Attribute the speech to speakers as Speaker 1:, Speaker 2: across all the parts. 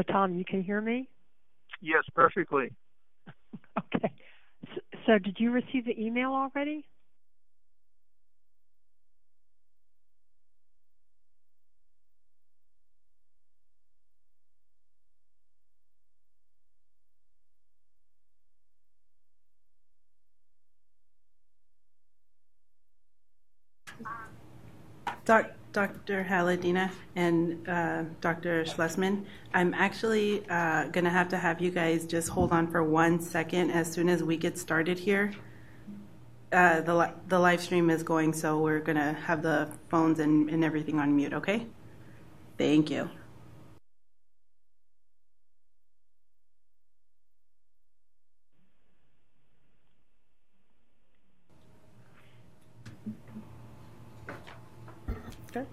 Speaker 1: So, Tom, you can hear me?
Speaker 2: Yes, perfectly.
Speaker 1: Okay. So did you receive the email already?
Speaker 3: Dr. Haladina and Dr. Schlesman, I'm actually going to have you guys just hold on for 1 second as soon as we get started here. The live stream is going, so we're going to have the phones and everything on mute, okay? Thank you.
Speaker 4: Okay.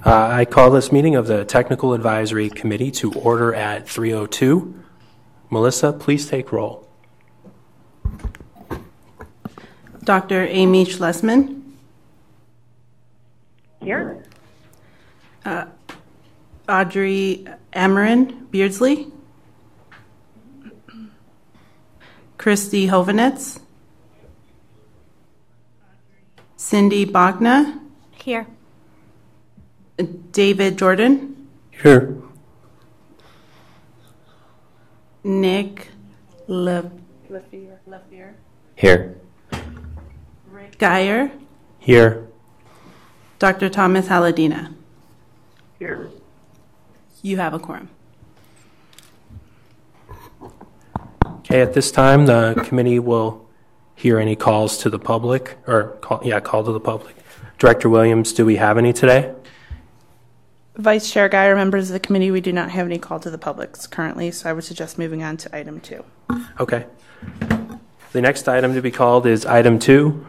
Speaker 4: I call this meeting of the Technical Advisory Committee to order at 3:02. Melissa, please take roll.
Speaker 3: Dr. Amy Schlesman.
Speaker 1: Here.
Speaker 3: Audrey Amarin Beardsley. Christy Hovanetz. Cindy Bogna.
Speaker 5: Here.
Speaker 3: David Jordan.
Speaker 4: Here.
Speaker 3: Nick Lefier.
Speaker 4: Here.
Speaker 3: Rick Geyer.
Speaker 4: Here.
Speaker 3: Dr. Thomas Haladina.
Speaker 2: Here.
Speaker 3: You have a quorum.
Speaker 4: Okay, at this time, the committee will hear any calls to the public, or call to the public. Director Williams, do we have any today?
Speaker 6: Vice Chair Geyer, members of the committee, we do not have any call to the public currently, so I would suggest moving on to item 2.
Speaker 4: Okay. The next item to be called is item 2,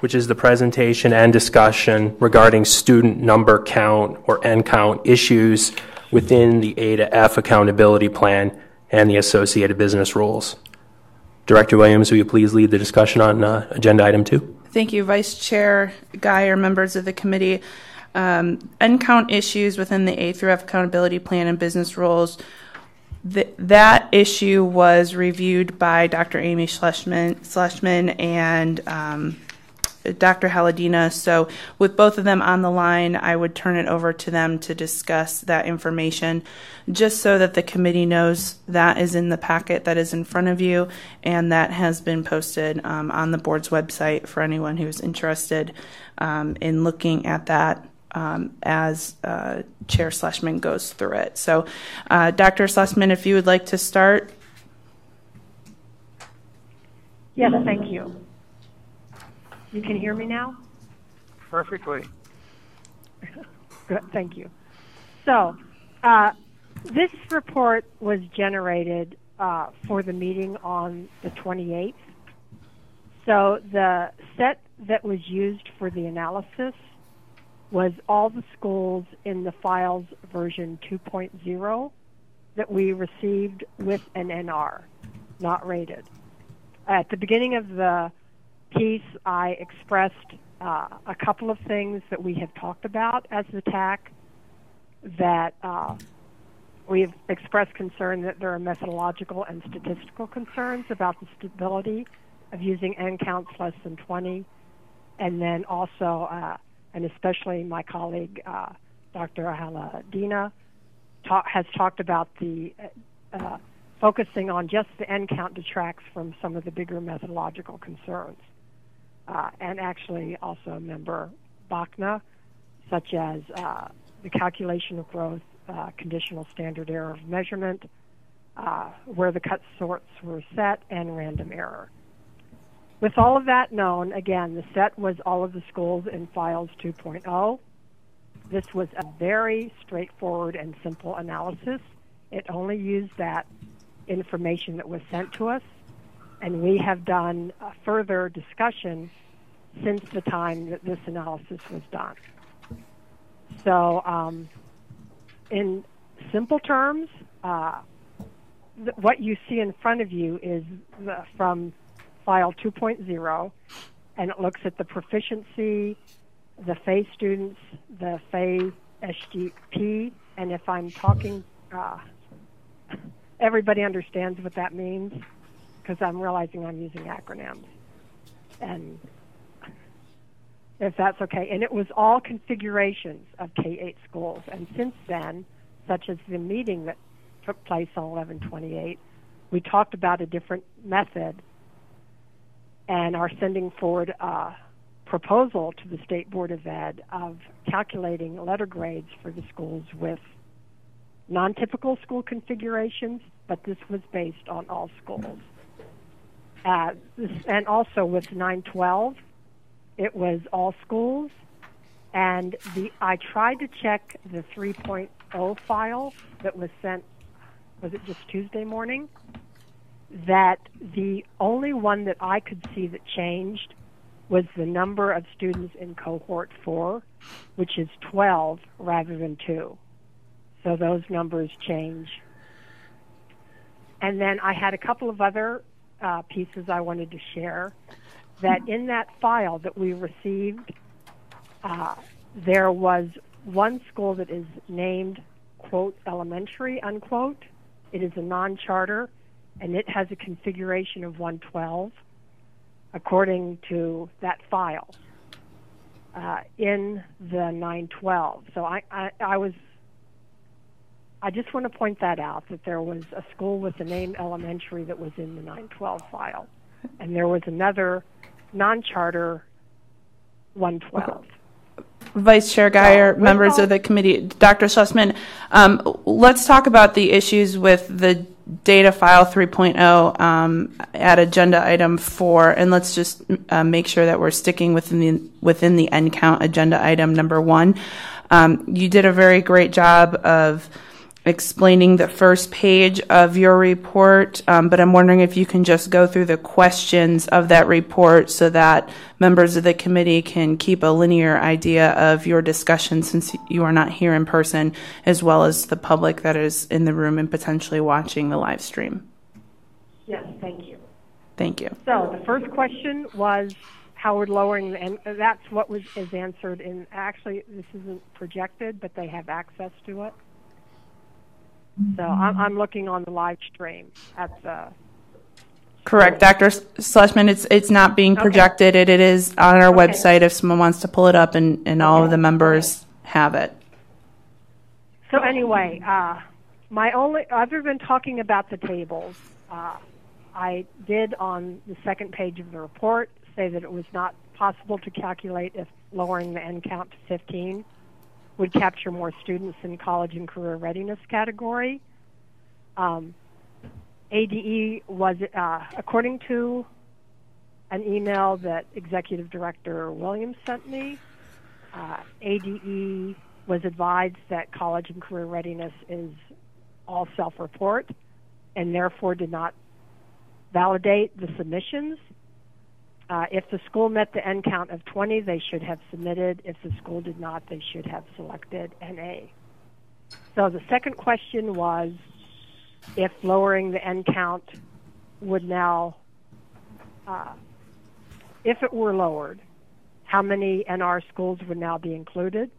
Speaker 4: which is the presentation and discussion regarding student number count or N count issues within the A to F accountability plan and the associated business rules. Director Williams, will you please lead the discussion on agenda item 2?
Speaker 6: Thank you, Vice Chair Geyer, members of the committee. N count issues within the A through F accountability plan and business rules. That issue was reviewed by Dr. Amy Schlesman and Dr. Haladina. So with both of them on the line, I would turn it over to them to discuss that information, just so that the committee knows that is in the packet that is in front of you, and that has been posted on the board's website for anyone who's interested in looking at that as Chair Schlesman goes through it. So Dr. Schlesman, if you would like to start.
Speaker 1: Yes, thank you. You can hear me now?
Speaker 2: Perfectly.
Speaker 1: Good, thank you. So this report was generated for the meeting on the 28th. So the set that was used for the analysis was all the schools in the files version 2.0 that we received with an NR, not rated. At the beginning of the piece, I expressed a couple of things that we have talked about as the TAC, that we have expressed concern that there are methodological and statistical concerns about the stability of using N counts less than 20, and then also, and especially my colleague, Dr. Haladina, has talked about the focusing on just the N count detracts from some of the bigger methodological concerns. And actually also member Bachna, such as the calculation of growth, conditional standard error of measurement, where the cut sorts were set, and random error. With all of that known, again, the set was all of the schools in files 2.0. This was a very straightforward and simple analysis. It only used that information that was sent to us, and we have done a further discussion since the time that this analysis was done. So in simple terms, what you see in front of you is from file 2.0, and it looks at the proficiency, the FAE students, the FAE SGP, and if I'm talking, everybody understands what that means, because I'm realizing I'm using acronyms. And if that's okay. And it was all configurations of K-8 schools. And since then, such as the meeting that took place on 11/28, we talked about a different method and are sending forward a proposal to the State Board of Ed of calculating letter grades for the schools with non-typical school configurations, but this was based on all schools. And also with 912, it was all schools, and I tried to check the 3.0 file that was sent, was it just Tuesday morning? That the only one that I could see that changed was the number of students in cohort 4, which is 12 rather than 2. So those numbers change. And then I had a couple of other pieces I wanted to share, that in that file that we received, there was one school that is named, quote, elementary, unquote. It is a non-charter, and it has a configuration of 112, according to that file, in the 912. So I just want to point that out, that there was a school with the name elementary that was in the 912 file, and there was another non-charter 112.
Speaker 6: Vice Chair Geyer, members of the committee, Dr. Schlesman, let's talk about the issues with the data file 3.0 at agenda item 4, and let's just make sure that we're sticking within the end count agenda item number 1. You did a very great job of explaining the first page of your report, but I'm wondering if you can just go through the questions of that report so that members of the committee can keep a linear idea of your discussion, since you are not here in person, as well as the public that is in the room and potentially watching the live stream.
Speaker 1: Yes, thank you.
Speaker 6: Thank you.
Speaker 1: So the first question was how would lowering, and that's what is answered in, actually this isn't projected, but they have access to it. So I'm looking on the live stream at the...
Speaker 6: Correct, Dr. Schlesman. It's not being projected. It is on our website if someone wants to pull it up, and all of the members have it.
Speaker 1: So anyway, my only, other than talking about the tables, I did on the second page of the report say that it was not possible to calculate if lowering the end count to 15 would capture more students in college and career readiness category. ADE was, according to an email that Executive Director Williams sent me, ADE was advised that college and career readiness is all self-report and therefore did not validate the submissions. If the school met the end count of 20, they should have submitted. If the school did not, they should have selected NA. So the second question was if lowering the end count would now, if it were lowered, how many NR schools would now be included?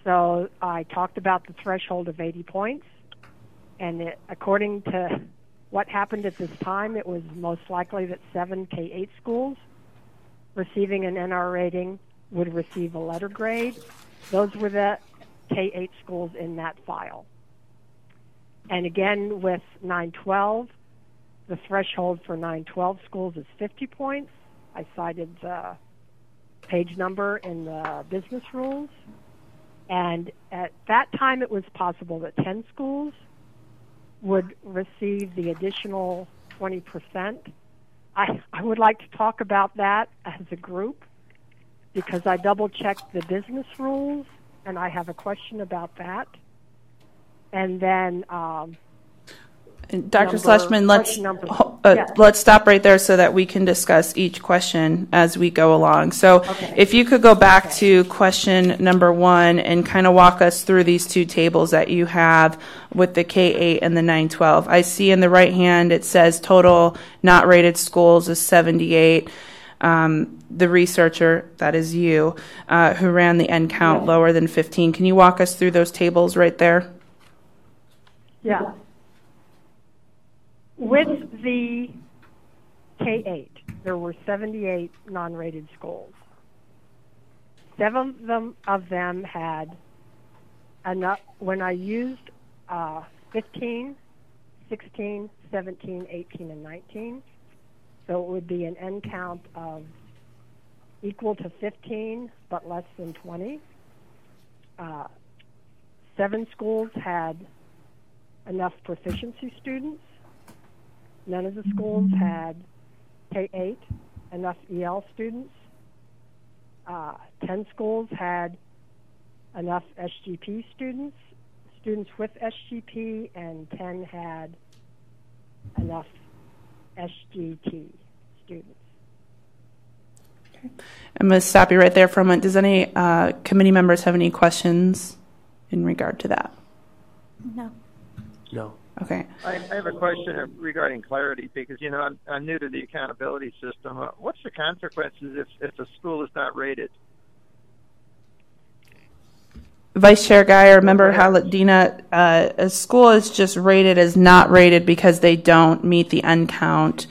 Speaker 1: So I talked about the threshold of 80 points, and according to what happened at this time, it was most likely that 7 K-8 schools receiving an NR rating would receive a letter grade. Those were the K-8 schools in that file. And again, with 912, the threshold for 912 schools is 50 points. I cited the page number in the business rules. And at that time, it was possible that 10 schools would receive the additional 20%. I would like to talk about that as a group because I double-checked the business rules, and I have a question about that. And then
Speaker 6: Dr. Schlesman, let's stop right there so that we can discuss each question as we go along. So if you could go back to question number 1 and kind of walk us through these two tables that you have with the K-8 and the 912. I see in the right hand it says total not rated schools is 78. the researcher, that is you, who ran the N count lower than 15. Can you walk us through those tables right there?
Speaker 1: Yeah. With the K-8, there were 78 non-rated schools. 7 of them had enough. When I used 15, 16, 17, 18, and 19, so it would be an N count of equal to 15 but less than 20. 7 schools had enough proficiency students. None of the schools had K-8, enough EL students. 10 schools had enough SGP students with SGP, and 10 had enough SGT students.
Speaker 6: Okay. I'm going to stop you right there for a moment. Does any committee members have any questions in regard to that?
Speaker 5: No.
Speaker 4: No.
Speaker 6: Okay.
Speaker 2: I have a question regarding clarity because, I'm new to the accountability system. What's the consequences if a school is not rated?
Speaker 6: Vice Chair Guyer, Member Haladina, a school is just rated as not rated because they don't meet the N count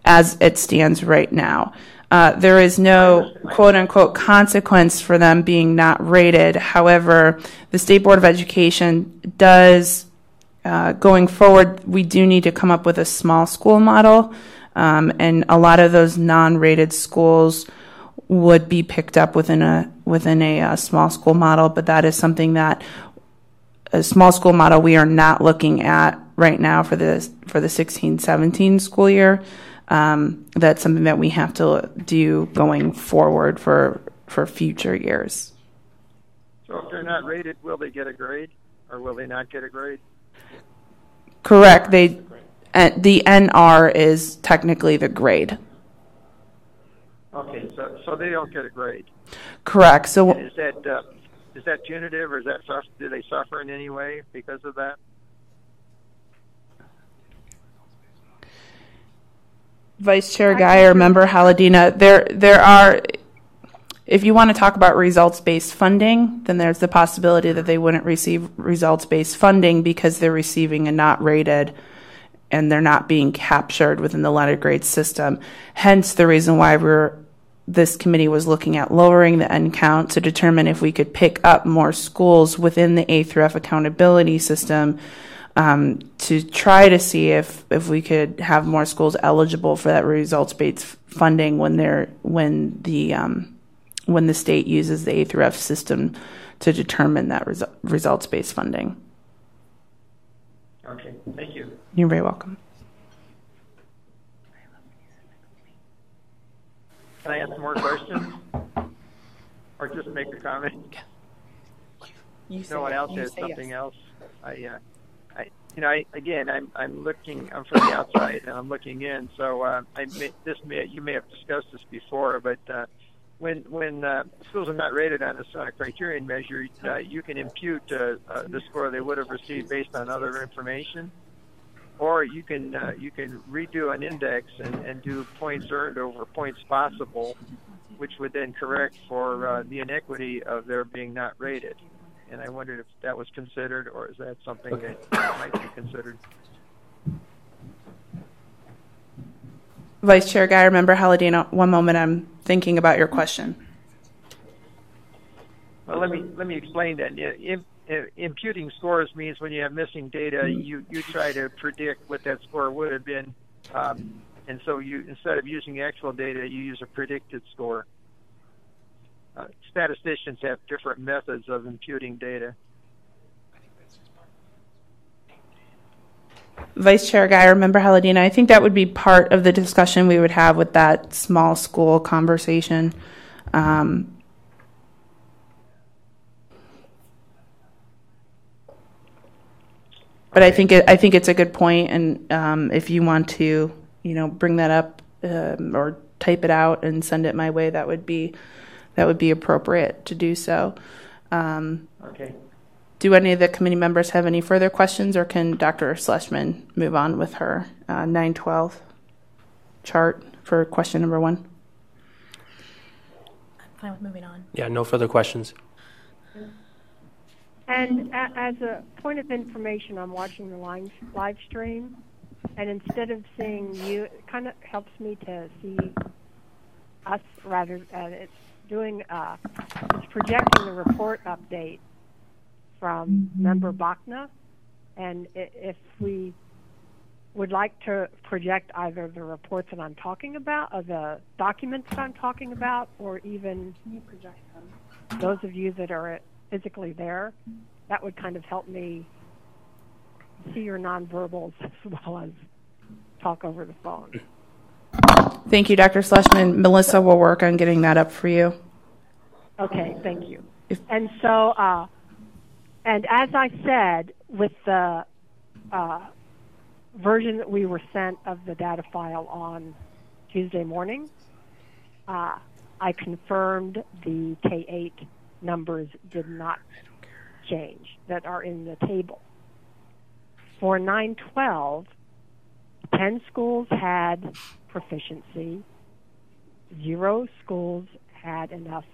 Speaker 6: as it stands right now. There is no quote-unquote consequence for them being not rated. However, the State Board of Education does, going forward, we do need to come up with a small school model, and a lot of those non-rated schools would be picked up within a small school model, but that is something that a small school model we are not looking at right now for the 16-17 school year. That's something that we have to do going forward for future years.
Speaker 2: So if they're not rated, will they get a grade or will they not get a grade?
Speaker 6: Correct. The NR is technically the grade.
Speaker 2: Okay, so they don't get a grade.
Speaker 6: Correct. So
Speaker 2: is that punitive, or do they suffer in any way because of that?
Speaker 6: Vice Chair Guyer, Member Haladina, there are, if you want to talk about results-based funding, then there's the possibility that they wouldn't receive results-based funding because they're receiving a not rated and they're not being captured within the letter grade system. Hence the reason why this committee was looking at lowering the N count to determine if we could pick up more schools within the A through F accountability system, to try to see if we could have more schools eligible for that results-based funding when the state uses the A through F system to determine that results-based funding.
Speaker 2: Okay, thank you.
Speaker 6: You're very welcome.
Speaker 2: Can I ask more questions, or just make a comment? No one else has something
Speaker 6: yes.
Speaker 2: else. I'm looking. I'm from the outside, and I'm looking in. So you may have discussed this before, but when schools are not rated on this criterion measure, you can impute the score they would have received based on other information, or you can redo an index and do points earned over points possible, which would then correct for the inequity of their being not rated. And I wondered if that was considered, or is that something that might be considered?
Speaker 6: Vice Chair Guyer, Member Haladina, one moment. I'm thinking about your question.
Speaker 2: Well, let me explain that. Imputing scores means when you have missing data, you try to predict what that score would have been, and so you, instead of using actual data, you use a predicted score. Statisticians have different methods of imputing data.
Speaker 6: Vice Chair Guyer, Member Haladina, I think that would be part of the discussion we would have with that small school conversation. But I think it's a good point, and if you want to, bring that up or type it out and send it my way, that would be appropriate to do so.
Speaker 2: Okay.
Speaker 6: Do any of the committee members have any further questions, or can Dr. Schlesman move on with her 912 chart for question number 1?
Speaker 5: fine with moving on.
Speaker 4: Yeah, no further questions.
Speaker 1: And as a point of information, I'm watching the live stream, and instead of seeing you, it kind of helps me to see us rather. It's doing, it's projecting the report update from Member Bachna, and if we would like to project either the reports that I'm talking about, or the documents that I'm talking about, or even those of you that are physically there, that would kind of help me see your nonverbals as well as talk over the phone.
Speaker 6: Thank you, Dr. Schlesman. Melissa will work on getting that up for you.
Speaker 1: Okay, thank you. And so, and as I said, with the version that we were sent of the data file on Tuesday morning, I confirmed the K-8 numbers did not change that are in the table. For 9-12, 10 schools had proficiency, 0 schools had enough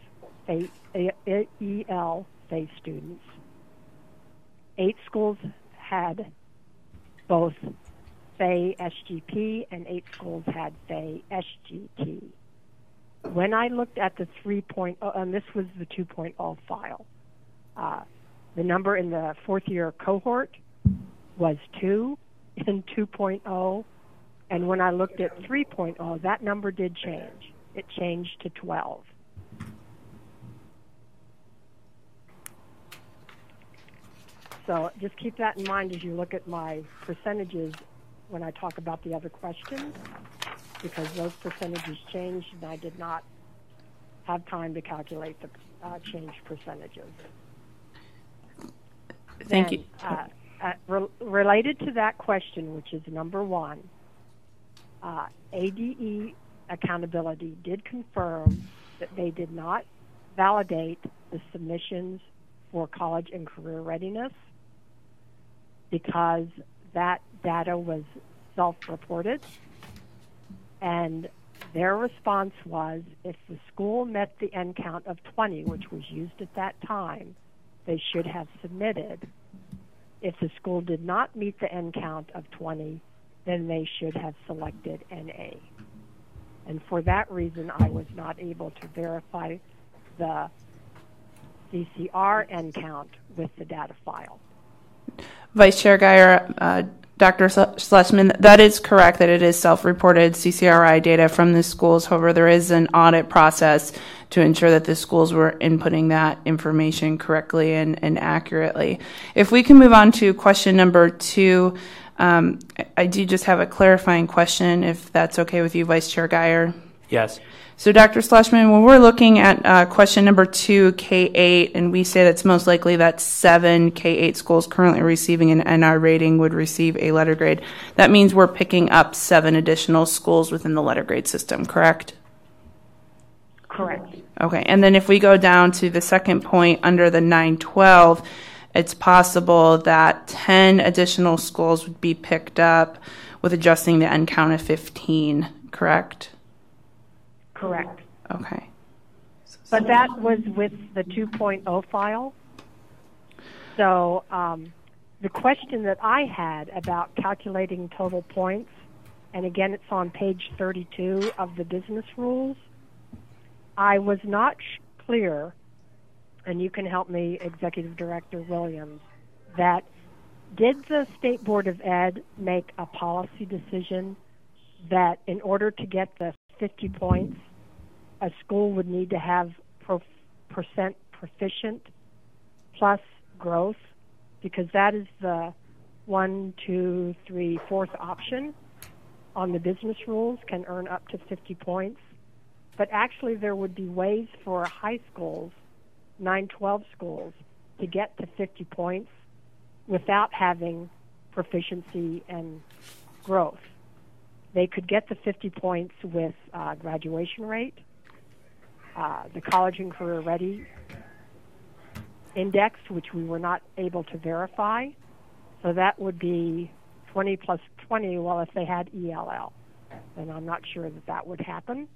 Speaker 1: EL FAE students, 8 schools had both FAE SGP, and 8 schools had FAE SGT. When I looked at the 3.0, and this was the 2.0 file, the number in the 4th year cohort was 2 in 2.0, and when I looked at 3.0, that number did change. It changed to 12. So just keep that in mind as you look at my percentages when I talk about the other questions, because those percentages changed and I did not have time to calculate the changed percentages.
Speaker 6: Thank you.
Speaker 1: Related to that question, which is number 1, ADE Accountability did confirm that they did not validate the submissions for college and career readiness because that data was self-reported, and their response was if the school met the N count of 20, which was used at that time, they should have submitted. If the school did not meet the N count of 20, then they should have selected NA. And for that reason, I was not able to verify the CCR N count with the data file.
Speaker 6: Vice Chair Guyer, Dr. Schlesman, that is correct that it is self-reported CCRI data from the schools. However, there is an audit process to ensure that the schools were inputting that information correctly and accurately. If we can move on to question number 2, I do just have a clarifying question, if that's okay with you, Vice Chair Guyer.
Speaker 4: Yes.
Speaker 6: So, Dr. Schlesman, when we're looking at question number 2, K-8, and we say that's most likely that 7 K-8 schools currently receiving an NR rating would receive a letter grade, that means we're picking up 7 additional schools within the letter grade system, correct?
Speaker 1: Correct.
Speaker 6: Okay, and then if we go down to the second point under the 9-12, it's possible that 10 additional schools would be picked up with adjusting the N count of 15, correct?
Speaker 1: Correct.
Speaker 6: Okay.
Speaker 1: But that was with the 2.0 file. So the question that I had about calculating total points, and again, it's on page 32 of the business rules, I was not clear, and you can help me, Executive Director Williams, that did the State Board of Ed make a policy decision that in order to get the 50 points, a school would need to have percent proficient plus growth, because that is the 1, 2, 3, 4th option on the business rules, can earn up to 50 points. But actually there would be ways for high schools, 9-12 schools, to get to 50 points without having proficiency and growth. They could get the 50 points with graduation rate, the College and Career Ready Index, which we were not able to verify. So that would be 20 plus 20, well, if they had ELL. And I'm not sure that that would happen.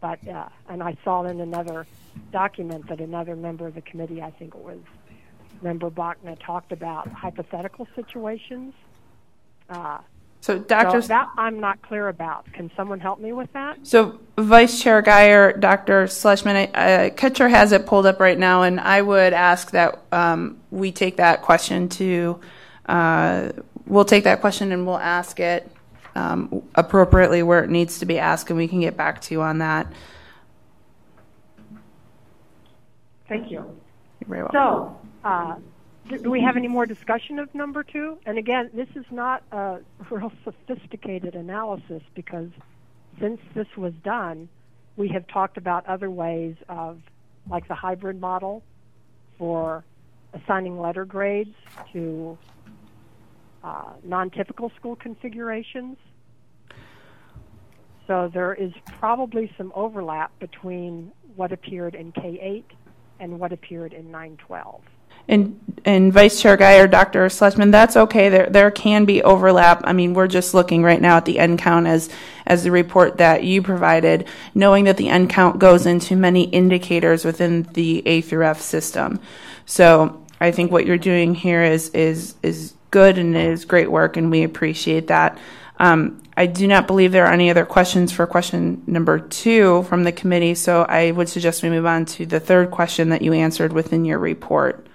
Speaker 1: But and I saw in another document that another member of the committee, I think it was Member Bachna, talked about hypothetical situations.
Speaker 6: So, Dr.
Speaker 1: So that I'm not clear about. Can someone help me with that?
Speaker 6: So, Vice Chair Guyer, Dr. Schlesman, Ketcher has it pulled up right now, and I would ask that we take that question to, we'll take that question and we'll ask it appropriately where it needs to be asked, and we can get back to you on that.
Speaker 1: Thank you.
Speaker 6: You're very welcome.
Speaker 1: So, do we have any more discussion of number 2? And again, this is not a real sophisticated analysis because since this was done, we have talked about other ways of, like the hybrid model for assigning letter grades to non-typical school configurations. So there is probably some overlap between what appeared in K-8 and what appeared in 9-12.
Speaker 6: And Vice Chair Guyer, Dr. Schlesman, that's okay. There can be overlap. I mean, we're just looking right now at the N count as the report that you provided, knowing that the N count goes into many indicators within the A through F system. So I think what you're doing here is good and is great work, and we appreciate that. I do not believe there are any other questions for question number 2 from the committee, so I would suggest we move on to the third question that you answered within your report.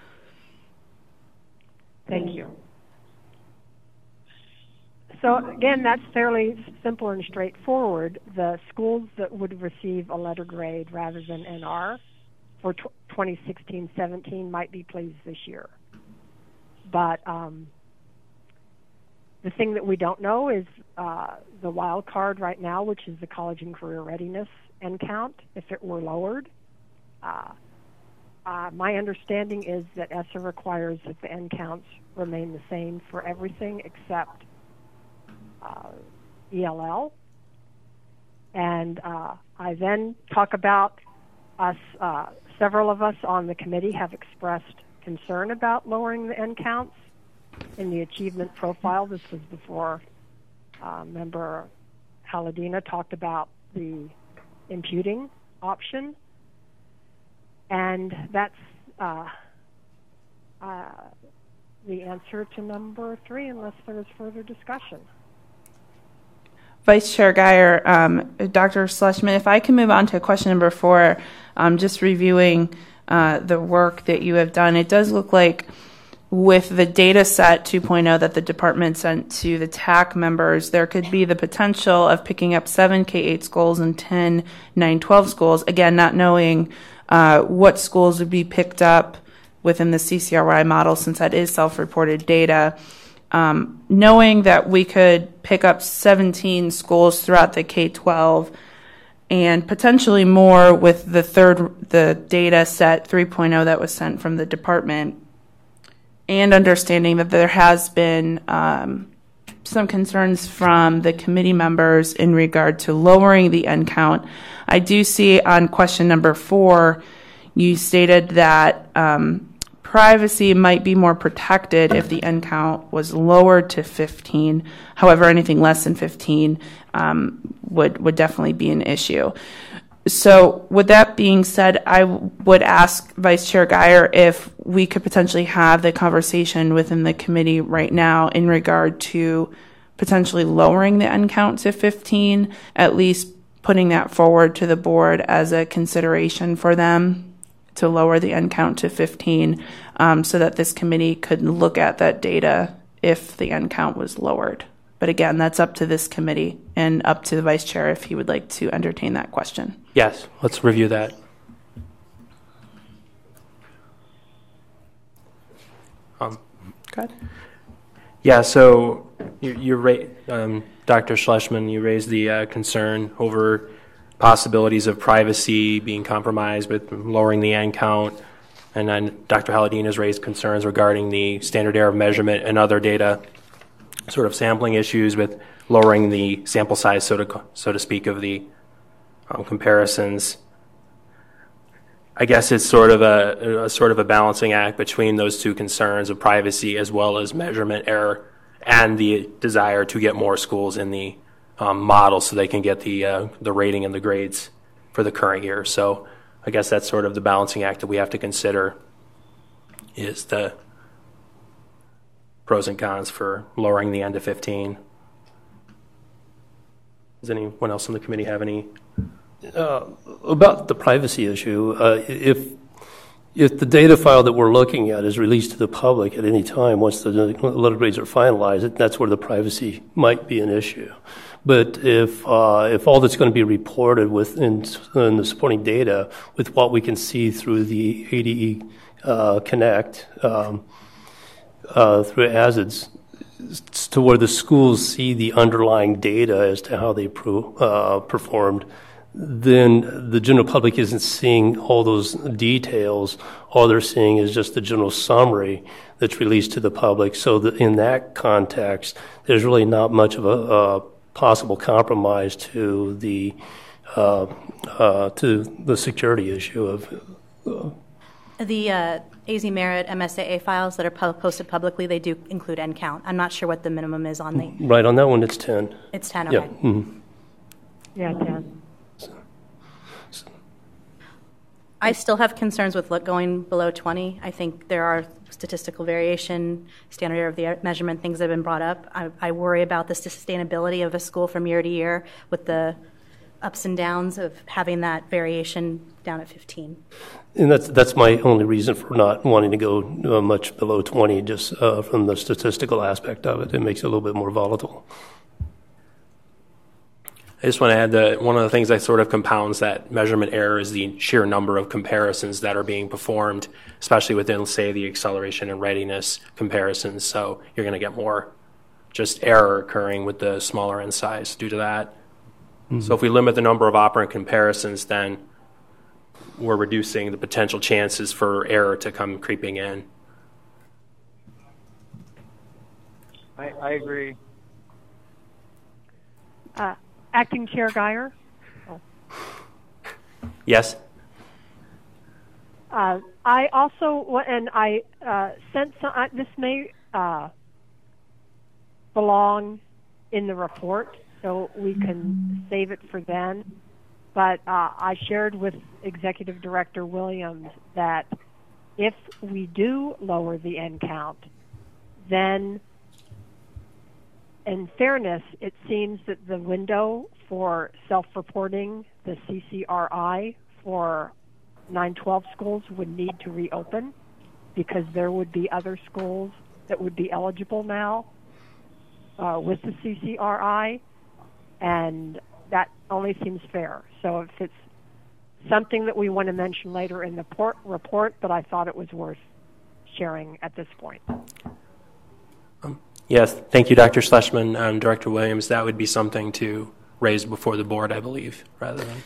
Speaker 1: Thank you. So again, that's fairly simple and straightforward. The schools that would receive a letter grade rather than NR for 2016-17 might be pleased this year. But the thing that we don't know is the wild card right now, which is the college and career readiness N count, if it were lowered. My understanding is that ESSA requires that the N counts remain the same for everything except ELL. And I then talk about us, several of us on the committee have expressed concern about lowering the N counts in the achievement profile. This was before Member Haladina talked about the imputing option. And that's the answer to number 3, unless there is further discussion.
Speaker 6: Vice Chair Guyer, Dr. Schlesman, if I can move on to question number 4, just reviewing the work that you have done, it does look like with the data set 2.0 that the department sent to the TAC members, there could be the potential of picking up 7 K-8 schools and 10 9-12 schools, again, not knowing what schools would be picked up within the CCRY model since that is self-reported data. Knowing that we could pick up 17 schools throughout the K-12 and potentially more with the data set 3.0 that was sent from the department, and understanding that there has been some concerns from the committee members in regard to lowering the N count. I do see on question number 4, you stated that privacy might be more protected if the N count was lowered to 15. However, anything less than 15 would definitely be an issue. So with that being said, I would ask Vice Chair Guyer if we could potentially have the conversation within the committee right now in regard to potentially lowering the N count to 15, at least putting that forward to the board as a consideration for them to lower the N count to 15 so that this committee could look at that data if the N count was lowered. But again, that's up to this committee and up to the Vice Chair if he would like to entertain that question.
Speaker 4: Yes, let's review that.
Speaker 6: Go ahead.
Speaker 4: Yeah, so Dr. Schlesman, you raised the concern over possibilities of privacy being compromised with lowering the N count. And then Dr. Haladina has raised concerns regarding the standard error of measurement and other data sort of sampling issues with lowering the sample size, so to speak, of the comparisons. I guess it's sort of a balancing act between those two concerns of privacy as well as measurement error and the desire to get more schools in the model so they can get the rating and the grades for the current year. So I guess that's sort of the balancing act that we have to consider, is the pros and cons for lowering the end to 15. Does anyone else on the committee have any?
Speaker 5: About the privacy issue, if the data file that we're looking at is released to the public at any time once the letter grades are finalized, that's where the privacy might be an issue. But if all that's going to be reported in the supporting data with what we can see through the ADE Connect, through ASIDS, to where the schools see the underlying data as to how they performed, then the general public isn't seeing all those details. All they're seeing is just the general summary that's released to the public. So that in that context, there's really not much of a possible compromise to the security issue of
Speaker 7: the AZ Merit MSAA files that are posted publicly. They do include end count. I'm not sure what the minimum is on the.
Speaker 5: Right on that one, it's 10.
Speaker 7: It's 10. Okay.
Speaker 5: Yeah. Mm-hmm.
Speaker 1: Yeah, 10.
Speaker 7: I still have concerns with going below 20. I think there are statistical variation, standard error of the measurement, things that have been brought up. I worry about the sustainability of a school from year to year with the ups and downs of having that variation down at 15.
Speaker 5: And that's my only reason for not wanting to go much below 20, just from the statistical aspect of it. It makes it a little bit more volatile.
Speaker 4: I just want to add that one of the things that sort of compounds that measurement error is the sheer number of comparisons that are being performed, especially within, say, the acceleration and readiness comparisons. So you're going to get more just error occurring with the smaller n size due to that. Mm-hmm. So if we limit the number of operant comparisons, then we're reducing the potential chances for error to come creeping in.
Speaker 2: I agree.
Speaker 1: Acting Chair Guyer? Oh.
Speaker 4: Yes?
Speaker 1: I also, and I sent some, this may belong in the report, so we can save it for then. But I shared with Executive Director Williams that if we do lower the end count, then in fairness, it seems that the window for self-reporting the CCRI for 912 schools would need to reopen, because there would be other schools that would be eligible now with the CCRI, and that only seems fair. So if it's something that we want to mention later in the report, but I thought it was worth sharing at this point.
Speaker 4: Yes, thank you, Dr. Schlesman. Director Williams, that would be something to raise before the board, I believe, rather than.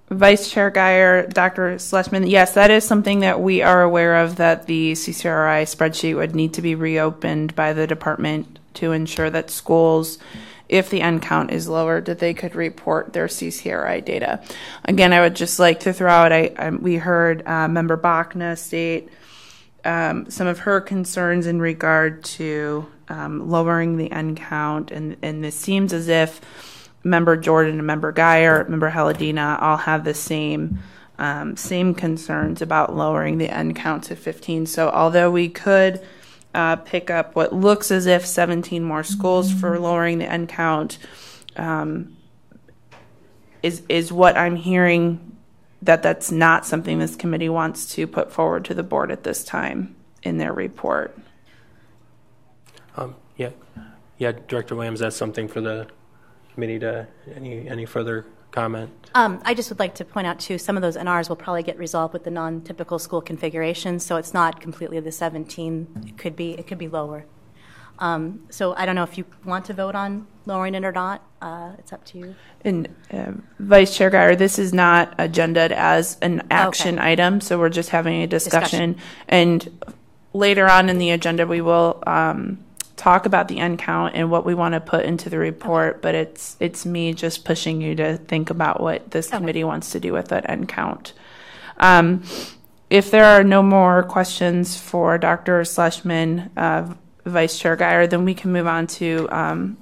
Speaker 6: Vice Chair Guyer, Dr. Schlesman, yes, that is something that we are aware of, that the CCRI spreadsheet would need to be reopened by the department to ensure that schools, if the end count is lower, that they could report their CCRI data. Again, I would just like to throw out, we heard Member Bachna state some of her concerns in regard to lowering the end count, and this seems as if Member Jordan and Member Guyer, Member Haladina all have the same concerns about lowering the end count to 15. So although we could pick up what looks as if 17 more schools for lowering the end count, is what I'm hearing that's not something this committee wants to put forward to the board at this time in their report.
Speaker 4: Yeah, Director Williams, that's something for the committee to, any further comment?
Speaker 7: I just would like to point out, too, some of those NRs will probably get resolved with the non-typical school configuration, so it's not completely the 17. It could be lower. So I don't know if you want to vote on lowering it or not. It's up to you.
Speaker 6: And Vice Chair Guyer, this is not agended as an action item, so we're just having a discussion. And later on in the agenda, we will talk about the end count and what we want to put into the report, but it's me just pushing you to think about what this committee wants to do with that end count. If there are no more questions for Dr. Schlesman, Vice Chair Guyer, then we can move on to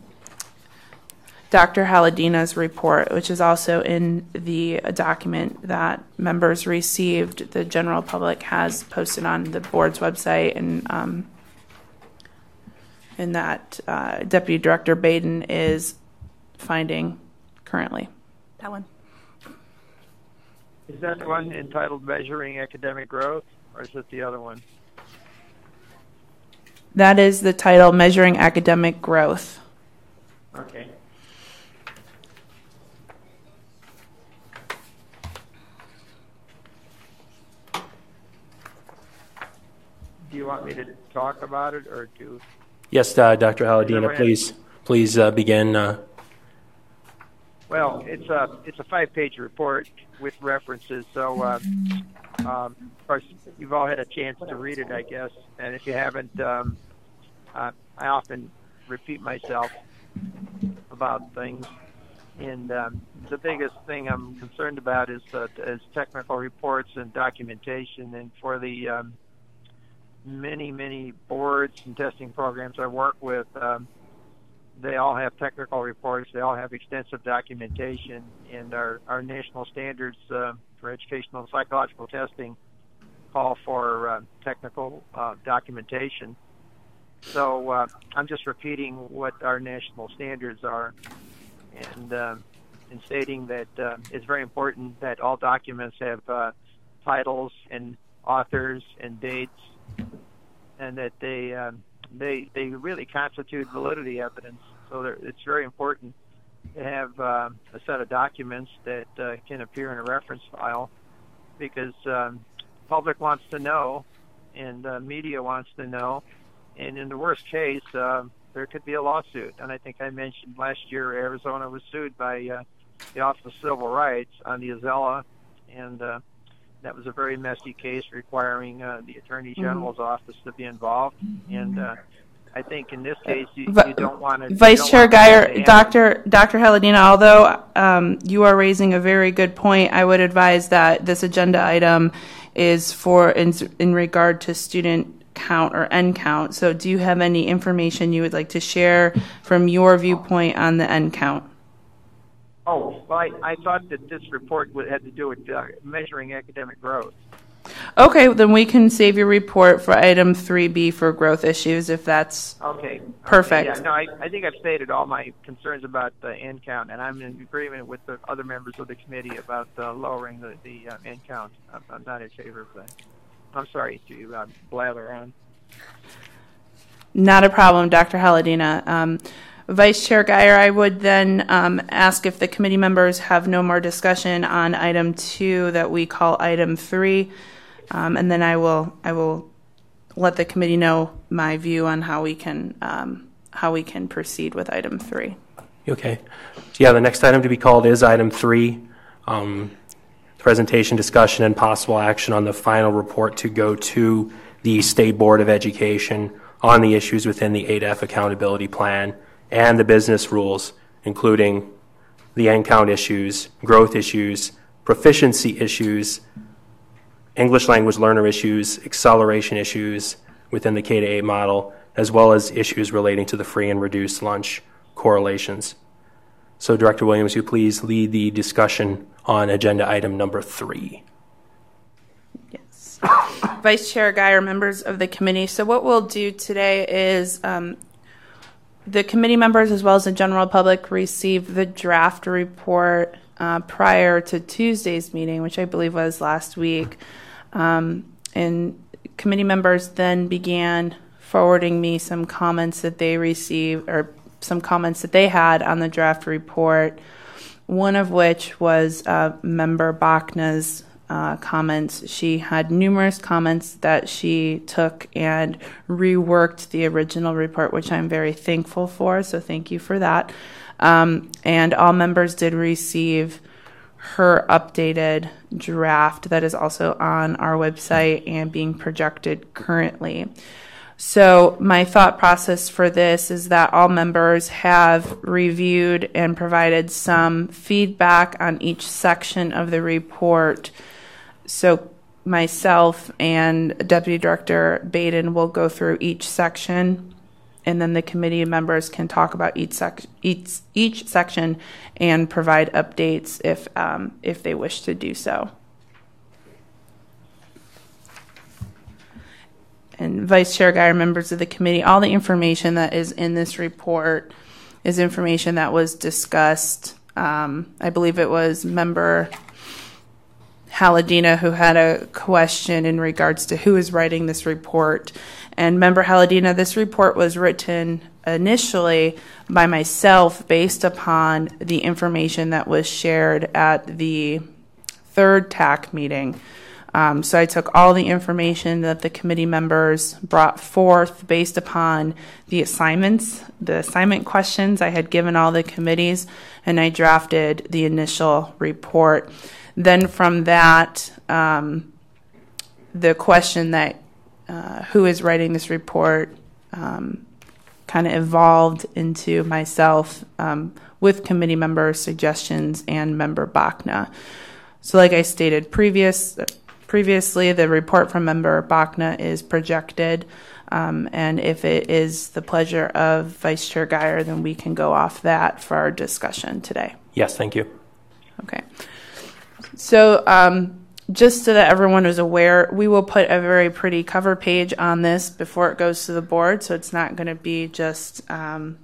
Speaker 6: Dr. Haladina's report, which is also in the document that members received. The general public has posted on the board's website, and that Deputy Director Baden is finding currently.
Speaker 7: That one.
Speaker 2: Is that the one entitled Measuring Academic Growth, or is it the other one?
Speaker 6: That is the title, Measuring Academic Growth.
Speaker 2: Okay. Do you want me to talk about it, or do?
Speaker 4: Yes, Dr. Haladina, please begin.
Speaker 2: Well, it's a 5-page report with references. So, of course, you've all had a chance to read it, I guess. And if you haven't, I often repeat myself about things. And the biggest thing I'm concerned about is technical reports and documentation. And for the many boards and testing programs I work with, they all have technical reports. They all have extensive documentation, and our national standards for educational and psychological testing call for technical documentation. So I'm just repeating what our national standards are, and stating that it's very important that all documents have titles and authors and dates, and that they really constitute validity evidence. So it's very important to have a set of documents that can appear in a reference file, because public wants to know, and media wants to know, and in the worst case, there could be a lawsuit. And I think I mentioned last year Arizona was sued by the Office of Civil Rights on the Azella, and that was a very messy case requiring the Attorney General's office to be involved. And I think in this case, you don't want to...
Speaker 6: Vice Chair Geyer, Dr. Haladina, although you are raising a very good point, I would advise that this agenda item is for in regard to student count or N count. So do you have any information you would like to share from your viewpoint on the N count?
Speaker 2: Oh, well, I thought that this report had to do with measuring academic growth.
Speaker 6: Okay, then we can save your report for item 3B for growth issues, if that's
Speaker 2: okay.
Speaker 6: Perfect.
Speaker 2: Yeah, no, I think I've stated all my concerns about the N count, and I'm in agreement with the other members of the committee about lowering the N count. I'm not in favor of that. I'm sorry to blather on.
Speaker 6: Not a problem, Dr. Haladina. Vice Chair Geyer, I would then ask if the committee members have no more discussion on item 2 that we call item 3, and then I will let the committee know my view on how we can proceed with item 3.
Speaker 4: Okay. So yeah, the next item to be called is item 3. Presentation, discussion, and possible action on the final report to go to the State Board of Education on the issues within the ADEF accountability plan and the business rules, including the N count issues, growth issues, proficiency issues, English language learner issues, acceleration issues within the K-8 model, as well as issues relating to the free and reduced lunch correlations. So Director Williams, you please lead the discussion on agenda item number 3.
Speaker 6: Yes. Vice Chair Geyer, members of the committee, so what we'll do today is the committee members as well as the general public receive the draft report prior to Tuesday's meeting, which I believe was last week. And committee members then began forwarding me some comments that they received, or some comments that they had on the draft report, one of which was Member Bachna's comments. She had numerous comments that she took and reworked the original report, which I'm very thankful for, so thank you for that. And all members did receive her updated draft that is also on our website and being projected currently. So my thought process for this is that all members have reviewed and provided some feedback on each section of the report. So myself and Deputy Director Baden will go through each section and then the committee members can talk about each section and provide updates if they wish to do so. And Vice Chair Guyer, members of the committee, all the information that is in this report is information that was discussed. I believe it was Member Haladina who had a question in regards to who is writing this report. And Member Haladina, this report was written initially by myself based upon the information that was shared at the third TAC meeting. So I took all the information that the committee members brought forth based upon the assignment questions I had given all the committees, and I drafted the initial report. Then from that, the question that who is writing this report kind of evolved into myself with committee member suggestions and Member Bachna. So like I stated previously, the report from Member Bachna is projected, and if it is the pleasure of Vice Chair Guyer, then we can go off that for our discussion today.
Speaker 4: Yes, thank you.
Speaker 6: Okay. So just so that everyone is aware, we will put a very pretty cover page on this before it goes to the board, so it's not going to be just a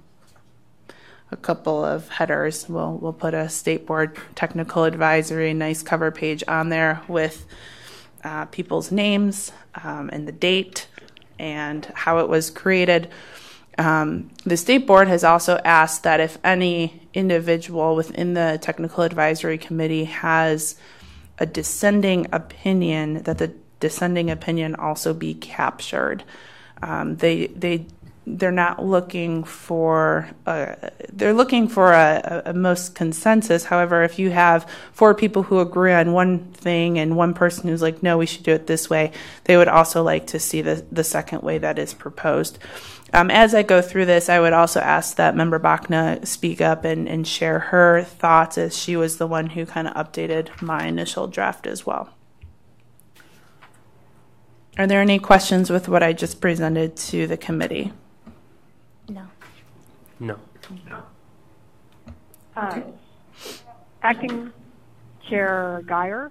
Speaker 6: couple of headers. We'll put a State Board Technical Advisory, nice cover page on there with people's names and the date and how it was created. The State Board has also asked that if any individual within the Technical Advisory Committee has a dissenting opinion, that the dissenting opinion also be captured. They're not looking for they're looking for a most consensus. However, if you have 4 people who agree on one thing and one person who's like, no, we should do it this way, they would also like to see the second way that is proposed. As I go through this, I would also ask that Member Bachna speak up and share her thoughts, as she was the one who kind of updated my initial draft as well. Are there any questions with what I just presented to the committee?
Speaker 7: No.
Speaker 4: No.
Speaker 1: Acting Chair Guyer?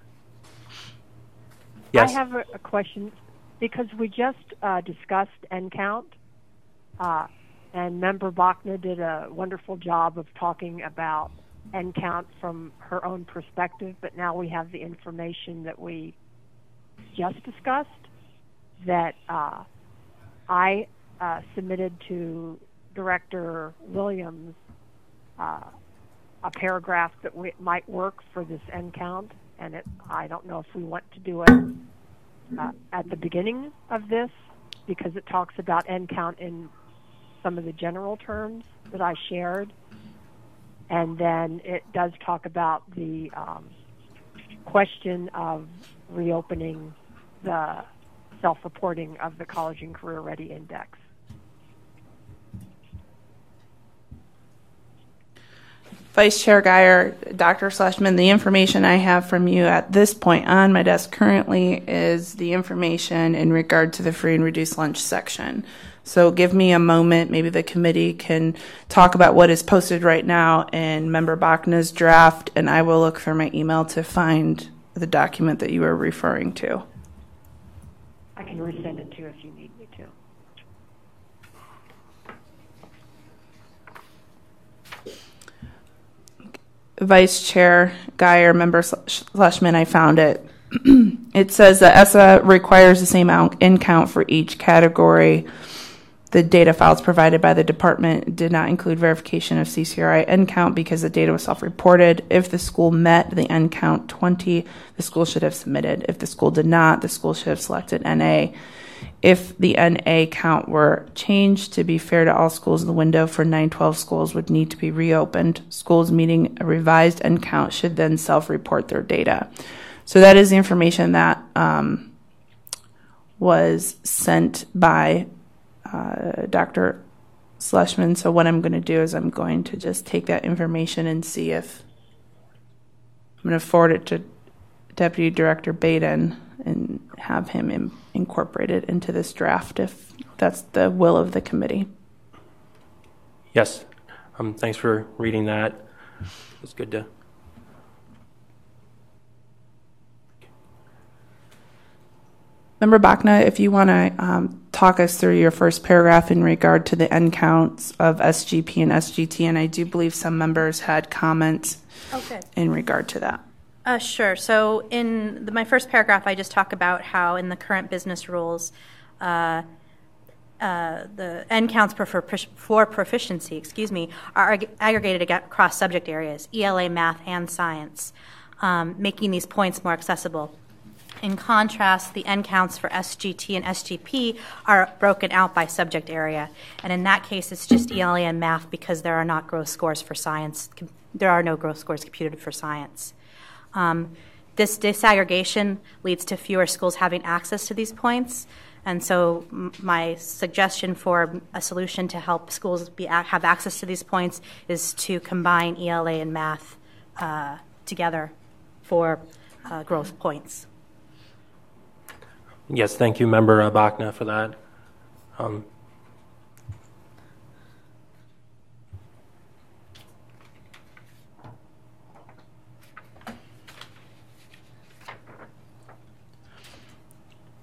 Speaker 4: Yes.
Speaker 1: I have a question, because we just discussed NCount, and Member Bachna did a wonderful job of talking about NCount from her own perspective, but now we have the information that we just discussed, that I submitted to Director Williams a paragraph that might work for this NCount, and I don't know if we want to do it at the beginning of this, because it talks about NCount in some of the general terms that I shared, and then it does talk about the question of reopening the self-reporting of the College and Career Ready Index.
Speaker 6: Vice Chair Guyer, Dr. Schlesman, the information I have from you at this point on my desk currently is the information in regard to the free and reduced lunch section. So give me a moment, maybe the committee can talk about what is posted right now in Member Bachna's draft, and I will look for my email to find the document that you are referring to.
Speaker 1: I can resend it to you if you need me to.
Speaker 6: Vice Chair Guyer, Member Schlesman, I found it. It says that ESSA requires the same NCount for each category. The data files provided by the department did not include verification of CCRI NCount because the data was self-reported. If the school met the NCount 20, the school should have submitted. If the school did not, the school should have selected NA. If the NA count were changed to be fair to all schools, the window for 912 schools would need to be reopened. Schools meeting a revised NCount should then self-report their data. So that is the information that was sent by Dr. Schlesman. So what I'm going to do is I'm going to just take that information and see if I'm going to forward it to Deputy Director Baden and have him incorporate it into this draft if that's the will of the committee.
Speaker 4: Yes. Thanks for reading that. It's good to.
Speaker 6: Member Bachna, if you want to talk us through your first paragraph in regard to the end counts of SGP and SGT, and I do believe some members had comments in regard to that.
Speaker 7: Sure. So in my first paragraph, I just talk about how in the current business rules, the end counts for proficiency, are aggregated across subject areas, ELA, math, and science, making these points more accessible. In contrast, the end counts for SGT and SGP are broken out by subject area. And in that case, it's just ELA and math because there are not gross scores for science. There are no gross scores computed for science. This disaggregation leads to fewer schools having access to these points. And so my suggestion for a solution to help schools have access to these points is to combine ELA and math together for growth points.
Speaker 4: Yes, thank you, Member Bachna, for that.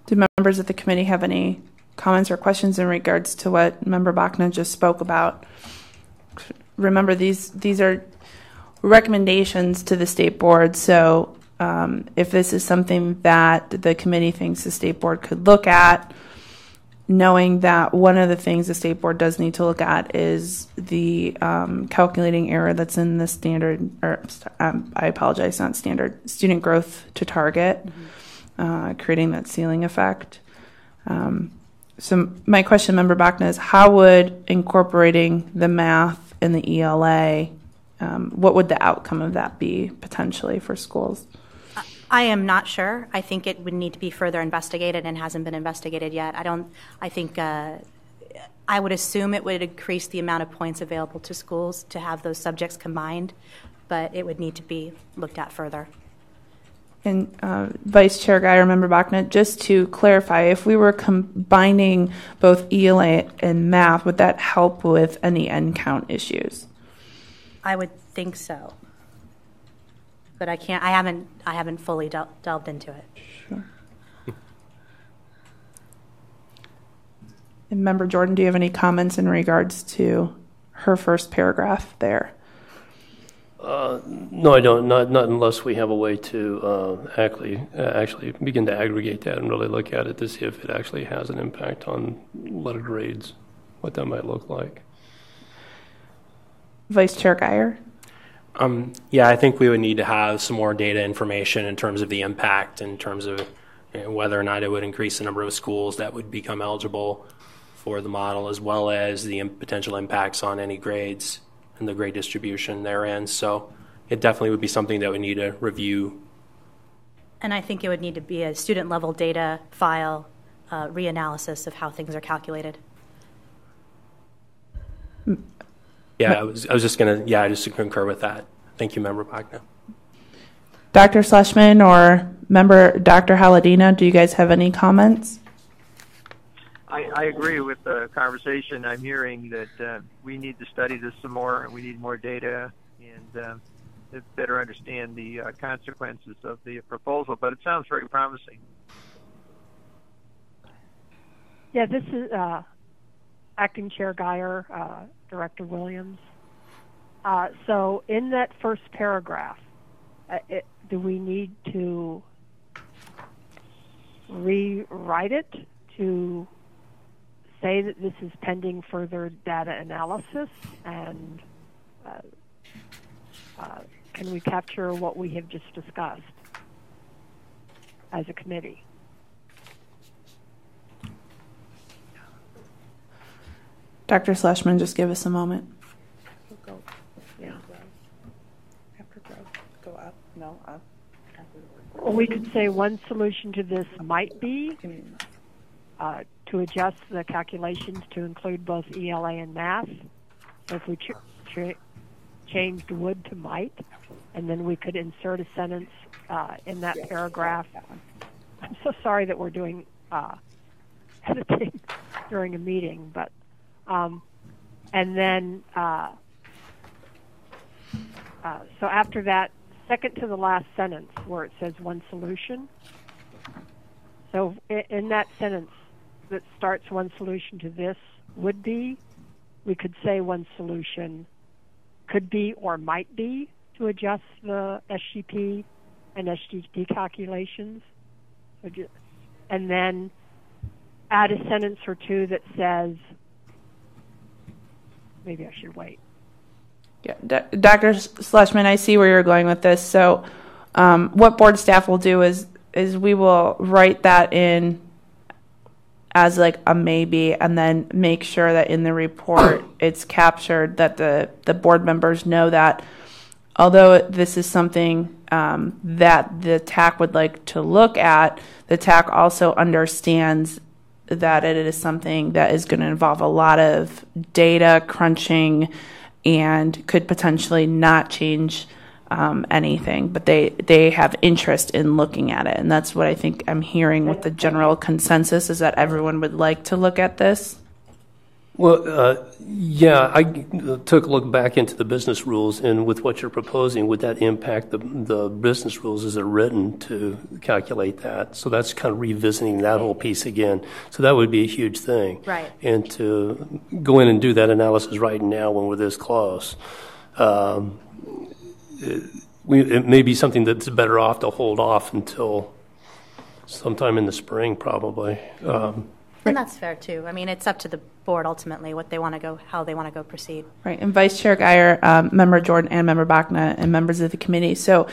Speaker 6: Do members of the committee have any comments or questions in regards to what Member Bachna just spoke about? Remember, these are recommendations to the state board, so if this is something that the committee thinks the state board could look at, knowing that one of the things the state board does need to look at is the calculating error that's in the standard, or I apologize, not standard, student growth to target, creating that ceiling effect. So my question, Member Bachna, is how would incorporating the math and the ELA, what would the outcome of that be potentially for schools?
Speaker 7: I am not sure. I think it would need to be further investigated and hasn't been investigated yet. I would assume it would increase the amount of points available to schools to have those subjects combined, but it would need to be looked at further.
Speaker 6: And Vice Chair Guy or Member Bachna, just to clarify, if we were combining both ELA and math, would that help with any end count issues?
Speaker 7: I would think so. But I haven't fully delved into it.
Speaker 6: Sure. And Member Jordan, do you have any comments in regards to her first paragraph there?
Speaker 5: No, I don't. Not unless we have a way to actually begin to aggregate that and really look at it to see if it actually has an impact on letter grades, what that might look like.
Speaker 6: Vice Chair Geyer?
Speaker 4: Yeah, I think we would need to have some more data information in terms of the impact, in terms of whether or not it would increase the number of schools that would become eligible for the model, as well as the potential impacts on any grades and the grade distribution therein. So it definitely would be something that we need to review.
Speaker 7: And I think it would need to be a student-level data file reanalysis of how things are calculated.
Speaker 4: Yeah, I was just going to, I just concur with that. Thank you, Member Bachna.
Speaker 6: Dr. Schlesman or Member Dr. Haladina, do you guys have any comments?
Speaker 2: I agree with the conversation I'm hearing that we need to study this some more, and we need more data and to better understand the consequences of the proposal, but it sounds very promising.
Speaker 1: Yeah, this is Acting Chair Geyer, Director Williams. So in that first paragraph, do we need to rewrite it to say that this is pending further data analysis, and can we capture what we have just discussed as a committee?
Speaker 6: Dr. Schlesman, just give us a moment.
Speaker 1: Go. Yeah.
Speaker 6: After growth, go up. No, up.
Speaker 1: Well, we could say one solution to this might be to adjust the calculations to include both ELA and math. If we changed would to might, and then we could insert a sentence in that paragraph. I'm so sorry that we're doing editing during a meeting, but And then, so after that, second to the last sentence where it says one solution. So in that sentence that starts one solution to this would be, we could say one solution could be or might be to adjust the SGP and SGP calculations. And then add a sentence or two that says, maybe I should wait.
Speaker 6: Yeah, Dr. Schlesman, I see where you're going with this. So what board staff will do is we will write that in as like a maybe, and then make sure that in the report it's captured that the board members know that although this is something that the TAC would like to look at, the TAC also understands that it is something that is going to involve a lot of data crunching and could potentially not change anything, but they have interest in looking at it. And that's what I think I'm hearing with the general consensus, is that everyone would like to look at this.
Speaker 5: Well, yeah, I took a look back into the business rules, and with what you're proposing, would that impact the business rules as they're written to calculate that? So that's kind of revisiting that whole piece again. So that would be a huge thing.
Speaker 7: Right.
Speaker 5: And to go in and do that analysis right now when we're this close, it may be something that's better off to hold off until sometime in the spring, probably.
Speaker 7: And that's fair too. I mean, it's up to the board ultimately what they want to go, how they want to go proceed.
Speaker 6: Right, and Vice Chair Geyer, Member Jordan, and Member Bachna, and members of the committee. So,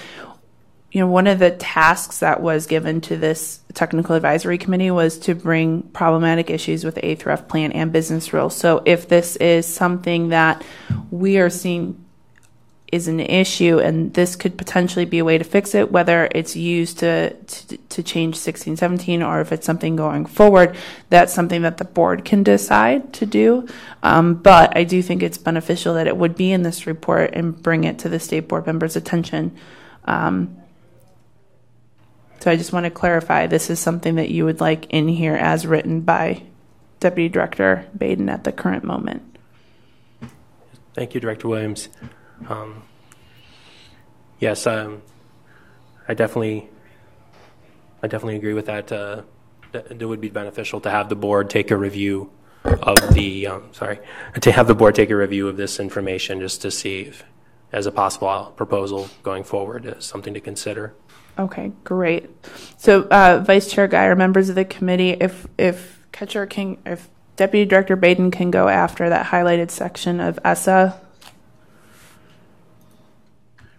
Speaker 6: one of the tasks that was given to this technical advisory committee was to bring problematic issues with the A through F plan and business rules. So, if this is something that we are seeing is an issue, and this could potentially be a way to fix it, whether it's used to change 1617 or if it's something going forward, that's something that the board can decide to do. But I do think it's beneficial that it would be in this report and bring it to the state board members' attention. So I just want to clarify, this is something that you would like in here as written by Deputy Director Baden at the current moment.
Speaker 4: Thank you, Director Williams. Yes, I definitely agree with that. That it would be beneficial to have the board take a review of the this information, just to see if, as a possible proposal going forward, as something to consider.
Speaker 6: Okay, great. So, Vice Chair Geyer, members of the committee, if Deputy Director Baden can go after that highlighted section of ESSA.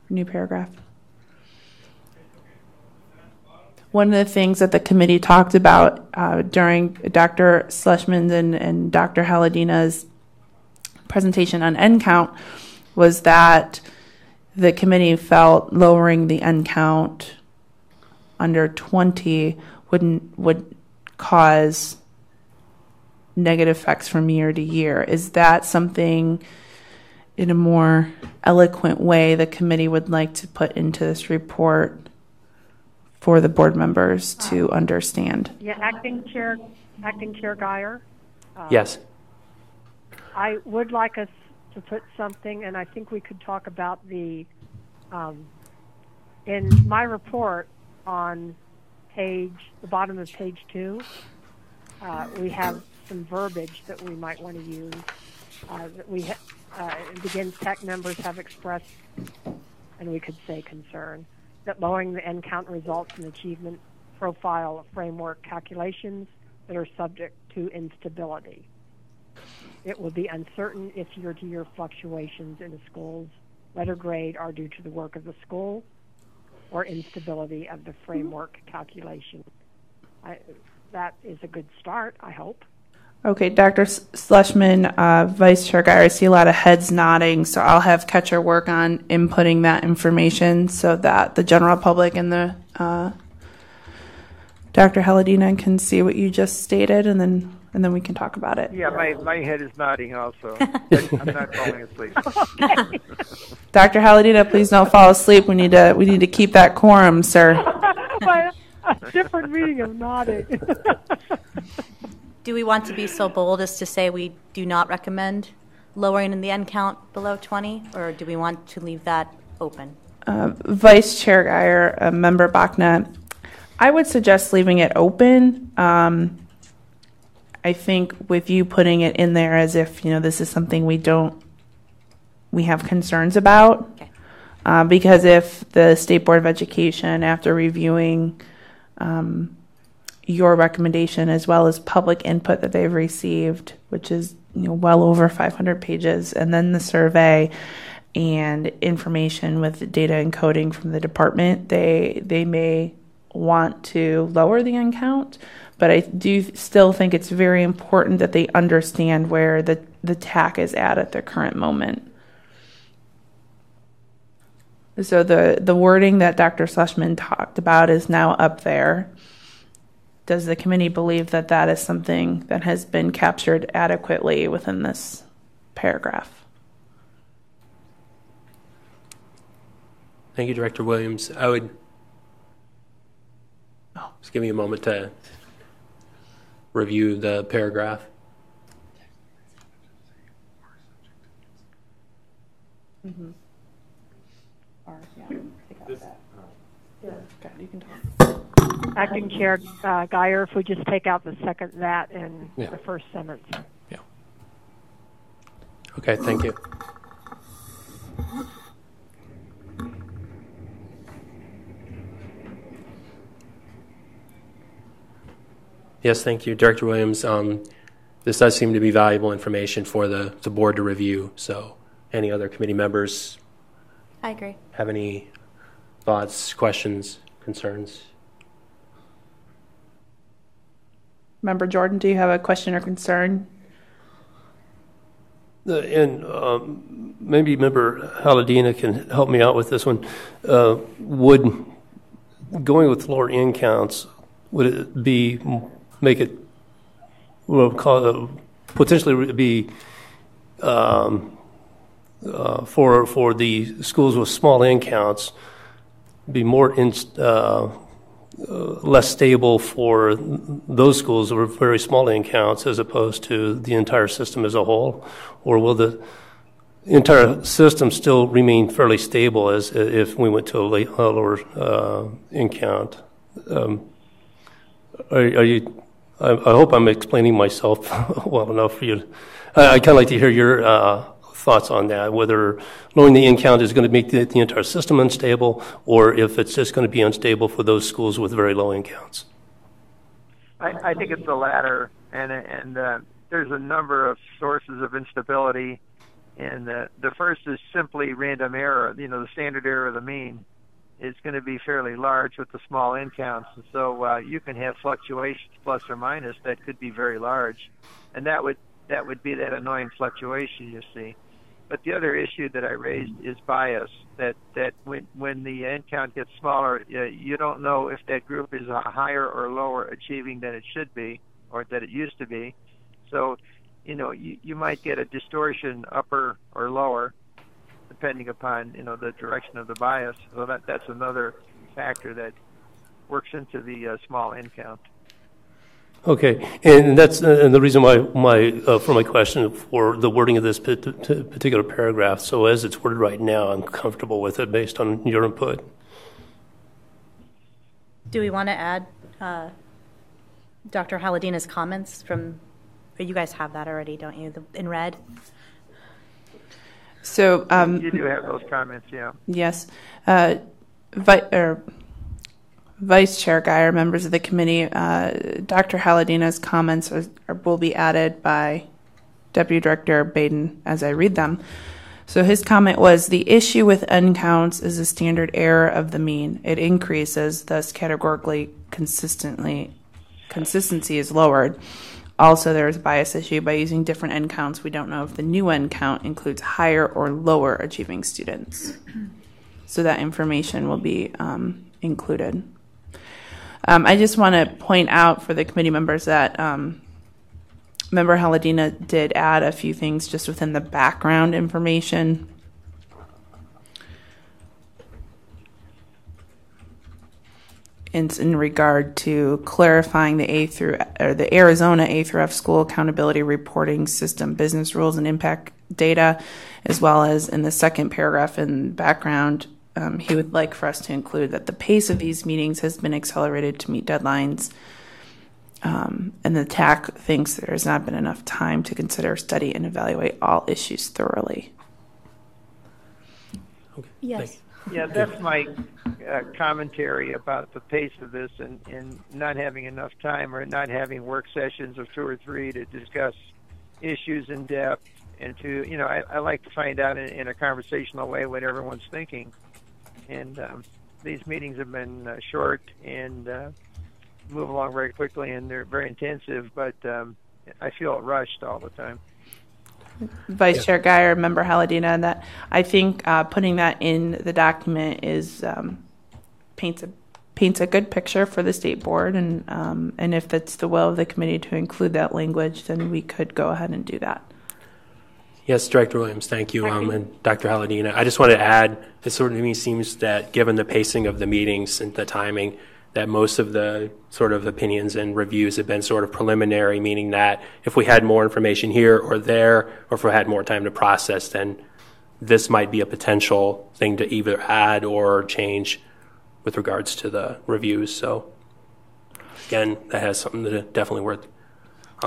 Speaker 6: New paragraph. One of the things that the committee talked about during Dr. Schlesman's and Dr. Haladina's presentation on end count was that the committee felt lowering the end count under 20 would cause negative effects from year to year. Is that something, in a more eloquent way, the committee would like to put into this report for the board members to understand?
Speaker 1: Yeah, Acting Chair Geyer.
Speaker 4: Yes.
Speaker 1: I would like us to put something, and I think we could talk about in my report on the bottom of page 2, we have some verbiage that we might want to use. It begins, TAC members have expressed, and we could say concern, that lowering the end count results in achievement profile framework calculations that are subject to instability. It will be uncertain if year-to-year fluctuations in a school's letter grade are due to the work of the school or instability of the framework calculation. That is a good start, I hope.
Speaker 6: Okay, Dr. Schlesman, Vice Chair Geyer, I see a lot of heads nodding, so I'll have Ketcher work on inputting that information so that the general public and the Dr. Haladina can see what you just stated, and then we can talk about it.
Speaker 2: Yeah, my head is nodding also. I'm not falling asleep.
Speaker 1: Okay.
Speaker 6: Dr. Haladina, please don't fall asleep. We need to keep that quorum, sir.
Speaker 1: A different meaning of nodding.
Speaker 7: Do we want to be so bold as to say we do not recommend lowering the N count below 20, or do we want to leave that open?
Speaker 6: Vice Chair Guyer, Member Bachna, I would suggest leaving it open. I think with you putting it in there as if, this is something we have concerns about.
Speaker 7: Okay.
Speaker 6: Because if the State Board of Education, after reviewing your recommendation as well as public input that they've received, which is well over 500 pages, and then the survey and information with data encoding from the department, they may want to lower the N count, but I do still think it's very important that they understand where the TAC is at the current moment. So the wording that Dr. Schlesman talked about is now up there. Does the committee believe that that is something that has been captured adequately within this paragraph?
Speaker 4: Thank you, Director Williams. I would just give me a moment to review the paragraph.
Speaker 6: Mm-hmm. Okay, you can talk.
Speaker 1: Acting Chair Guyer, if we just take out the second that and the first sentence.
Speaker 4: Yeah. Okay, thank you. Yes, thank you, Director Williams. This does seem to be valuable information for the board to review. So any other committee members
Speaker 7: I agree.
Speaker 4: have any thoughts, questions, concerns?
Speaker 6: Member Jordan, do you have a question or concern?
Speaker 5: And maybe Member Haladina can help me out with this one. Would going with lower N counts, would it make it potentially be for the schools with small N counts be more less stable for those schools that were very small N counts as opposed to the entire system as a whole? Or will the entire system still remain fairly stable as if we went to a lower N count? I hope I'm explaining myself well enough for you. I'd kind of like to hear your thoughts on that, whether lowering the N count is going to make the entire system unstable, or if it's just going to be unstable for those schools with very low N counts.
Speaker 2: I think it's the latter, and there's a number of sources of instability, and the first is simply random error. The standard error of the mean is going to be fairly large with the small N counts, and so you can have fluctuations plus or minus that could be very large, and that would be that annoying fluctuation you see. But the other issue that I raised is bias, that when the N count gets smaller, you don't know if that group is higher or lower achieving than it should be or that it used to be. So, you might get a distortion upper or lower depending upon, the direction of the bias. So that's another factor that works into the small N count.
Speaker 5: Okay, and that's the reason why for my question for the wording of this particular paragraph. So as it's worded right now, I'm comfortable with it based on your input.
Speaker 7: Do we want to add Dr. Haladina's comments from? You guys have that already, don't you? In red.
Speaker 6: So
Speaker 2: you do have those comments, yeah.
Speaker 6: Yes. Vice Chair Guyer, members of the committee, Dr. Haladina's comments will be added by Deputy Director Baden as I read them. So his comment was, the issue with N counts is the standard error of the mean. It increases, thus categorically consistency is lowered. Also, there is a bias issue by using different N counts. We don't know if the new N count includes higher or lower achieving students. So that information will be included. I just want to point out for the committee members that Member Haladina did add a few things just within the background information. In regard to clarifying the Arizona A through F school accountability reporting system business rules and impact data, as well as in the second paragraph in background, he would like for us to include that the pace of these meetings has been accelerated to meet deadlines. And the TAC thinks there has not been enough time to consider, study, and evaluate all issues thoroughly.
Speaker 4: Okay.
Speaker 7: Yes.
Speaker 2: Yeah, that's my commentary about the pace of this and not having enough time or not having work sessions of 2 or 3 to discuss issues in depth and to, you know, I like to find out in a conversational way what everyone's thinking. And these meetings have been short and move along very quickly, and they're very intensive, but I feel rushed all the time.
Speaker 6: Vice Chair Guyer, Member Haladina, and that I think putting that in the document is paints a good picture for the state board, and if it's the will of the committee to include that language, then we could go ahead and do that.
Speaker 4: Yes, Director Williams, thank you, and Dr. Haladina. I just wanted to add, it sort of to me seems that given the pacing of the meetings and the timing, that most of the sort of opinions and reviews have been sort of preliminary, meaning that if we had more information here or there, or if we had more time to process, then this might be a potential thing to either add or change with regards to the reviews. So again, that has something that definitely worth.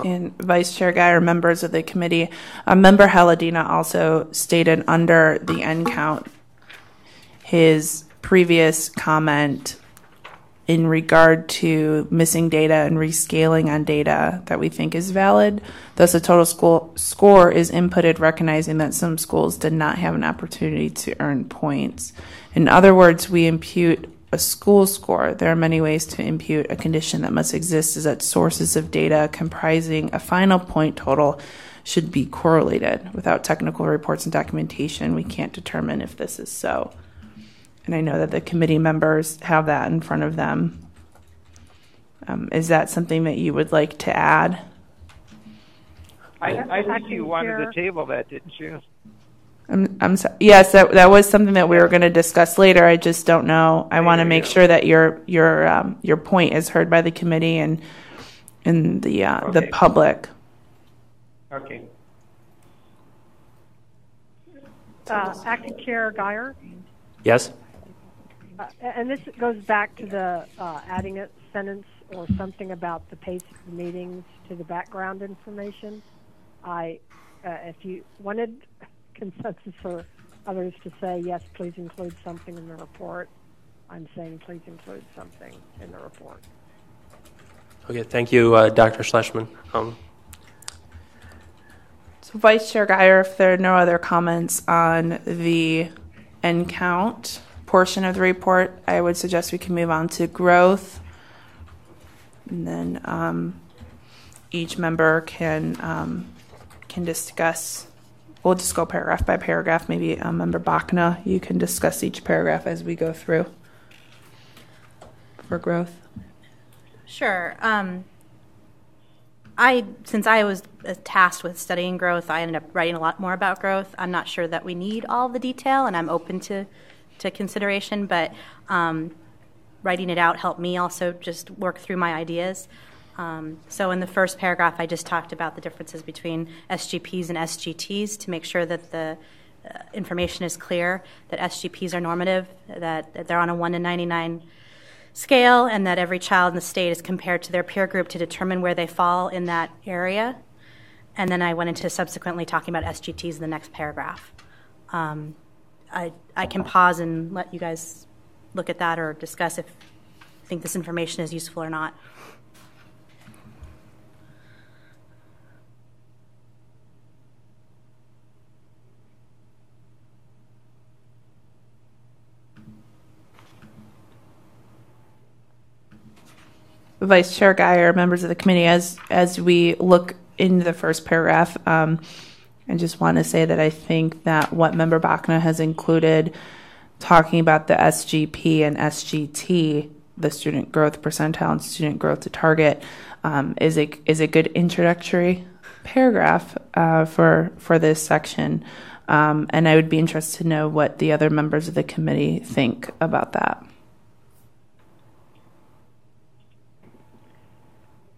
Speaker 6: And Vice Chair Guyer, members of the committee, Member Haladina also stated under the end count his previous comment in regard to missing data and rescaling on data that we think is valid. Thus, the total school score is inputted, recognizing that some schools did not have an opportunity to earn points. In other words, we impute a school score. There are many ways to impute a condition that must exist, is that sources of data comprising a final point total should be correlated. Without technical reports and documentation, we can't determine if this is so. And I know that the committee members have that in front of them. Is that something that you would like to add?
Speaker 2: I think you wanted to table that, didn't you?
Speaker 6: I'm sorry. Yes, that was something that we were going to discuss later. I just don't know. I want to make sure that your point is heard by the committee and the public.
Speaker 2: Okay.
Speaker 1: Acting Chair Guyer.
Speaker 4: Yes?
Speaker 1: And this goes back to the adding a sentence or something about the pace of the meetings to the background information. If you wanted consensus for others to say, yes, please include something in the report, I'm saying please include something in the report.
Speaker 4: Okay, thank you, Dr. Schlesman.
Speaker 6: So Vice Chair Guyer, if there are no other comments on the end count portion of the report, I would suggest we can move on to growth. And then each member can discuss. We'll just go paragraph by paragraph. Maybe Member Bachna, you can discuss each paragraph as we go through for growth.
Speaker 7: Sure. Since I was tasked with studying growth, I ended up writing a lot more about growth. I'm not sure that we need all the detail, and I'm open to consideration, but writing it out helped me also just work through my ideas. So in the first paragraph, I just talked about the differences between SGPs and SGTs to make sure that the information is clear, that SGPs are normative, that they're on a 1 to 99 scale, and that every child in the state is compared to their peer group to determine where they fall in that area. And then I went into subsequently talking about SGTs in the next paragraph. I can pause and let you guys look at that or discuss if you think this information is useful or not.
Speaker 6: Vice Chair Guyer, members of the committee, as we look into the first paragraph, I just want to say that I think that what Member Bachna has included, talking about the SGP and SGT, the student growth percentile and student growth to target, is a good introductory paragraph for this section. And I would be interested to know what the other members of the committee think about that.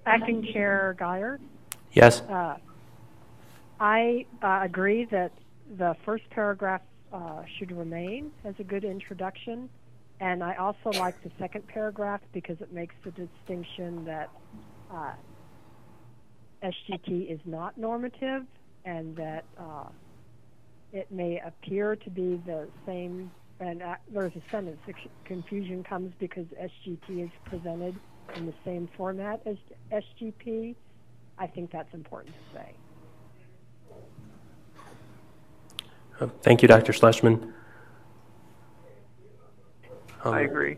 Speaker 1: Acting Chair Guyer.
Speaker 4: Yes?
Speaker 1: I agree that the first paragraph should remain as a good introduction, and I also like the second paragraph because it makes the distinction that SGT is not normative and that it may appear to be the same, and there's a sentence confusion comes because SGT is presented in the same format as SGP. I think that's important to say.
Speaker 4: Thank you, Dr. Schlesman.
Speaker 2: I agree.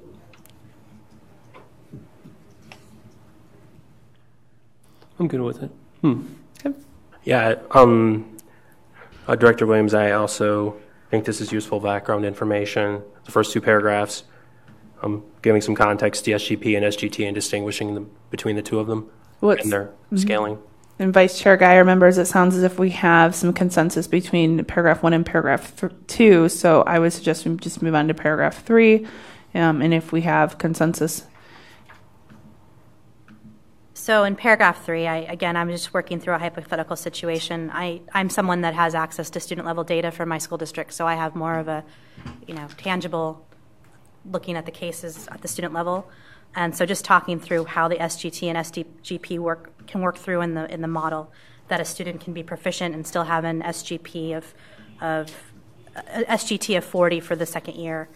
Speaker 5: I'm good with it.
Speaker 4: Yeah, Director Williams, I also think this is useful background information. The first two paragraphs, giving some context to SGP and SGT and distinguishing them between the two of them and their scaling.
Speaker 6: And Vice Chair Guyer, members, it sounds as if we have some consensus between paragraph 1 and paragraph 2, so I would suggest we just move on to paragraph 3, and if we have consensus.
Speaker 7: So in paragraph 3, I'm just working through a hypothetical situation. I'm someone that has access to student-level data from my school district, so I have more of a, tangible looking at the cases at the student level. And so just talking through how the SGT and SDGP can work through in the model, that a student can be proficient and still have an SGT of 40 for the second year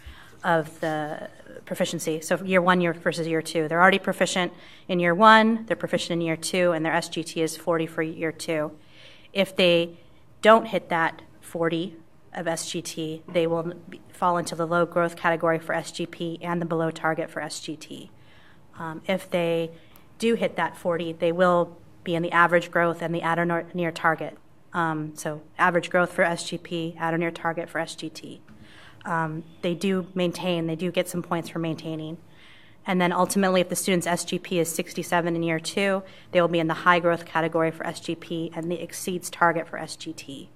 Speaker 7: of the proficiency. So year 1 versus year 2. They're already proficient in year 1, they're proficient in year 2, and their SGT is 40 for year 2. If they don't hit that 40 of SGT, they will fall into the low growth category for SGP and the below target for SGT. If they do hit that 40, they will be in the average growth and the at or near target. So average growth for SGP, at or near target for SGT. They do get some points for maintaining. And then ultimately, if the student's SGP is 67 in year 2, they will be in the high growth category for SGP and the exceeds target for SGT.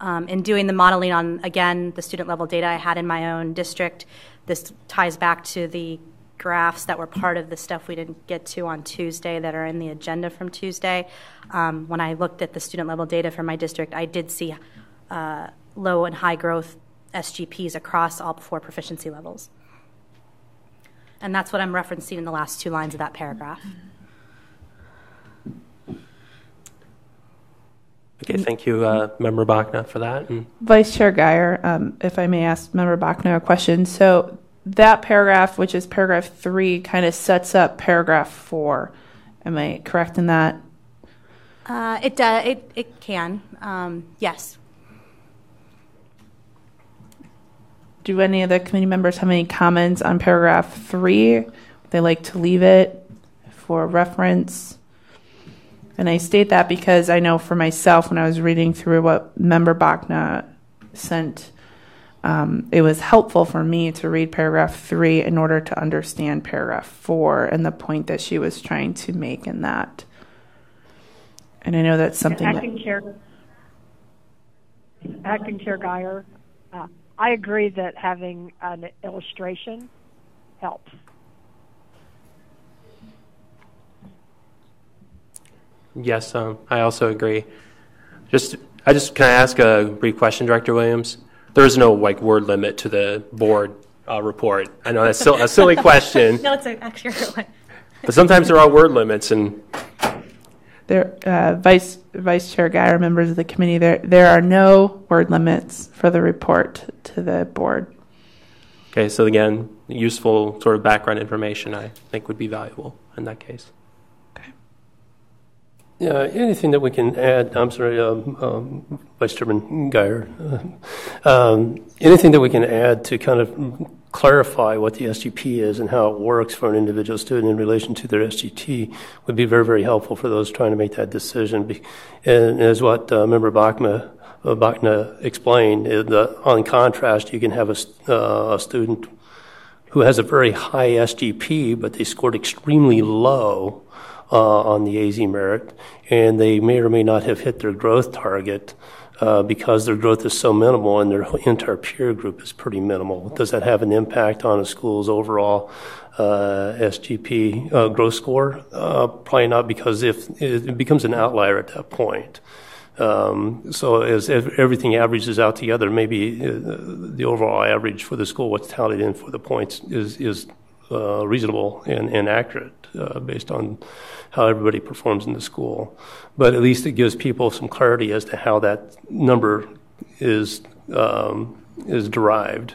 Speaker 7: In doing the modeling on, again, the student level data I had in my own district, this ties back to the graphs that were part of the stuff we didn't get to on Tuesday that are in the agenda from Tuesday. When I looked at the student level data for my district, I did see low and high growth SGPs across all 4 proficiency levels. And that's what I'm referencing in the last 2 lines of that paragraph.
Speaker 4: Okay, thank you, Member Bachna, for that. And
Speaker 6: Vice Chair Guyer, if I may ask Member Bachna a question. So that paragraph, which is paragraph 3, kind of sets up paragraph 4. Am I correct in that?
Speaker 7: It can, yes.
Speaker 6: Do any of the committee members have any comments on paragraph 3? Would they like to leave it for reference? And I state that because I know for myself, when I was reading through what Member Bachna sent, it was helpful for me to read paragraph 3 in order to understand paragraph 4 and the point that she was trying to make in that. And I know that's something
Speaker 1: Acting Chair Guyer, I agree that having an illustration helps.
Speaker 4: yes, I also agree. Can I ask a brief question, Director Williams? There is no word limit to the board report. I know that's still a silly question.
Speaker 7: No, it's actually a good one.
Speaker 4: But sometimes there are word limits, and
Speaker 6: There, Vice Chair Guyer, members of the committee, there are no word limits for the report to the board.
Speaker 4: okay. So again, useful sort of background information I think would be valuable in that case.
Speaker 5: Yeah, anything that we can add, I'm sorry, Vice Chairman Guyer, anything that we can add to kind of clarify what the SGP is and how it works for an individual student in relation to their SGT would be very, very helpful for those trying to make that decision. And as what Member Bachna explained, on contrast, you can have a student who has a very high SGP, but they scored extremely low on the AZ merit, and they may or may not have hit their growth target because their growth is so minimal and their entire peer group is pretty minimal. Does that have an impact on a school's overall SGP growth score? Probably not, because if it becomes an outlier at that point. So as everything averages out together, maybe the overall average for the school, what's tallied in for the points, is reasonable and accurate based on how everybody performs in the school. But at least it gives people some clarity as to how that number is derived.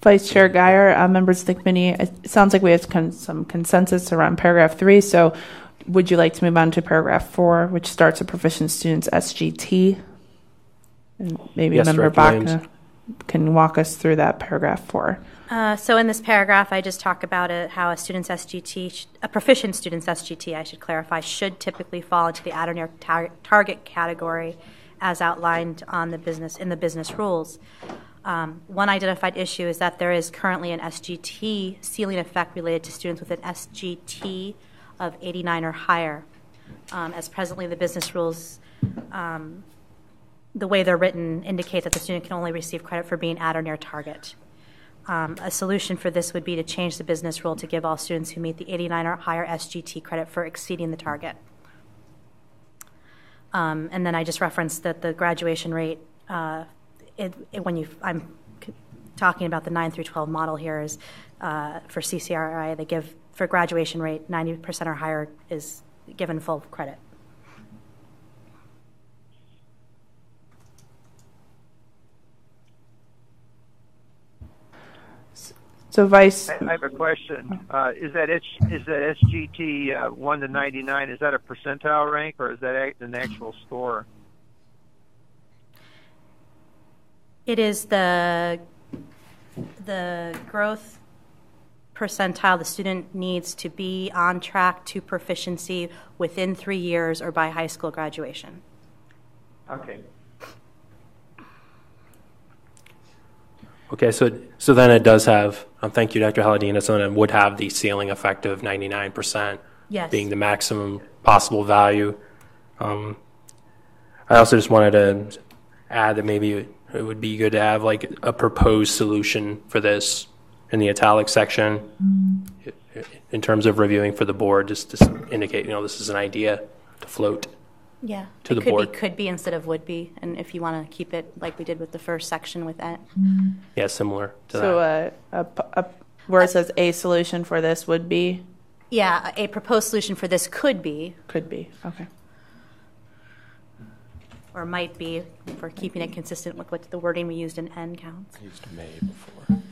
Speaker 6: Vice Chair Guyer, members of the committee, it sounds like we have some consensus around paragraph 3. So would you like to move on to paragraph 4, which starts with proficient students SGT? And maybe
Speaker 4: Yes,
Speaker 6: Member
Speaker 4: Director Williams.
Speaker 6: Bachna can walk us through that paragraph 4.
Speaker 7: So in this paragraph, I just talk about it, how a student's SGT, a proficient student's SGT, I should clarify, should typically fall into the at or near target category as outlined on the in the business rules. One identified issue is that there is currently an SGT ceiling effect related to students with an SGT of 89 or higher. As presently the business rules, the way they're written, indicate that the student can only receive credit for being at or near target. A solution for this would be to change the business rule to give all students who meet the 89 or higher SGT credit for exceeding the target. And then I just referenced that the graduation rate, I'm talking about the 9 through 12 model here, is for CCRI, they give, for graduation rate, 90% or higher is given full credit.
Speaker 6: So Vice,
Speaker 2: I have a question. Is that SGT 1 to 99? Is that a percentile rank, or is that an actual score?
Speaker 7: It is the growth percentile the student needs to be on track to proficiency within 3 years or by high school graduation.
Speaker 2: Okay.
Speaker 4: Okay, so then it does have, thank you, Dr. Haladina, so then it would have the ceiling effect of 99%
Speaker 7: Yes.
Speaker 4: being the maximum possible value. I also just wanted to add that maybe it would be good to have like a proposed solution for this in the italic section in terms of reviewing for the board, just to indicate, this is an idea to float.
Speaker 7: Yeah,
Speaker 4: to the
Speaker 7: it could
Speaker 4: board.
Speaker 7: be, could be instead of would be, and if you want to keep it like we did with the first section with that.
Speaker 4: Yeah, similar to that.
Speaker 6: so where it says a solution for this would be?
Speaker 7: Yeah, a proposed solution for this could be,
Speaker 6: Okay.
Speaker 7: or might be, for keeping it consistent with what the wording we used in N counts.
Speaker 4: Used may before.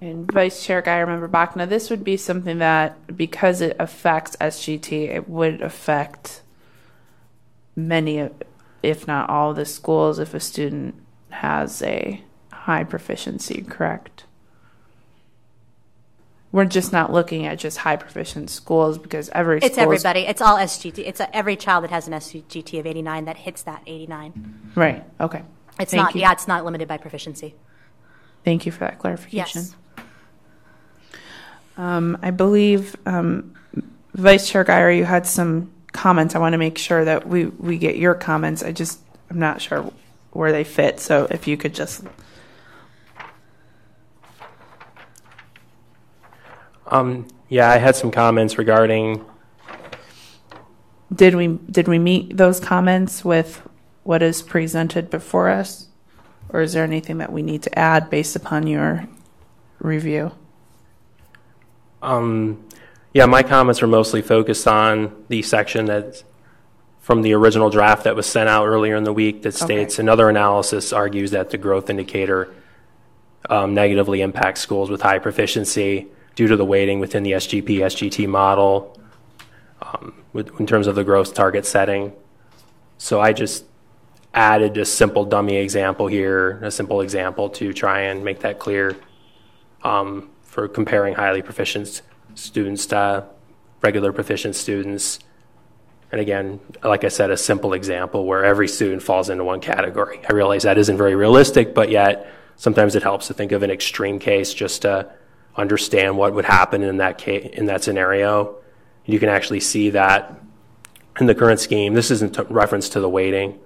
Speaker 6: And Vice Chair Guyer, Member Bachna, this would be something that, because it affects SGT, it would affect many, if not all, the schools if a student has a high proficiency, correct? We're just not looking at just high proficient schools, because
Speaker 7: It's everybody. It's all SGT. It's every child that has an SGT of 89 that hits that 89.
Speaker 6: Right, okay.
Speaker 7: It's
Speaker 6: Thank
Speaker 7: not.
Speaker 6: you.
Speaker 7: Yeah, it's not limited by proficiency.
Speaker 6: Thank you for that clarification.
Speaker 7: Yes.
Speaker 6: I believe, Vice Chair Guyer, you had some comments. I want to make sure that we get your comments. I'm not sure where they fit, so if you could just...
Speaker 4: Yeah, I had some comments regarding...
Speaker 6: Did we meet those comments with what is presented before us? Or is there anything that we need to add based upon your review?
Speaker 4: Yeah, my comments were mostly focused on the section that's from the original draft that was sent out earlier in the week that states another analysis argues that the growth indicator negatively impacts schools with high proficiency due to the weighting within the SGP-SGT model in terms of the growth target setting. So I just added a simple dummy example here, a simple example to try and make that clear for comparing highly proficient students to regular proficient students. And again, like I said, a simple example where every student falls into one category. I realize that isn't very realistic, but yet sometimes it helps to think of an extreme case just to understand what would happen in that scenario. You can actually see that in the current scheme. This isn't reference to the weighting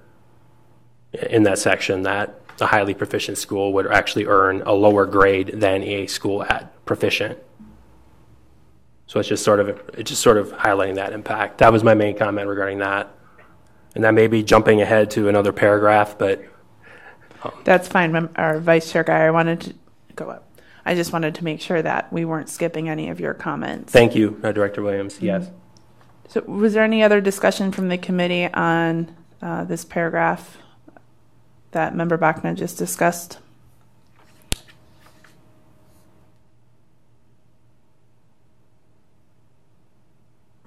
Speaker 4: in that section, that a highly proficient school would actually earn a lower grade than a school at proficient. So it's just sort of highlighting that impact. That was my main comment regarding that. And that may be jumping ahead to another paragraph, but
Speaker 6: that's fine. Our Vice Chair Guy, I wanted to go up. I just wanted to make sure that we weren't skipping any of your comments.
Speaker 4: Thank you, Director Williams. Yes.
Speaker 6: So was there any other discussion from the committee on this paragraph that Member Bachna just discussed?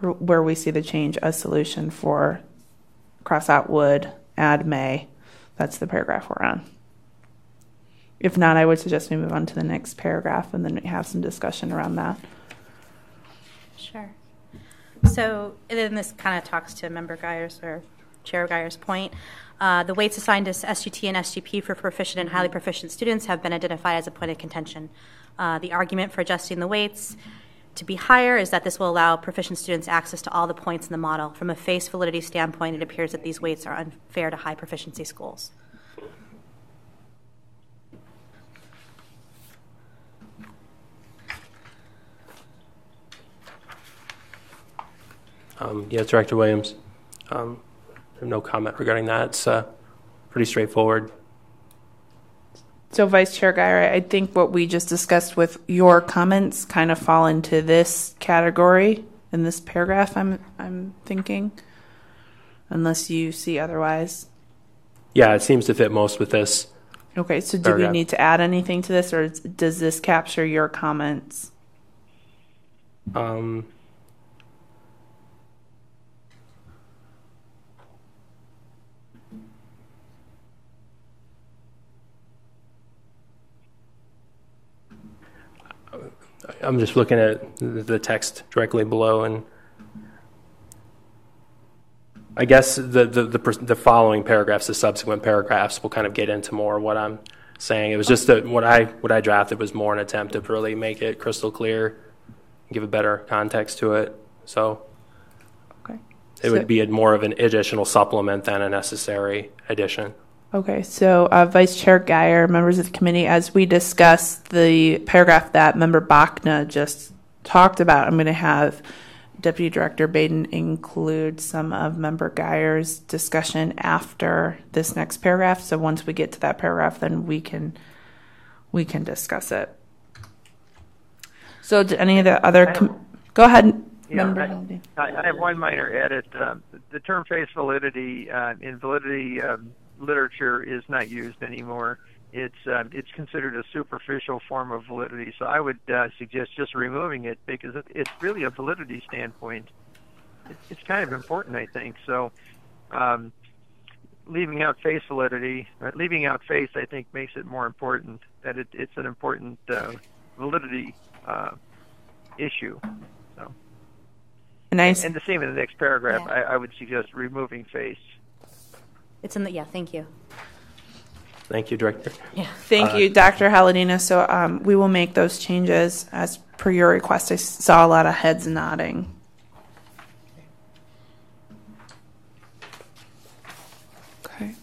Speaker 6: Where we see the change, a solution for cross out would, add may. That's the paragraph we're on. If not, I would suggest we move on to the next paragraph and then we have some discussion around that.
Speaker 7: Sure. So then this kind of talks to Member Geyer's or Chair Geyer's point. The weights assigned to SGT and SGP for proficient and highly proficient students have been identified as a point of contention. The argument for adjusting the weights to be higher is that this will allow proficient students access to all the points in the model. From a face validity standpoint, it appears that these weights are unfair to high proficiency schools.
Speaker 4: Yes, Director Williams. I have no comment regarding that. It's pretty straightforward.
Speaker 6: So, Vice Chair Guyer, I think what we just discussed with your comments kind of fall into this category in this paragraph. I'm thinking, unless you see otherwise.
Speaker 4: Yeah, it seems to fit most with this.
Speaker 6: Okay, so do
Speaker 4: paragraph.
Speaker 6: we need to add anything to this, or does this capture your comments?
Speaker 4: I'm just looking at the text directly below, and I guess the following paragraphs, the subsequent paragraphs, will kind of get into more what I'm saying. It was just that what I drafted was more an attempt to really make it crystal clear, give a better context to it. So
Speaker 6: okay,
Speaker 4: it would be more of an additional supplement than a necessary addition.
Speaker 6: Okay, so Vice Chair Guyer, members of the committee, as we discussed the paragraph that Member Bachna just talked about, I'm going to have Deputy Director Baden include some of Member Geyer's discussion after this next paragraph. So once we get to that paragraph, then we can discuss it. So do any of the other go ahead.
Speaker 2: Yeah, I have one minor edit. The term face validity in validity literature is not used anymore. It's considered a superficial form of validity. So I would suggest just removing it because it's really a validity standpoint. It's kind of important, I think. So leaving out face validity, leaving out face, I think makes it more important. That it's an important validity issue. So.
Speaker 6: Nice.
Speaker 2: And the same in the next paragraph. Yeah. I would suggest removing face.
Speaker 7: It's in the thank you.
Speaker 4: Thank you, Director.
Speaker 6: Yeah. Thank you, Dr. Haladina. So we will make those changes as per your request. I saw a lot of heads nodding. Okay.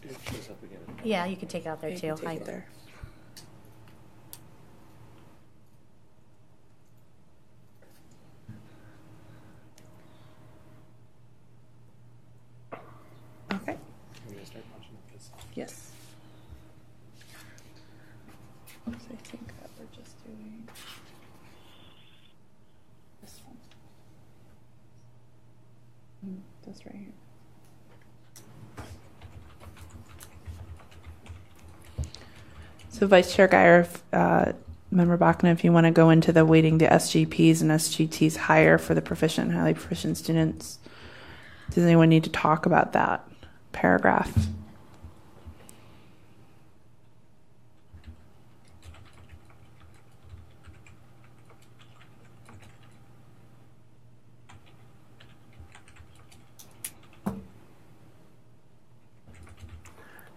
Speaker 7: Yeah, you could take it out there too.
Speaker 6: Take it there. Okay. Yes. So I think that we're just doing this one. This right here. So Vice Chair Guyer, Member Bachna, if you want to go into the weighting the SGPs and SGTs higher for the proficient and highly proficient students, does anyone need to talk about that paragraph?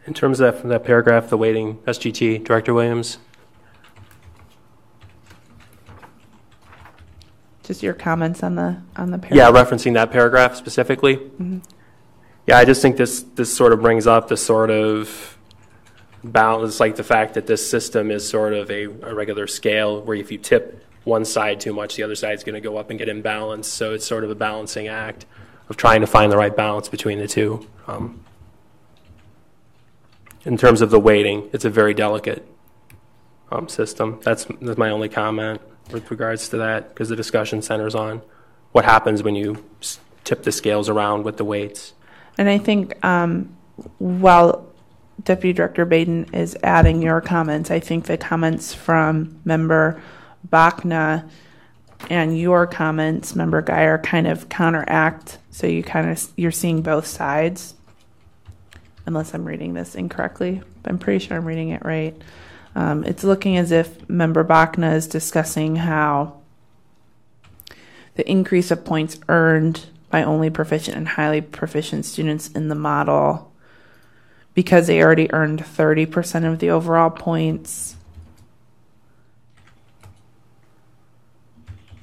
Speaker 4: In terms of that paragraph, the weighting SGT, Director Williams?
Speaker 6: Just your comments on the paragraph.
Speaker 4: Yeah, referencing that paragraph specifically. Mm-hmm. Yeah, I just think this sort of brings up the sort of balance, like the fact that this system is sort of a regular scale where if you tip one side too much, the other side is going to go up and get imbalanced. So it's sort of a balancing act of trying to find the right balance between the two. In terms of the weighting, it's a very delicate system. That's my only comment with regards to that, because the discussion centers on what happens when you tip the scales around with the weights.
Speaker 6: And I think while Deputy Director Baden is adding your comments, I think the comments from Member Bachna and your comments, Member Geyer, kind of counteract. So you're seeing both sides, unless I'm reading this incorrectly. I'm pretty sure I'm reading it right. It's looking as if Member Bachna is discussing how the increase of points earned by only proficient and highly proficient students in the model, because they already earned 30% of the overall points.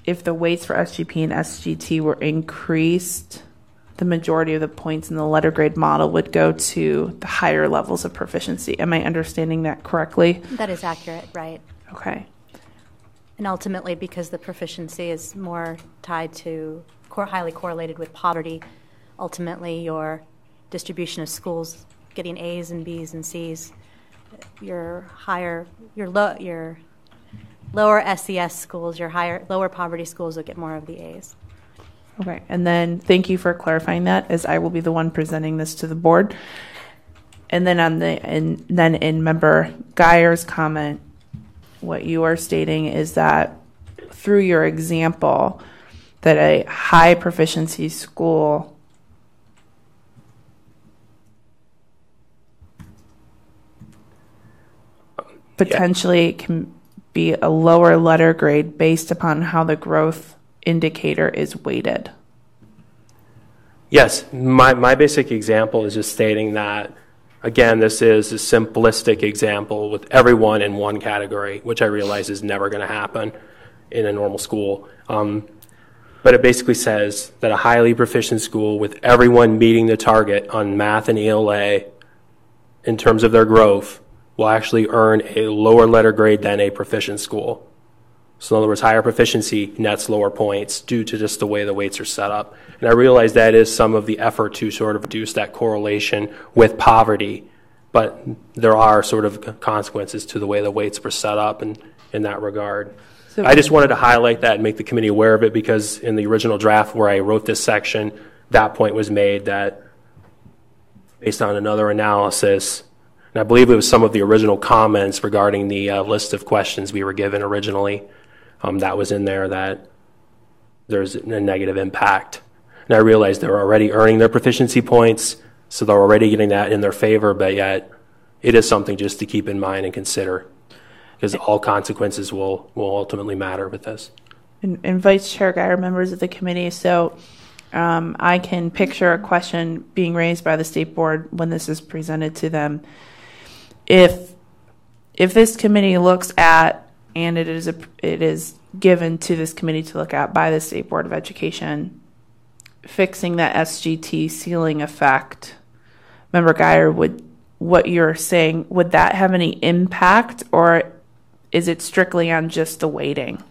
Speaker 6: If the weights for SGP and SGT were increased, the majority of the points in the letter grade model would go to the higher levels of proficiency. Am I understanding that correctly?
Speaker 7: That is accurate, right.
Speaker 6: Okay.
Speaker 7: And ultimately, because the proficiency is more tied to, highly correlated with poverty, ultimately your distribution of schools getting A's and B's and C's, your lower SES schools, your lower poverty schools will get more of the A's.
Speaker 6: Okay, and then thank you for clarifying that, as I will be the one presenting this to the board. And then in Member Geyer's comment, what you are stating is that through your example, that a high proficiency school potentially can be a lower letter grade based upon how the growth indicator is weighted.
Speaker 4: Yes, my basic example is just stating that, again, this is a simplistic example with everyone in one category, which I realize is never going to happen in a normal school. But it basically says that a highly proficient school with everyone meeting the target on math and ELA in terms of their growth will actually earn a lower letter grade than a proficient school. So in other words, higher proficiency nets lower points due to just the way the weights are set up. And I realize that is some of the effort to sort of reduce that correlation with poverty, but there are sort of consequences to the way the weights were set up in that regard. So I just wanted to highlight that and make the committee aware of it, because in the original draft where I wrote this section, that point was made that based on another analysis, and I believe it was some of the original comments regarding the list of questions we were given originally, that was in there, that there's a negative impact. And I realized they're already earning their proficiency points, so they're already getting that in their favor, but yet it is something just to keep in mind and consider, because all consequences will ultimately matter with this.
Speaker 6: And Vice Chair Geyer, members of the committee, so I can picture a question being raised by the State Board when this is presented to them. If this committee looks at, and it is given to this committee to look at by the State Board of Education, fixing that SGT ceiling effect, Member Geyer, what you're saying, would that have any impact, or is it strictly on just the weighting?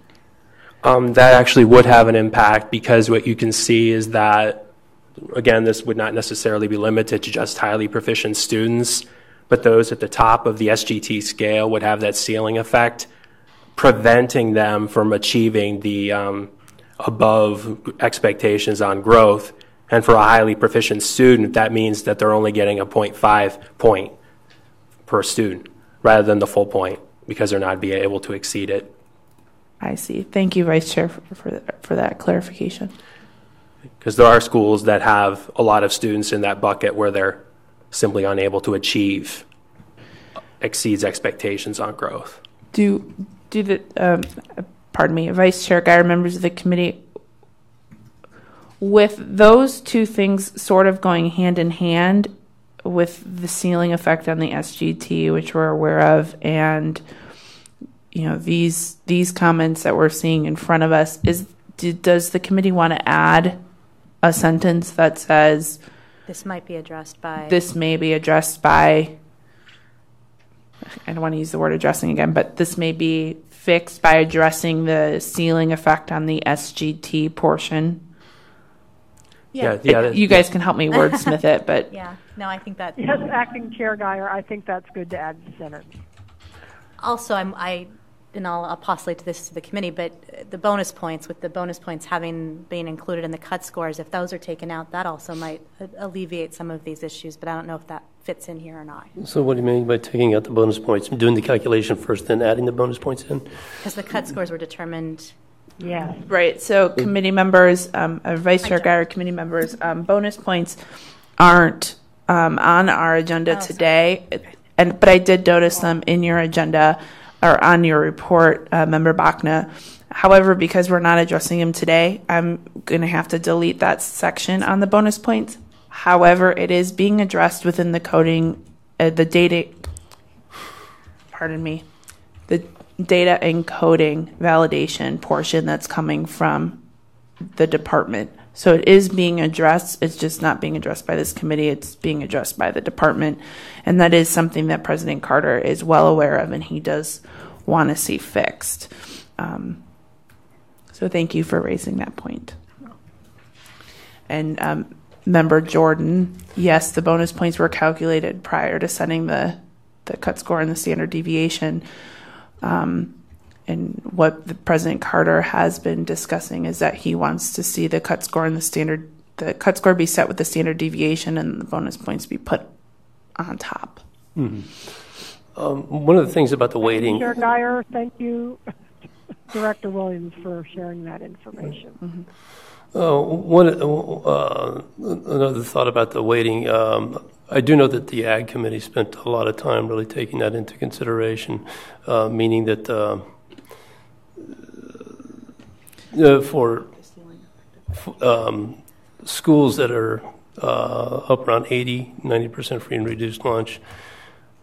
Speaker 4: That actually would have an impact, because what you can see is that, again, this would not necessarily be limited to just highly proficient students, but those at the top of the SGT scale would have that ceiling effect, preventing them from achieving the above expectations on growth. And for a highly proficient student, that means that they're only getting a 0.5 point per student rather than the full point, because they're not being able to exceed it.
Speaker 6: I see. Thank you, Vice Chair, for that clarification.
Speaker 4: Because there are schools that have a lot of students in that bucket where they're simply unable to exceeds expectations on growth.
Speaker 6: Vice Chair Geyer, members of the committee, with those two things sort of going hand in hand with the ceiling effect on the SGT, which we're aware of, and these comments that we're seeing in front of us, does the committee want to add a sentence that says
Speaker 7: This might be addressed by.
Speaker 6: this may be addressed by, I don't want to use the word addressing again, but this may be fixed by addressing the ceiling effect on the SGT portion? You guys can help me wordsmith it, but
Speaker 7: Yeah, no, I think that.
Speaker 1: Yes, Acting Chair Guyer, I think that's good to add the sentence.
Speaker 7: Also, I'll postulate this to the committee, but the bonus points, with the bonus points having been included in the cut scores, if those are taken out, that also might alleviate some of these issues, but I don't know if that fits in here or not.
Speaker 5: So what do you mean by taking out the bonus points? Doing the calculation first, then adding the bonus points in?
Speaker 7: Because the cut scores were determined.
Speaker 1: Yes.
Speaker 6: right. So committee members, Vice Chair Guyer, committee members, bonus points aren't on our agenda today, but I did notice them in your agenda or on your report, Member Bachna. However, because we're not addressing them today, I'm going to have to delete that section on the bonus points. However, it is being addressed within the coding, the data encoding validation portion that's coming from the department. So it is being addressed. It's just not being addressed by this committee. It's being addressed by the department. And that is something that President Carter is well aware of, and he does want to see fixed. So thank you for raising that point. And Member Jordan, yes, the bonus points were calculated prior to setting the cut score and the standard deviation. And what the President Carter has been discussing is that he wants to see the cut score and the cut score be set with the standard deviation and the bonus points be put on top.
Speaker 5: Mm-hmm. One of the things about the weighting.
Speaker 1: Chair Guyer, thank you, Director Williams, for sharing that information.
Speaker 5: Another thought about the weighting. I do know that the Ag Committee spent a lot of time really taking that into consideration, meaning that for schools that are up around 90% free and reduced lunch,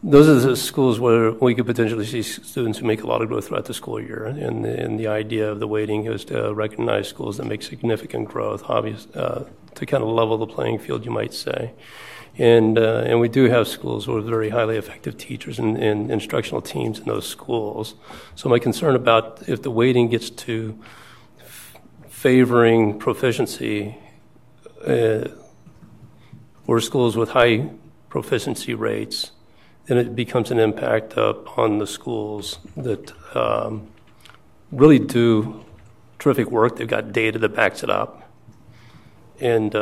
Speaker 5: those are the schools where we could potentially see students who make a lot of growth throughout the school year. And the idea of the weighting is to recognize schools that make significant growth, to kind of level the playing field, you might say. And we do have schools with very highly effective teachers and instructional teams in those schools. So my concern about if the weighting gets to favoring proficiency or schools with high proficiency rates, then it becomes an impact upon the schools that really do terrific work. They've got data that backs it up. And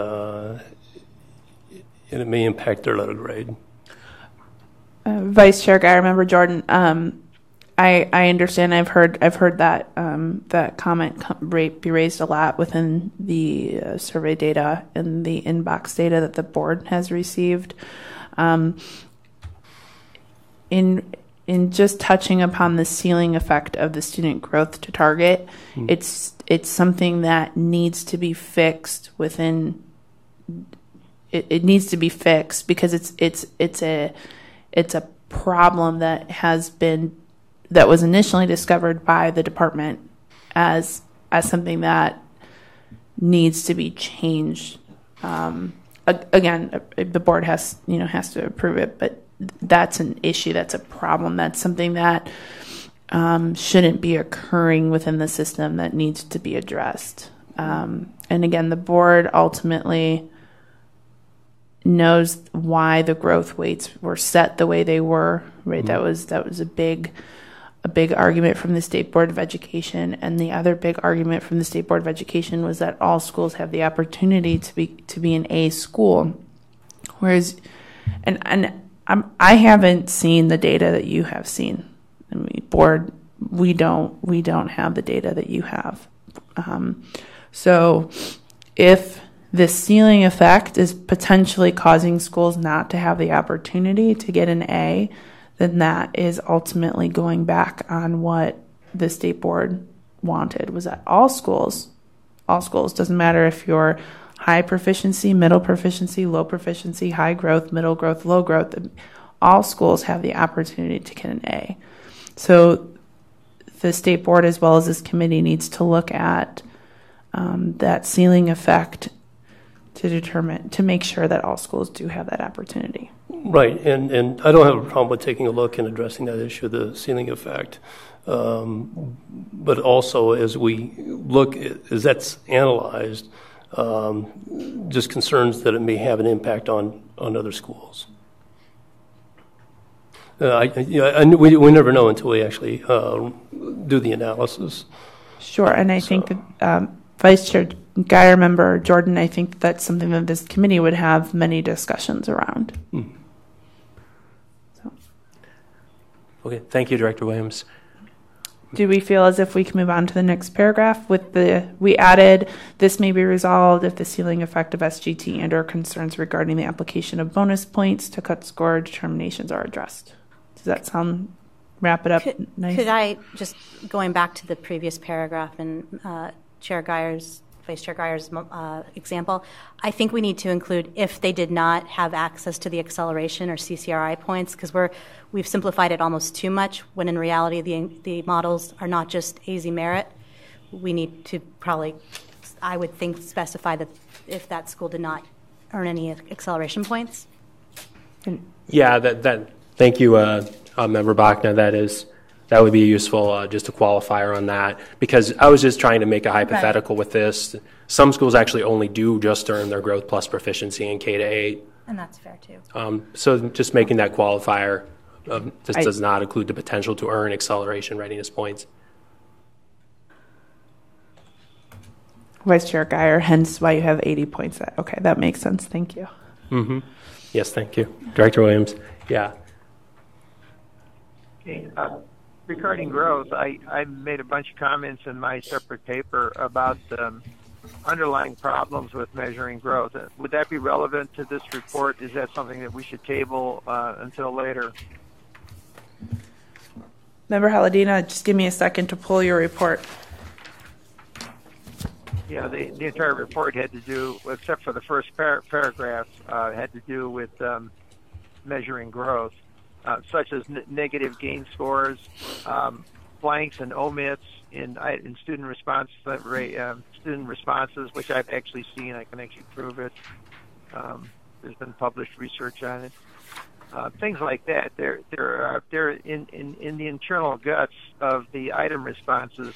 Speaker 5: it may impact their letter grade.
Speaker 6: Vice Chair Guyer, Member Jordan, I understand. I've heard that that comment be raised a lot within the survey data and the inbox data that the board has received. In just touching upon the ceiling effect of the student growth to target, it's something that needs to be fixed within. It needs to be fixed because it's a problem that was initially discovered by the department as something that needs to be changed. Again, the board has to approve it, but that's an issue. That's a problem. That's something that shouldn't be occurring within the system that needs to be addressed. And again, the board ultimately knows why the growth weights were set the way they were. Right, that was a big argument from the State Board of Education, and the other big argument from the State Board of Education was that all schools have the opportunity to be an A school, whereas, I haven't seen the data that you have seen. I mean, board, we don't have the data that you have. So if the ceiling effect is potentially causing schools not to have the opportunity to get an A, then that is ultimately going back on what the state board wanted, was that all schools, doesn't matter if you're high proficiency, middle proficiency, low proficiency, high growth, middle growth, low growth, all schools have the opportunity to get an A. So the state board, as well as this committee, needs to look at that ceiling effect to make sure that all schools do have that opportunity.
Speaker 5: Right, and I don't have a problem with taking a look and addressing that issue, the ceiling effect. But also, as we look, as that's analyzed, just concerns that it may have an impact on other schools. We never know until we actually do the analysis.
Speaker 6: Sure, and I think that Vice Chair Guyer, Member Jordan, I think that's something that this committee would have many discussions around. So.
Speaker 4: Okay, thank you, Director Williams.
Speaker 6: Do we feel as if we can move on to the next paragraph with we added, this may be resolved if the ceiling effect of SGT and or concerns regarding the application of bonus points to cut score determinations are addressed. Does that sound, wrap it up nice?
Speaker 7: Could I, just going back to the previous paragraph and Vice Chair Geyer's example, I think we need to include if they did not have access to the acceleration or CCRI points, because we've simplified it almost too much, when in reality the models are not just AZ merit. We need to probably, I would think, specify that if that school did not earn any acceleration points.
Speaker 4: Yeah, thank you, Member Bachna. That would be useful, just a qualifier on that, because I was just trying to make a hypothetical with this. Some schools actually only do just earn their Growth Plus proficiency in K-8.
Speaker 7: And that's fair, too.
Speaker 4: So just making that qualifier, this does not include the potential to earn acceleration readiness points.
Speaker 6: Vice Chair Guyer, hence why you have 80 points. Okay, that makes sense. Thank you.
Speaker 4: Mm-hmm. Yes, thank you. Director Williams, yeah.
Speaker 2: Okay. Regarding growth, I made a bunch of comments in my separate paper about underlying problems with measuring growth. Would that be relevant to this report? Is that something that we should table until later?
Speaker 6: Member Haladina, just give me a second to pull your report.
Speaker 2: Yeah, the entire report had to do, except for the first paragraph, had to do with measuring growth. Such as negative gain scores, blanks and omits in student responses, which I've actually seen. I can actually prove it. There's been published research on it. Things like that. They're in the internal guts of the item responses,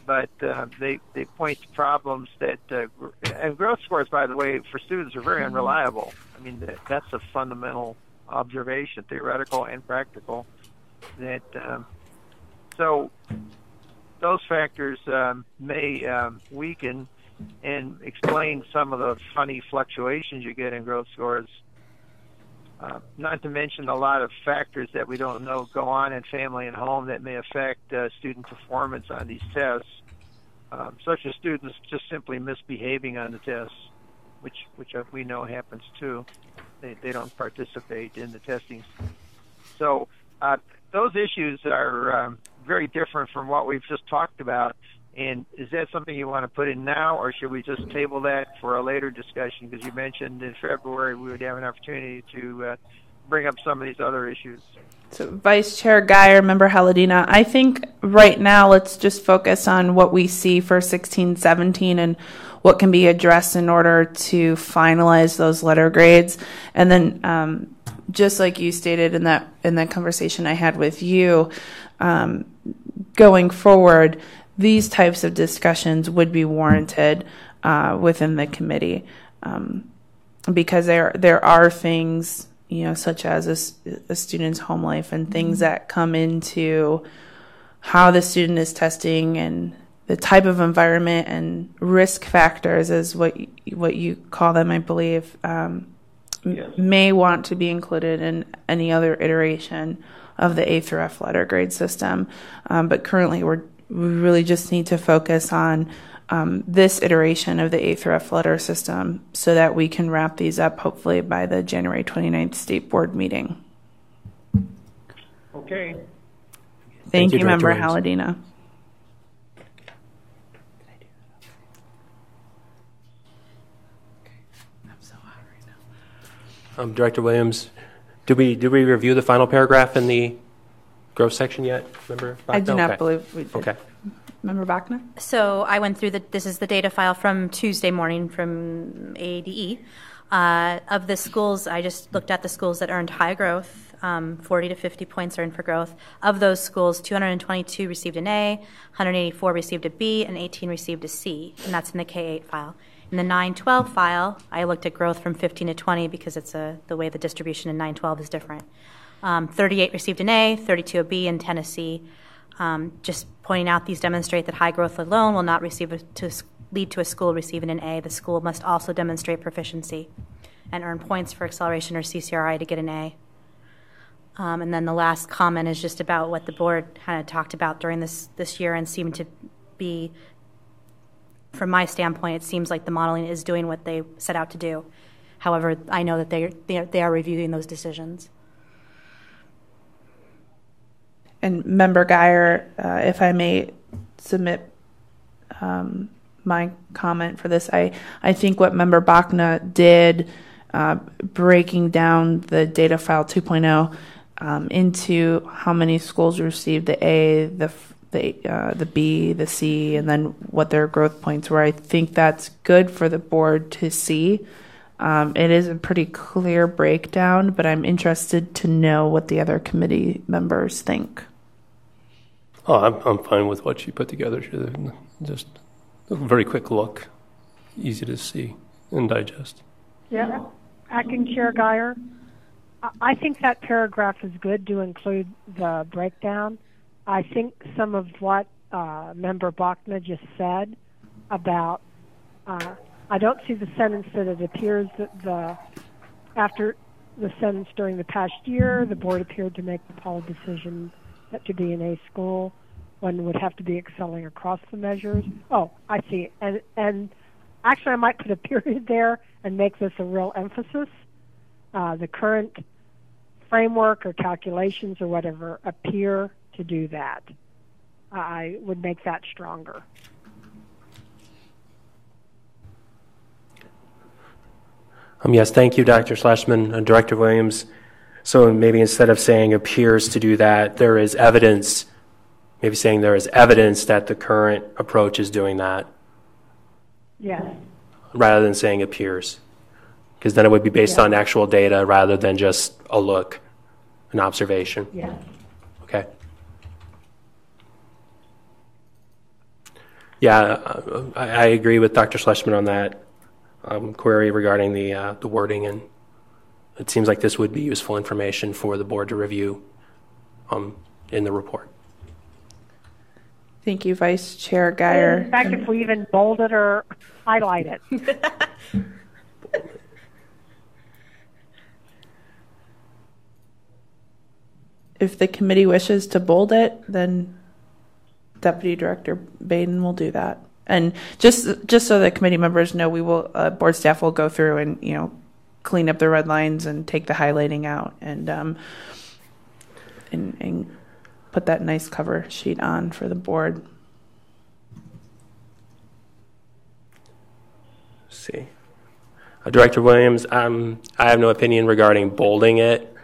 Speaker 2: but they point to problems that and growth scores, by the way, for students are very unreliable. I mean, that's a fundamental observation, theoretical and practical. That so those factors may weaken and explain some of the funny fluctuations you get in growth scores. Not to mention a lot of factors that we don't know go on in family and home that may affect student performance on these tests, such as students just simply misbehaving on the tests, which we know happens too. They don't participate in the testing. So those issues are very different from what we've just talked about. And is that something you want to put in now, or should we just table that for a later discussion? Because you mentioned in February we would have an opportunity to bring up some of these other issues.
Speaker 6: So Vice Chair Guyer, Member Haladina, I think right now let's just focus on what we see for 16-17 and what can be addressed in order to finalize those letter grades. And then just like you stated in that conversation I had with you, going forward, these types of discussions would be warranted within the committee because there are things, such as a student's home life and things that come into how the student is testing and the type of environment and risk factors is what you call them, I believe, yes, may want to be included in any other iteration of the A through F letter grade system. But currently we really just need to focus on this iteration of the A through F letter system so that we can wrap these up hopefully by the January 29th State Board meeting.
Speaker 2: Okay.
Speaker 6: Thank you, Member Haladina.
Speaker 4: Director Williams, did we review the final paragraph in the growth section yet? Remember?
Speaker 6: I do not believe we did.
Speaker 4: Okay.
Speaker 6: Member Bachna?
Speaker 7: So I went through this is the data file from Tuesday morning from ADE. Of the schools, I just looked at the schools that earned high growth, 40 to 50 points earned for growth. Of those schools, 222 received an A, 184 received a B, and 18 received a C, and that's in the K-8 file. In the 912 file, I looked at growth from 15 to 20 because it's the way the distribution in 912 is different. 38 received an A, 32 a B, and 10 a C. Just pointing out, these demonstrate that high growth alone will not lead to a school receiving an A. The school must also demonstrate proficiency and earn points for acceleration or CCRI to get an A. And then the last comment is just about what the board kind of talked about during this year and seemed to be, from my standpoint, it seems like the modeling is doing what they set out to do. However, I know that they are reviewing those decisions.
Speaker 6: And Member Geyer, if I may submit my comment for this, I think what Member Bachna did, breaking down the data file 2.0 into how many schools received the A, the B, the C, and then what their growth points were, I think that's good for the board to see. It is a pretty clear breakdown, but I'm interested to know what the other committee members think.
Speaker 5: Oh, I'm fine with what she put together. Just a very quick look, easy to see and digest.
Speaker 1: Yeah, Acting Chair Geyer, I think that paragraph is good to include the breakdown. I think some of what Member Bachna just said about, I don't see the sentence that it appears that after the sentence during the past year, the board appeared to make the policy decision that to be an A school, one would have to be excelling across the measures. Oh, I see. And actually, I might put a period there and make this a real emphasis. The current framework or calculations or whatever appear to do that. I would make that stronger.
Speaker 4: Yes, thank you, Dr. Schlesman and Director Williams. So maybe instead of saying appears to do that, there is evidence, maybe saying there is evidence that the current approach is doing that.
Speaker 1: Yes.
Speaker 4: Rather than saying appears. Because then it would be based on actual data rather than just a look, an observation.
Speaker 1: Yes.
Speaker 4: Okay. Yeah, I agree with Dr. Schlesman on that query regarding the wording, and it seems like this would be useful information for the board to review in the report.
Speaker 6: Thank you, Vice Chair Geyer.
Speaker 1: In fact, if we even bold it or highlight it.
Speaker 6: If the committee wishes to bold it, then Deputy Director Baden will do that. And just so the committee members know, we will board staff will go through and clean up the red lines and take the highlighting out and put that nice cover sheet on for the board.
Speaker 4: Let's see, Director Williams, I have no opinion regarding bolding it,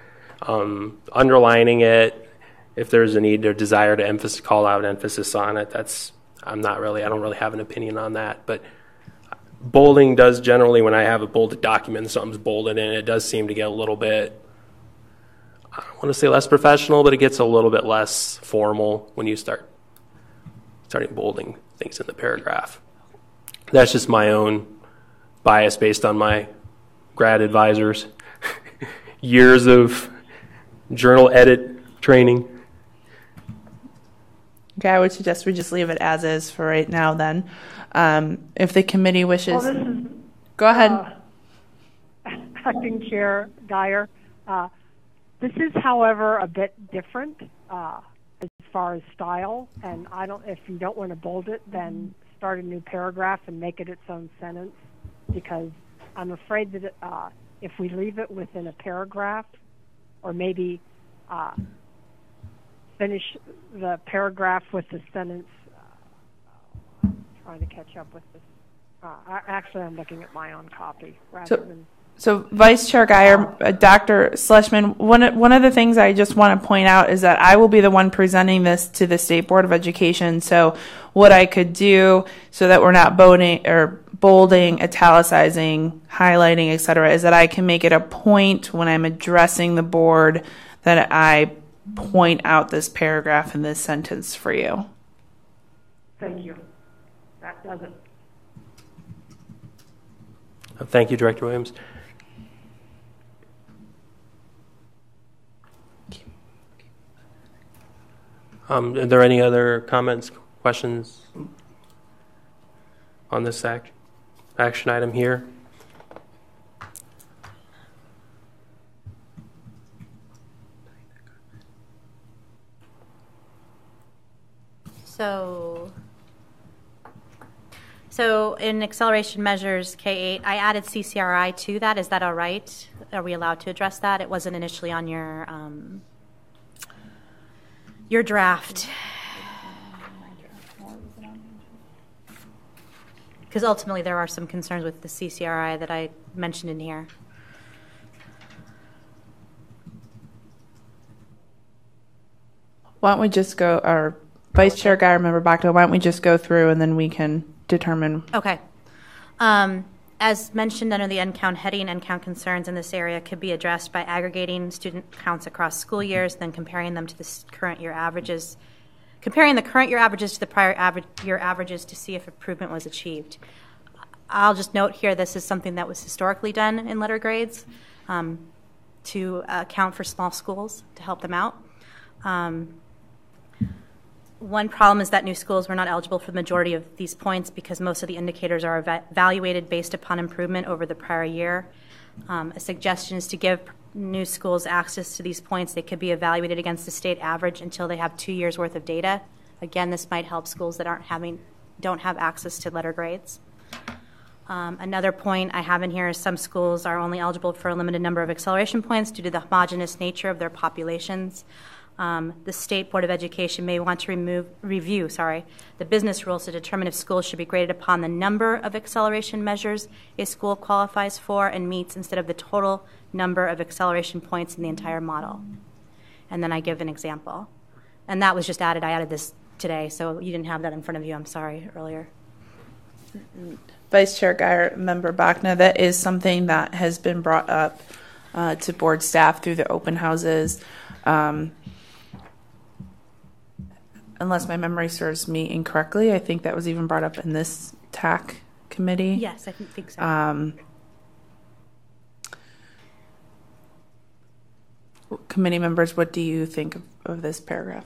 Speaker 4: underlining it. If there's a need or desire to call out emphasis on it, I don't really have an opinion on that. But bolding does generally, when I have a bolded document, something's bolded in it does seem to get a little bit, I don't want to say less professional, but it gets a little bit less formal when you starting bolding things in the paragraph. That's just my own bias based on my grad advisors, years of journal edit training.
Speaker 6: Okay, I would suggest we just leave it as is for right now then. If the committee wishes... Go ahead.
Speaker 1: Acting Chair Geyer, this is, however, a bit different as far as style, and if you don't want to bold it, then start a new paragraph and make it its own sentence, because I'm afraid that if we leave it within a paragraph, or maybe finish the paragraph with the sentence, trying to catch up with this. Actually, I'm looking at my own copy rather than
Speaker 6: So, Vice Chair Guyer, Dr. Schlesman, one of the things I just want to point out is that I will be the one presenting this to the State Board of Education. So, what I could do so that we're not bolding, italicizing, highlighting, et cetera, is that I can make it a point when I'm addressing the board that I point out this paragraph in this sentence for you.
Speaker 1: Thank you. That does it.
Speaker 4: Thank you, Director Williams. Are there any other comments, questions on this action item here?
Speaker 7: So in acceleration measures K8, I added CCRI to that. Is that all right? Are we allowed to address that? It wasn't initially on your draft. Because ultimately there are some concerns with the CCRI that I mentioned in here.
Speaker 6: Why don't we just go, our Vice Chair Guyer, Member Bachna, why don't we just go through and then we can determine.
Speaker 7: Okay. As mentioned under the NCount heading, NCount concerns in this area could be addressed by aggregating student counts across school years, then comparing them to the current year averages, comparing the current year averages to the prior year averages to see if improvement was achieved. I'll just note here this is something that was historically done in letter grades to account for small schools to help them out. One problem is that new schools were not eligible for the majority of these points because most of the indicators are evaluated based upon improvement over the prior year. A suggestion is to give new schools access to these points. They could be evaluated against the state average until they have 2 years worth of data. Again, this might help schools that don't have access to letter grades. Another point I have in here is some schools are only eligible for a limited number of acceleration points due to the homogeneous nature of their populations. The State Board of Education may want to review the business rules to determine if schools should be graded upon the number of acceleration measures a school qualifies for and meets instead of the total number of acceleration points in the entire model. And then I give an example. And that was just added. I added this today, so you didn't have that in front of you. I'm sorry, earlier.
Speaker 6: Vice Chair Guyer, Member Bachna, that is something that has been brought up to board staff through the open houses. Unless my memory serves me incorrectly, I think that was even brought up in this TAC committee.
Speaker 7: Yes, I think so.
Speaker 6: Committee members, what do you think of this paragraph?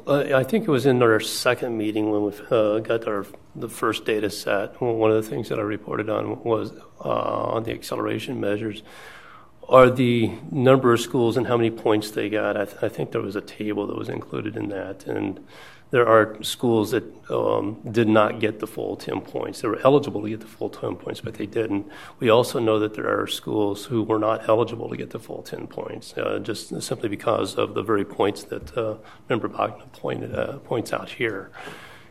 Speaker 5: I think it was in our second meeting when we got the first data set. One of the things that I reported on was on the acceleration measures are the number of schools and how many points they got. I think there was a table that was included in that. And there are schools that did not get the full 10 points. They were eligible to get the full 10 points, but they didn't. We also know that there are schools who were not eligible to get the full 10 points, just simply because of the very points that Member Bachna points out here.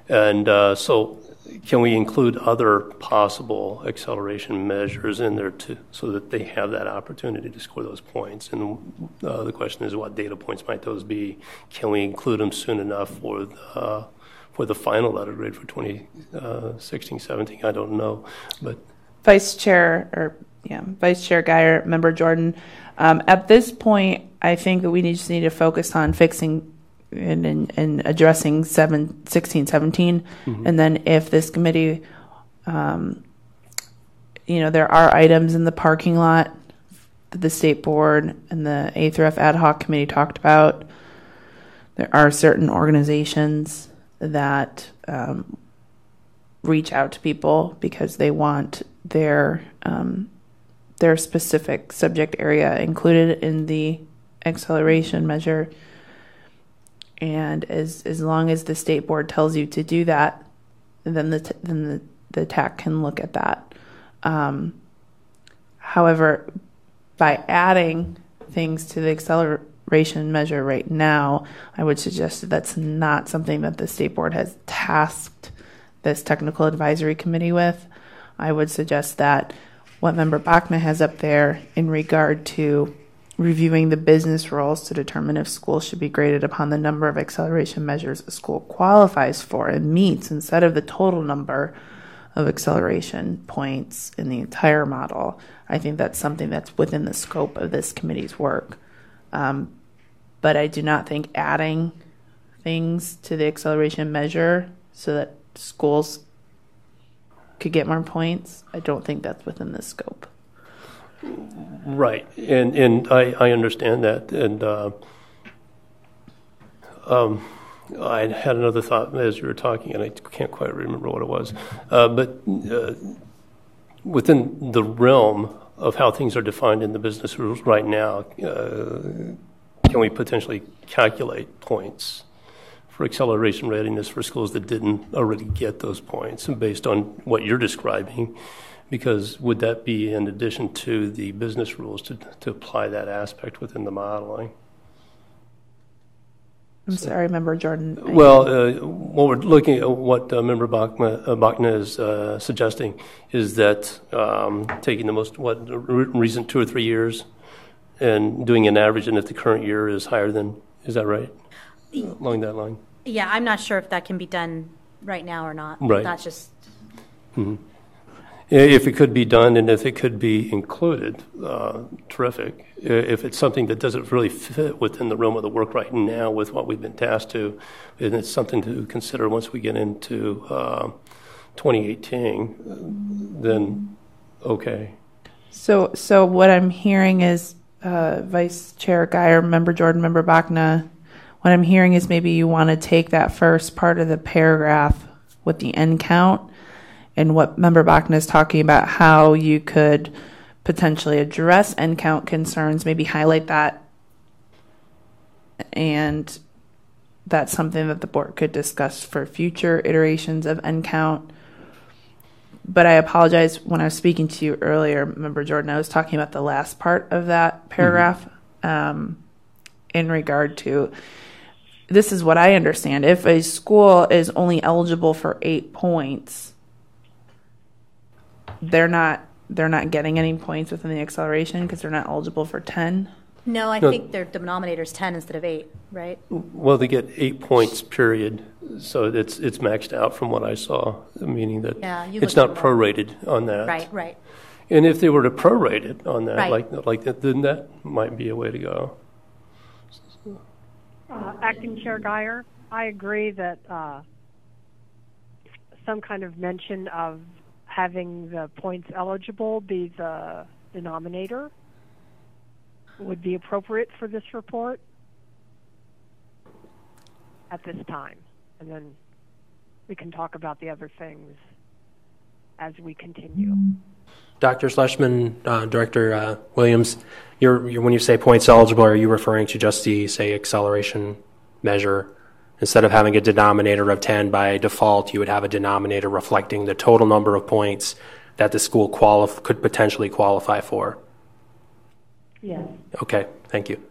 Speaker 5: And so can we include other possible acceleration measures in there so that they have that opportunity to score those points? And the question is, what data points might those be? Can we include them soon enough for the final letter grade for 2016-17? I don't know, but
Speaker 6: Vice Chair Guyer, Member Jordan. At this point, I think that we just need to focus on fixing and addressing 16-17, mm-hmm. And then if this committee, there are items in the parking lot that the State Board and the A through F ad hoc committee talked about. There are certain organizations that reach out to people because they want their specific subject area included in the acceleration measure. And as long as the State Board tells you to do that, then the TAC can look at that. However, by adding things to the acceleration measure right now, I would suggest that that's not something that the State Board has tasked this technical advisory committee with. I would suggest that what Member Bachman has up there in regard to reviewing the business rules to determine if schools should be graded upon the number of acceleration measures a school qualifies for and meets instead of the total number of acceleration points in the entire model. I think that's something that's within the scope of this committee's work. But I do not think adding things to the acceleration measure so that schools could get more points, I don't think that's within the scope.
Speaker 5: Right, and I understand that, and I had another thought as you were talking, and I can't quite remember what it was. But within the realm of how things are defined in the business rules right now, can we potentially calculate points for acceleration readiness for schools that didn't already get those points, and based on what you're describing? Because would that be in addition to the business rules to apply that aspect within the modeling?
Speaker 6: I'm sorry, Member Jordan.
Speaker 5: Well, what we're looking at, what Member Bachman is suggesting is that taking the most, recent 2 or 3 years and doing an average, and if the current year is higher than, is that right? Along that line?
Speaker 7: Yeah, I'm not sure if that can be done right now or not.
Speaker 5: Right.
Speaker 7: That's just...
Speaker 5: Mm-hmm. If it could be done and if it could be included, terrific. If it's something that doesn't really fit within the realm of the work right now with what we've been tasked to, and it's something to consider once we get into 2018, then okay.
Speaker 6: So what I'm hearing is Vice Chair Guyer, Member Jordan, Member Bachna, what I'm hearing is maybe you want to take that first part of the paragraph with the end count, and what Member Bachna is talking about, how you could potentially address end count concerns, maybe highlight that, and that's something that the board could discuss for future iterations of end count. But I apologize, when I was speaking to you earlier, Member Jordan, I was talking about the last part of that paragraph in regard to, this is what I understand. If a school is only eligible for 8 points, they're not getting any points within the acceleration because they're not eligible for 10.
Speaker 7: No, I think their denominator is 10 instead of 8, right?
Speaker 5: Well, they get 8 points, period. So it's maxed out from what I saw, meaning that it's not prorated on that.
Speaker 7: Right.
Speaker 5: And if they were to prorate it on that,
Speaker 7: right.
Speaker 5: like that, then that might be a way to go.
Speaker 1: Acting Chair Guyer, I agree that some kind of mention of having the points eligible be the denominator would be appropriate for this report at this time. And then we can talk about the other things as we continue.
Speaker 4: Dr. Schlesman, Director Williams, when you say points eligible, are you referring to just the, say, acceleration measure? Instead of having a denominator of 10 by default, you would have a denominator reflecting the total number of points that the school could potentially qualify for.
Speaker 1: Yes.
Speaker 4: Okay, thank you.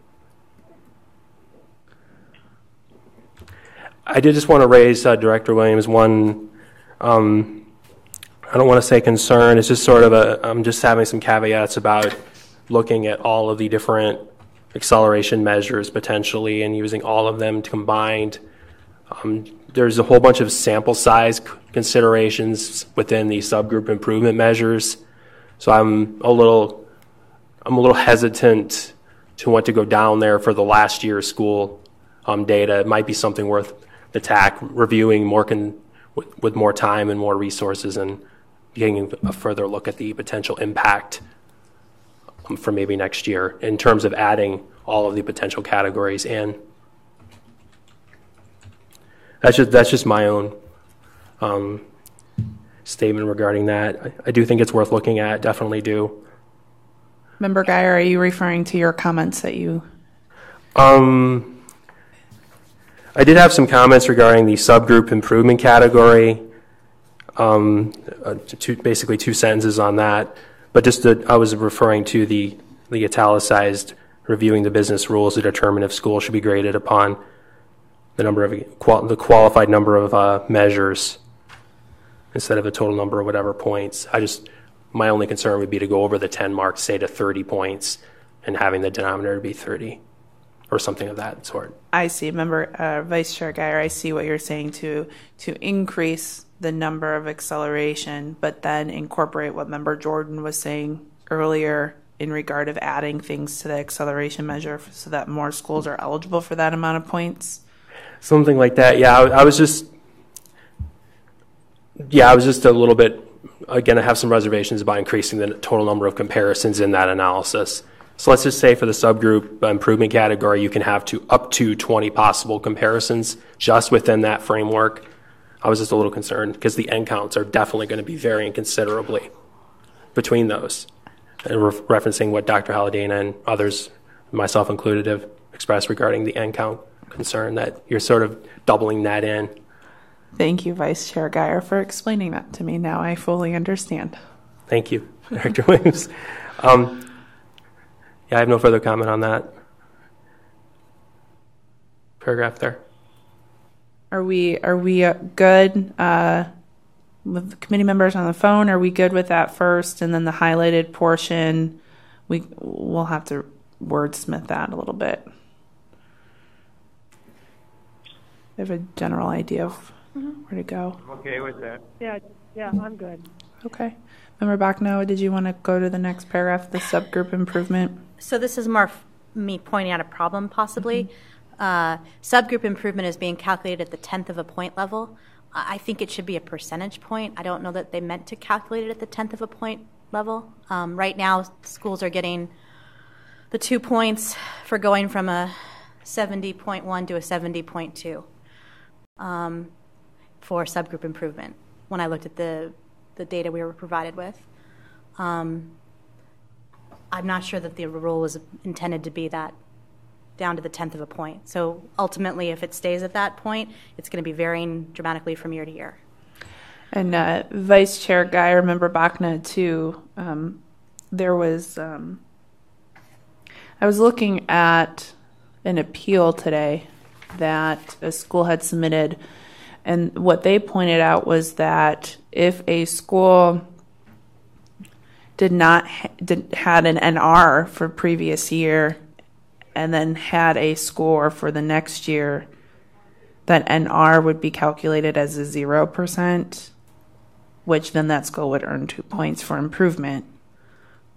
Speaker 4: I did just want to raise, Director Williams, one, I don't want to say concern, it's just sort of I'm just having some caveats about looking at all of the different acceleration measures potentially and using all of them combined. There's a whole bunch of sample size considerations within the subgroup improvement measures, so I'm a little hesitant to want to go down there for the last year's school data. It might be something worth the reviewing more with more time and more resources, and getting a further look at the potential impact for maybe next year in terms of adding all of the potential categories in. That's just my own statement regarding that. I do think it's worth looking at, definitely do.
Speaker 6: Member Guyer, are you referring to your comments that you...
Speaker 4: I did have some comments regarding the subgroup improvement category, basically 2 sentences on that, but I was referring to the italicized reviewing the business rules to determine if schools should be graded upon the qualified number of measures. instead of a total number of whatever points. My only concern would be to go over the 10 mark, say to 30 points, and having the denominator be 30 or something of that sort.
Speaker 6: I see. Member Vice Chair Geyer, I see what you're saying to increase the number of acceleration, but then incorporate what Member Jordan was saying earlier in regard of adding things to the acceleration measure so that more schools are eligible for that amount of points.
Speaker 4: Something like that. Yeah, I was just a little bit, again, I have some reservations about increasing the total number of comparisons in that analysis. So let's just say for the subgroup improvement category, you can have up to 20 possible comparisons just within that framework. I was just a little concerned because the end counts are definitely going to be varying considerably between those. And referencing what Dr. Halladina and others, myself included, have expressed regarding the end count concern, that you're sort of doubling that in.
Speaker 6: Thank you, Vice Chair Geyer, for explaining that to me. Now I fully understand.
Speaker 4: Thank you, Director Williams. I have no further comment on that paragraph there.
Speaker 6: Are we good with the committee members on the phone? Are we good with that first, and then the highlighted portion? We'll have to wordsmith that a little bit. I have a general idea of where to go.
Speaker 2: I'm okay with that.
Speaker 1: Yeah, I'm good.
Speaker 6: Okay. Member Bachnow, did you want to go to the next paragraph, the subgroup improvement?
Speaker 7: So this is more me pointing out a problem possibly. Subgroup improvement is being calculated at the 10th of a point level. I think it should be a percentage point. I don't know that they meant to calculate it at the 10th of a point level. Right now, schools are getting the 2 points for going from a 70.1 to a 70.2 for subgroup improvement when I looked at the data we were provided with. I'm not sure that the rule was intended to be that down to the 10th of a point. So ultimately, if it stays at that point, it's going to be varying dramatically from year to year.
Speaker 6: And Vice Chair Geyer, Member Bachna, too, there was, I was looking at an appeal today that a school had submitted, and what they pointed out was that if a school had an NR for previous year and then had a score for the next year, that NR would be calculated as a 0%, which then that school would earn 2 points for improvement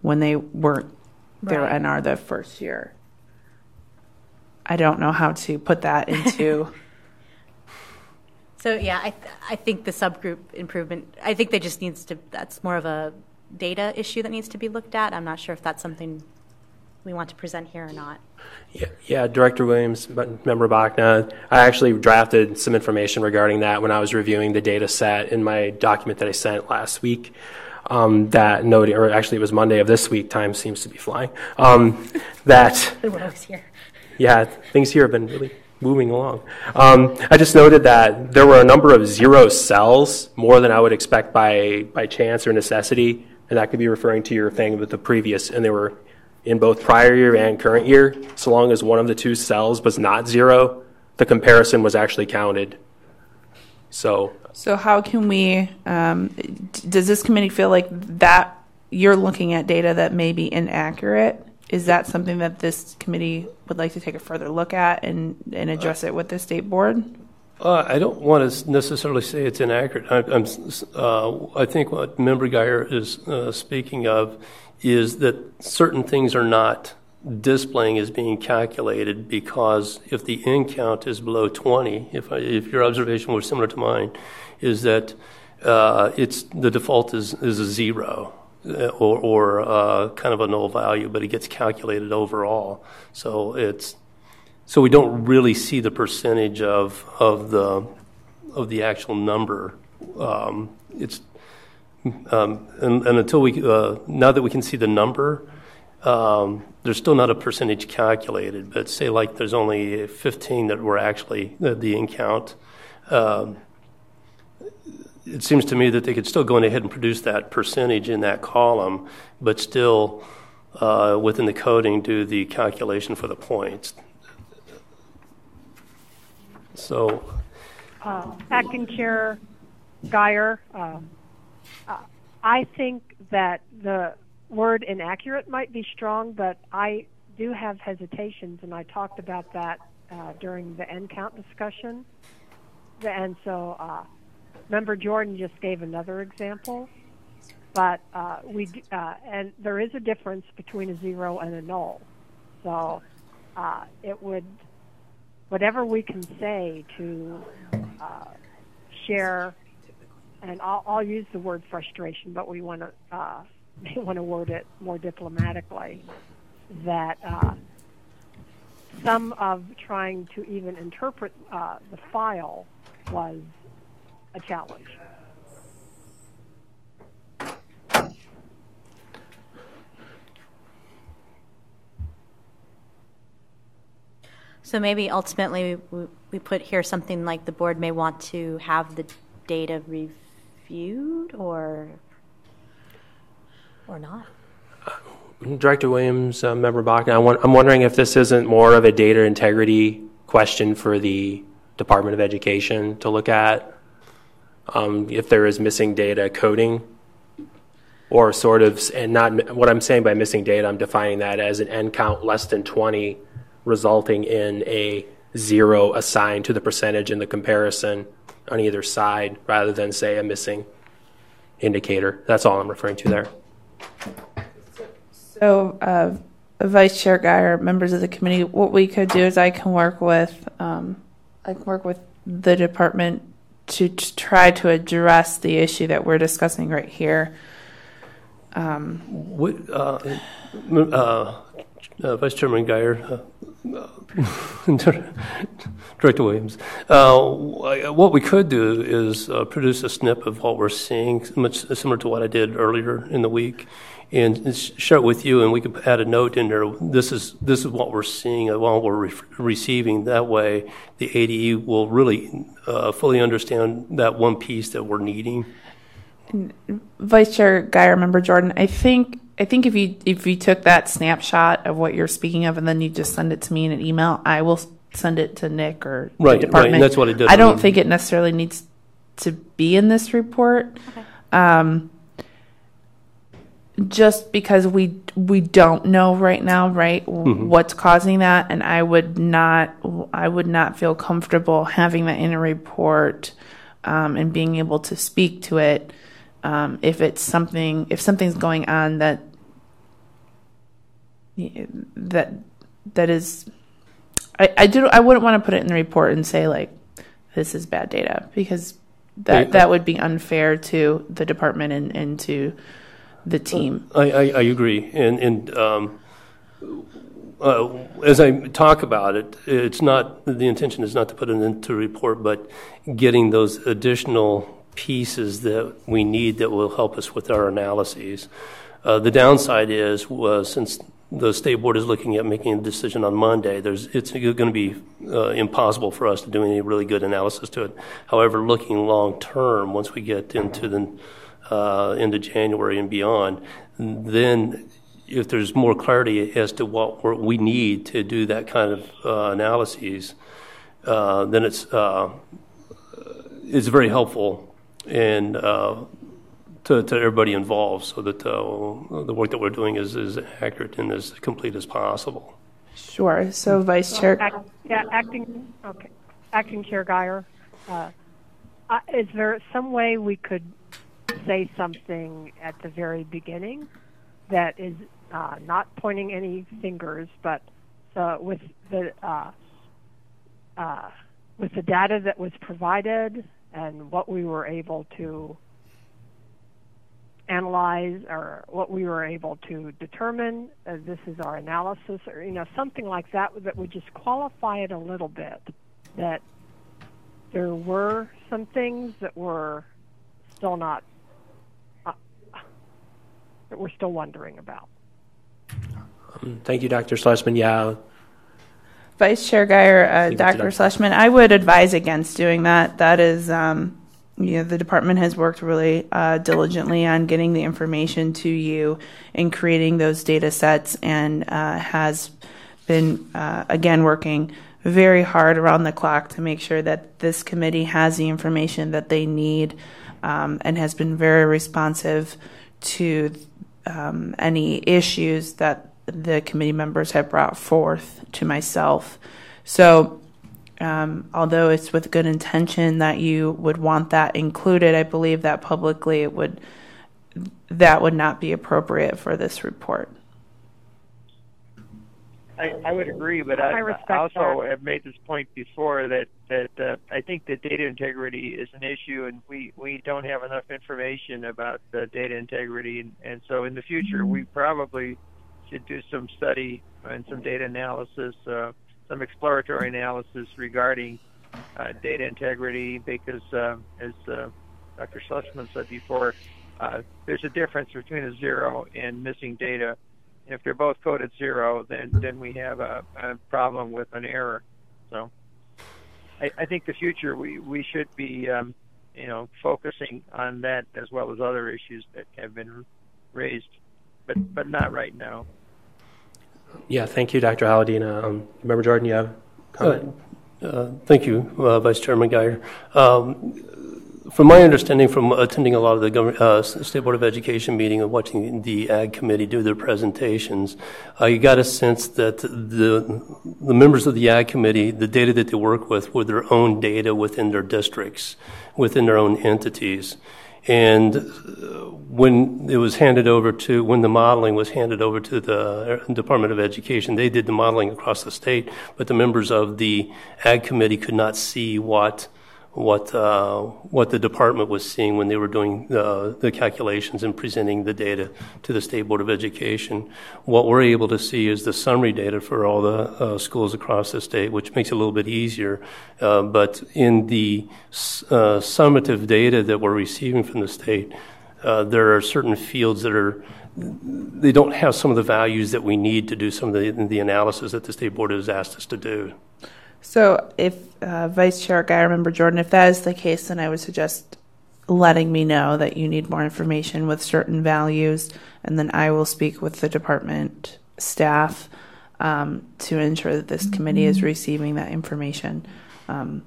Speaker 6: when they weren't their NR the first year. I don't know how to put that into...
Speaker 7: So yeah, I think the subgroup improvement, I think that just needs to, that's more of a data issue that needs to be looked at. I'm not sure if that's something we want to present here or not.
Speaker 4: Yeah, Director Williams, Member Bachna, I actually drafted some information regarding that when I was reviewing the data set in my document that I sent last week. That noted, or actually it was Monday of this week, time seems to be flying, that...
Speaker 7: We're always here.
Speaker 4: Yeah, things here have been really moving along. I just noted that there were a number of 0 cells, more than I would expect by chance or necessity, and that could be referring to your thing with the previous, and they were in both prior year and current year. So long as one of the 2 cells was not 0, the comparison was actually counted. So
Speaker 6: how can we, does this committee feel like that you're looking at data that may be inaccurate? Is that something that this committee would like to take a further look at and address it with the state board?
Speaker 5: I don't want to necessarily say it's inaccurate. I think what Member Geyer is speaking of is that certain things are not displaying as being calculated because if the in count is below 20, if your observation was similar to mine, is that the default is a 0. Or kind of a null value, but it gets calculated overall. So we don't really see the percentage of the actual number. And until we now that we can see the number, there's still not a percentage calculated. But say like there's only 15 that were actually the in count. It seems to me that they could still go ahead and produce that percentage in that column, but still, within the coding, do the calculation for the points. So,
Speaker 1: Acting Chair Geyer, I think that the word inaccurate might be strong, but I do have hesitations, and I talked about that during the end count discussion. And so Member Jordan just gave another example, but and there is a difference between a 0 and a null. So it would, whatever we can say to share, and I'll use the word frustration, but we want to word it more diplomatically, that some of trying to even interpret the file was a challenge.
Speaker 7: So maybe ultimately we put here something like the board may want to have the data reviewed or not.
Speaker 4: Director Williams, Member Bachman, I'm wondering if this isn't more of a data integrity question for the Department of Education to look at, if there is missing data coding, or sort of, and not what I'm saying by missing data, I'm defining that as an N count less than 20, resulting in a 0 assigned to the percentage in the comparison on either side, rather than, say, a missing indicator. That's all I'm referring to there.
Speaker 6: So, Vice Chair Geyer, members of the committee, what we could do is I can work with the department to try to address the issue that we're discussing right here.
Speaker 5: Vice Chairman Geyer, Director Williams, what we could do is produce a snip of what we're seeing, much similar to what I did earlier in the week, and share it with you, and we could add a note in there. This is what we're seeing and what we're receiving. That way, the ADE will really fully understand that one piece that we're needing.
Speaker 6: Vice Chair Geyer, Member Jordan, I think if you took that snapshot of what you're speaking of and then you just send it to me in an email, I will send it to Nick or the department.
Speaker 5: Right, and that's what I did.
Speaker 6: I don't think it necessarily needs to be in this report. Okay. Just because we don't know right now, right, what's causing that, and I would not feel comfortable having that in a report and being able to speak to it if something's going on that is. I wouldn't want to put it in the report and say like this is bad data, because that would be unfair to the department and to the team.
Speaker 5: I agree, and as I talk about it, it's not, the intention is not to put it into a report, but getting those additional pieces that we need that will help us with our analyses. The downside is, since the state board is looking at making a decision on Monday, it's going to be impossible for us to do any really good analysis to it. However, looking long term, once we get into January and beyond, then if there's more clarity as to what we need to do that kind of analyses, then it's very helpful and to everybody involved, so that the work that we're doing is accurate and as complete as possible.
Speaker 6: Sure. So, Vice Chair.
Speaker 1: Acting Chair Geyer, is there some way we could say something at the very beginning that is not pointing any fingers, but with the data that was provided and what we were able to analyze, or what we were able to determine, this is our analysis, or something like that would just qualify it a little bit, that there were some things that were still not that we're still wondering about.
Speaker 4: Thank you, Dr. Schlesman. Yeah.
Speaker 6: Vice Chair Geyer, Dr. Schlesman, I would advise against doing that. That is, the department has worked really diligently on getting the information to you and creating those data sets, and has been, again, working very hard around the clock to make sure that this committee has the information that they need and has been very responsive to any issues that the committee members have brought forth to myself. So although it's with good intention that you would want that included, I believe that publicly that would not be appropriate for this report.
Speaker 2: I would agree, but I also have made this point before that I think that data integrity is an issue, and we don't have enough information about the data integrity, and so in the future we probably should do some study and some data analysis, some exploratory analysis regarding data integrity, because as Dr. Schlesman said before, there's a difference between a zero and missing data. If they're both coded 0, then we have a problem with an error. So I think the future we should be focusing on that as well as other issues that have been raised, but not right now.
Speaker 4: Yeah, thank you, Dr. Haladina. Member Jordan, you have a comment?
Speaker 5: Thank you, Vice Chairman Guyer. From my understanding from attending a lot of the State Board of Education meeting and watching the Ag Committee do their presentations, you got a sense that the members of the Ag Committee, the data that they work with were their own data within their districts, within their own entities. And when it was handed over to, when the modeling was handed over to the Department of Education, they did the modeling across the state, but the members of the Ag Committee could not see what the department was seeing when they were doing the calculations and presenting the data to the State Board of Education. What we're able to see is the summary data for all the schools across the state, which makes it a little bit easier. But in the summative data that we're receiving from the state, there are certain fields that they don't have some of the values that we need to do some of the analysis that the State Board has asked us to do.
Speaker 6: So if Vice Chair Guyer, Member Jordan, if that is the case, then I would suggest letting me know that you need more information with certain values, and then I will speak with the department staff to ensure that this committee is receiving that information. And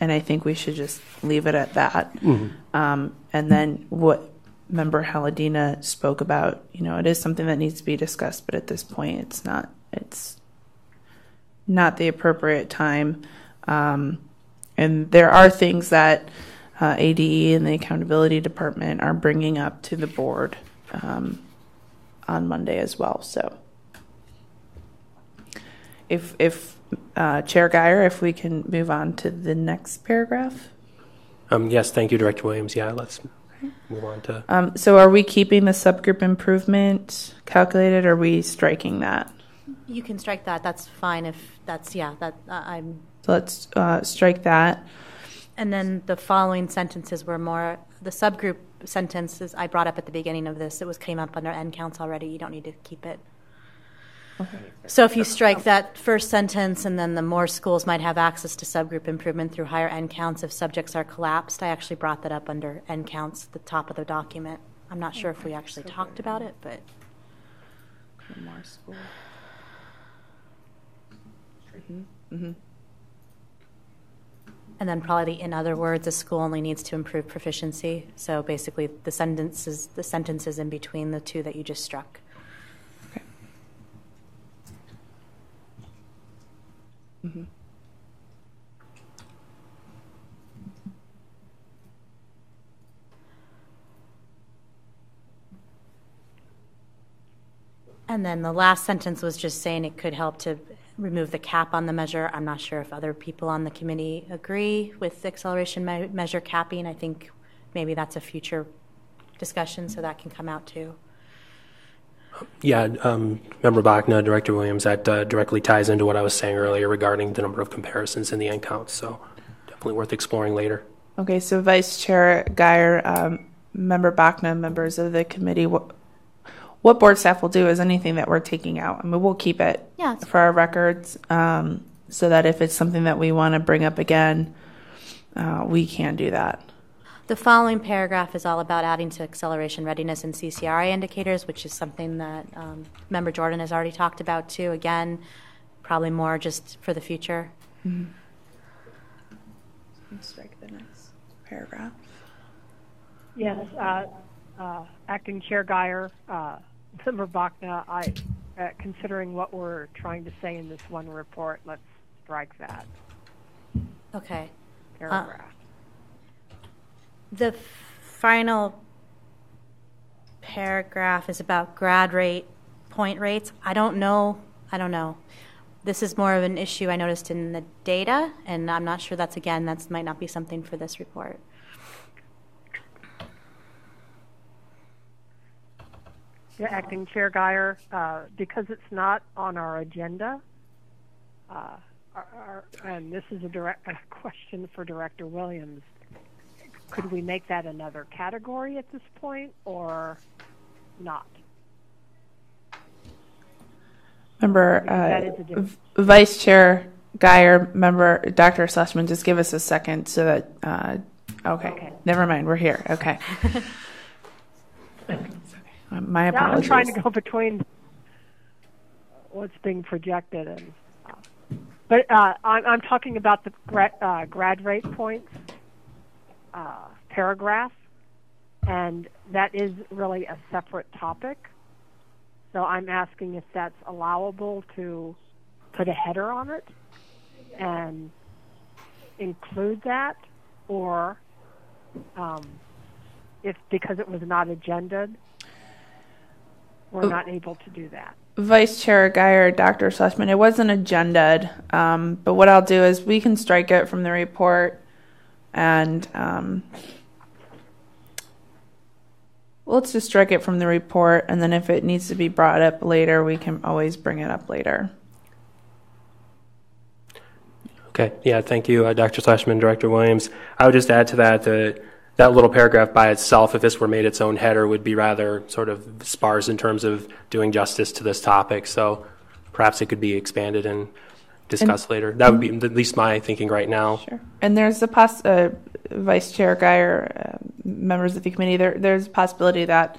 Speaker 6: I think we should just leave it at that. Mm-hmm. And then what Member Haladina spoke about, it is something that needs to be discussed, but at this point it's not the appropriate time. And there are things that ADE and the Accountability Department are bringing up to the board on Monday as well. So if Chair Guyer, if we can move on to the next paragraph.
Speaker 4: Yes, thank you, Director Williams. Yeah, let's move on to...
Speaker 6: So are we keeping the subgroup improvement calculated, or are we striking that?
Speaker 7: You can strike that. That's fine if that's, I'm...
Speaker 6: So let's strike that.
Speaker 7: And then the following sentences were more, the subgroup sentences I brought up at the beginning of this, came up under end counts already. You don't need to keep it. Okay. So if you strike that first sentence, and then the more schools might have access to subgroup improvement through higher end counts if subjects are collapsed, I actually brought that up under end counts at the top of the document. I'm not sure if we actually talked about it, but...
Speaker 6: More schools. Mm-hmm.
Speaker 7: And then probably in other words, a school only needs to improve proficiency. So basically the sentences in between the two that you just struck.
Speaker 6: Okay. Mm-hmm.
Speaker 7: And then the last sentence was just saying it could help to remove the cap on the measure. I'm not sure if other people on the committee agree with the acceleration measure capping. I think maybe that's a future discussion, so that can come out too.
Speaker 4: Yeah, Member Bachna, Director Williams, that directly ties into what I was saying earlier regarding the number of comparisons in the end counts, so definitely worth exploring later.
Speaker 6: Okay, so Vice Chair Guyer, Member Bachna, members of the committee, what board staff will do is anything that we're taking out. I mean, we'll keep it for our records so that if it's something that we want to bring up again, we can do that.
Speaker 7: The following paragraph is all about adding to acceleration readiness and CCRI indicators, which is something that Member Jordan has already talked about too. Again, probably more just for the future.
Speaker 6: Mm-hmm. Let's strike the next paragraph.
Speaker 1: Yes, Acting Chair Geyer, Member Bachna, considering what we're trying to say in this one report, let's strike that
Speaker 7: Okay.
Speaker 1: paragraph.
Speaker 7: The final paragraph is about grad rate point rates. I don't know. This is more of an issue I noticed in the data, and I'm not sure that might not be something for this report.
Speaker 1: Yeah, Acting Chair Geyer, because it's not on our agenda, and this is a question for Director Williams, could we make that another category at this point or not?
Speaker 6: Member Vice Chair Geyer, Member Dr. Schlesman, just give us a second so that, okay, never mind, we're here, okay. My apologies.
Speaker 1: I'm trying to go between what's being projected and, but I'm talking about the grad rate points paragraph, and that is really a separate topic. So I'm asking if that's allowable to put a header on it and include that, or if because it was not agenda'd, we're not able to do that.
Speaker 6: Vice Chair Geyer, Dr. Schlesman, it wasn't agenda'd, but what I'll do is we can strike it from the report, and let's just strike it from the report, and then if it needs to be brought up later, we can always bring it up later.
Speaker 4: Okay, yeah, thank you, Dr. Schlesman, Director Williams. I would just add to that that little paragraph by itself, if this were made its own header, would be rather sort of sparse in terms of doing justice to this topic. So perhaps it could be expanded and discussed later. That would be at least my thinking right now.
Speaker 6: Sure. And there's the Vice Chair Geyer, members of the committee, there's a possibility that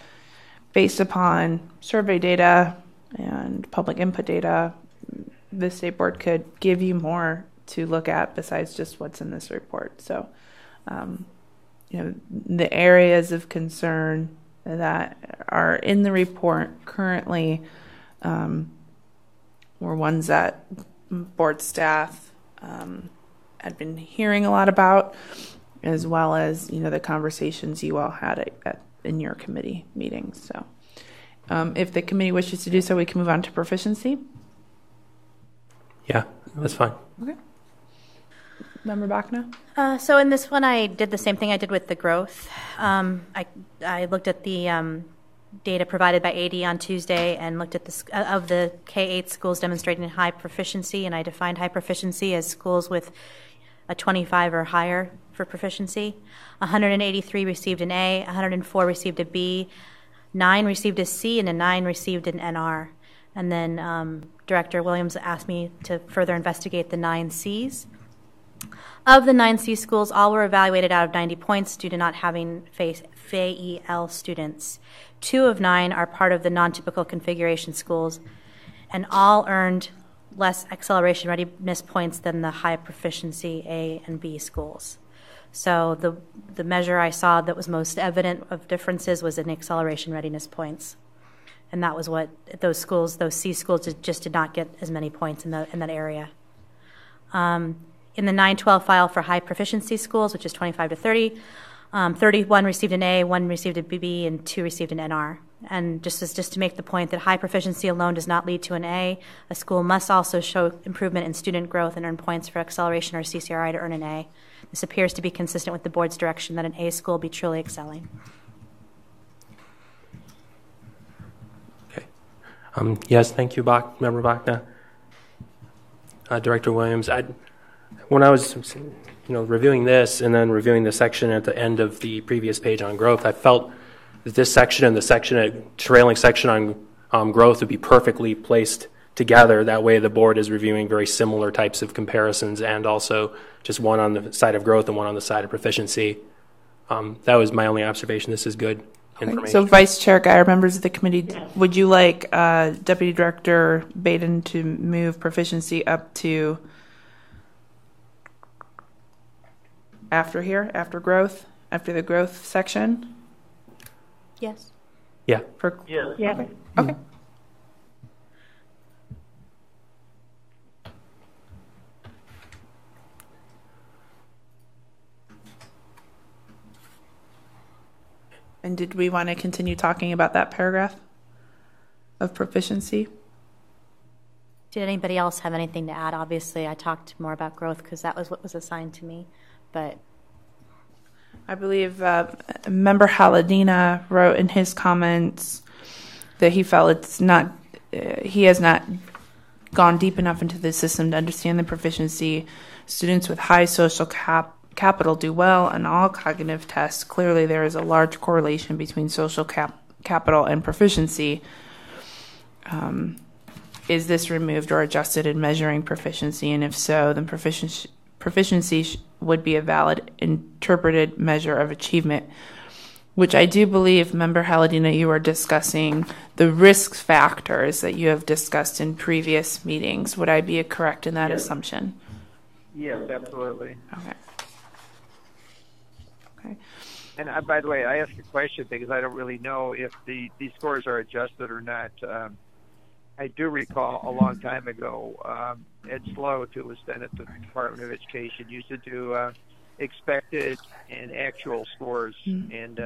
Speaker 6: based upon survey data and public input data, the state board could give you more to look at besides just what's in this report. So, the areas of concern that are in the report currently were ones that board staff had been hearing a lot about, as well as the conversations you all had in your committee meetings. So, if the committee wishes to do so, we can move on to proficiency.
Speaker 4: Yeah, that's fine.
Speaker 6: Okay. Member Bachna?
Speaker 7: So in this one, I did the same thing I did with the growth. I looked at the data provided by AD on Tuesday and looked at of the K-8 schools demonstrating high proficiency, and I defined high proficiency as schools with a 25 or higher for proficiency. 183 received an A, 104 received a B, 9 received a C, and 9 received an NR. And then Director Williams asked me to further investigate the 9 Cs. Of the 9 C schools, all were evaluated out of 90 points due to not having FAE-L students. 2 of 9 are part of the non-typical configuration schools, and all earned less acceleration readiness points than the high proficiency A and B schools. So the measure I saw that was most evident of differences was in acceleration readiness points. And that was what those C schools just did not get as many points in that area. In the 912 file for high proficiency schools, which is 25 to 30, 31 received an A, 1 received a BB, and 2 received an NR. And just to make the point that high proficiency alone does not lead to an A, a school must also show improvement in student growth and earn points for acceleration or CCRI to earn an A. This appears to be consistent with the board's direction that an A school be truly excelling.
Speaker 4: Okay. Yes, thank you, Member Bachna. Director Williams, when I was reviewing this and then reviewing the section at the end of the previous page on growth, I felt that this section and the trailing section on growth would be perfectly placed together. That way the board is reviewing very similar types of comparisons, and also just one on the side of growth and one on the side of proficiency. That was my only observation. This is good information.
Speaker 6: So Vice Chair Geyer, members of the committee, would you like Deputy Director Baden to move proficiency up to after the growth section?
Speaker 7: Yes.
Speaker 4: Yeah.
Speaker 2: Yes.
Speaker 1: Yes.
Speaker 6: Okay. And did we want to continue talking about that paragraph of proficiency?
Speaker 7: Did anybody else have anything to add? Obviously, I talked more about growth because that was what was assigned to me, but
Speaker 6: I believe Member Haladina wrote in his comments that he felt it's not, he has not gone deep enough into the system to understand the proficiency. Students with high social capital do well on all cognitive tests. Clearly, there is a large correlation between social capital and proficiency. Is this removed or adjusted in measuring proficiency? And if so, then proficiency would be a valid interpreted measure of achievement, which I do believe, Member Haladina, you are discussing the risk factors that you have discussed in previous meetings. Would I be correct in that assumption?
Speaker 2: Yes, absolutely.
Speaker 6: Okay. Okay.
Speaker 2: And by the way, I asked a question because I don't really know if these scores are adjusted or not. I do recall a long time ago, Ed Sloat, who was then at the Department of Education, used to do expected and actual scores. And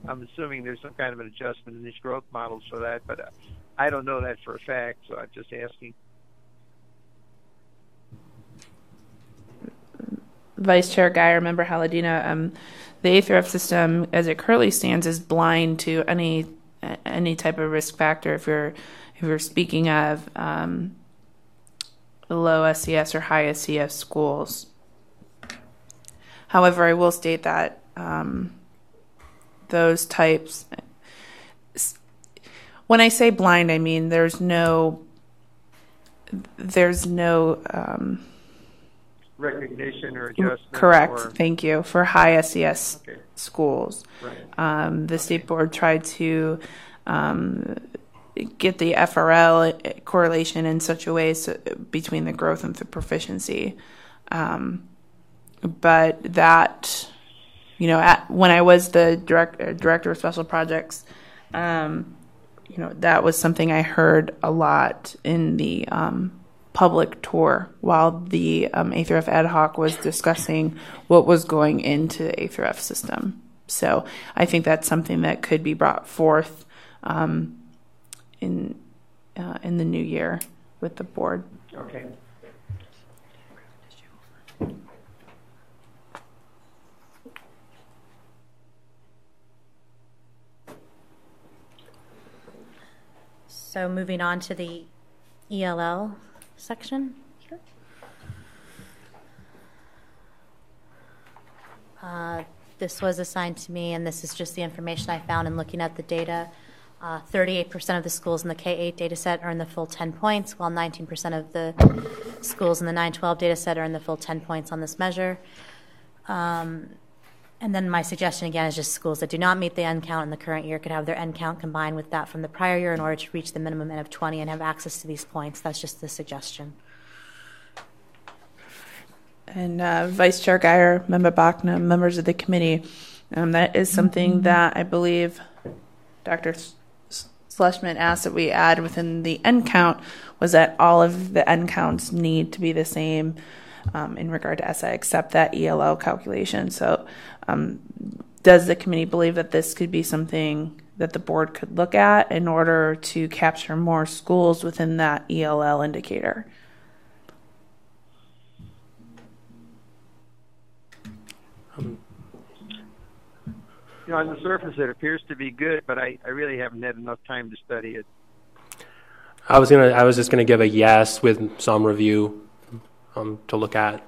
Speaker 2: I'm assuming there's some kind of an adjustment in these growth models for that, but I don't know that for a fact, so I'm just asking.
Speaker 6: Vice Chair Guyer, Member Haladina, the A through F system, as it currently stands, is blind to any type of risk factor. If you're speaking of low SES or high SES schools. However, I will state that those types. When I say blind, I mean there's no
Speaker 2: recognition or adjustment.
Speaker 6: Correct.
Speaker 2: Or,
Speaker 6: thank you for high SES schools.
Speaker 2: Right.
Speaker 6: The state board tried to get the FRL correlation in such a way between the growth and the proficiency, but that, when I was the director of special projects, that was something I heard a lot in the public tour while the A through F ad hoc was discussing what was going into the A through F system. So I think that's something that could be brought forth in the new year with the board.
Speaker 2: Okay.
Speaker 7: so moving on to the ELL section. Sure. This was assigned to me, and this is just the information I found in looking at the data. 38% of the schools in the K-8 data set earn the full 10 points, while 19% of the schools in the 9-12 data set earn the full 10 points on this measure. And then my suggestion again is just schools that do not meet the N count in the current year could have their N count combined with that from the prior year in order to reach the minimum N of 20 and have access to these points. That's just the suggestion.
Speaker 6: And Vice Chair Guyer, Member Bachna, members of the committee, that is something that I believe Dr. Schlesman asked that we add within the N count, was that all of the N counts need to be the same in regard to SI except that ELL calculation. So does the committee believe that this could be something that the board could look at in order to capture more schools within that ELL indicator?
Speaker 2: On the surface, it appears to be good, but I really haven't had enough time to study it.
Speaker 4: I was just gonna give a yes with some review to look at.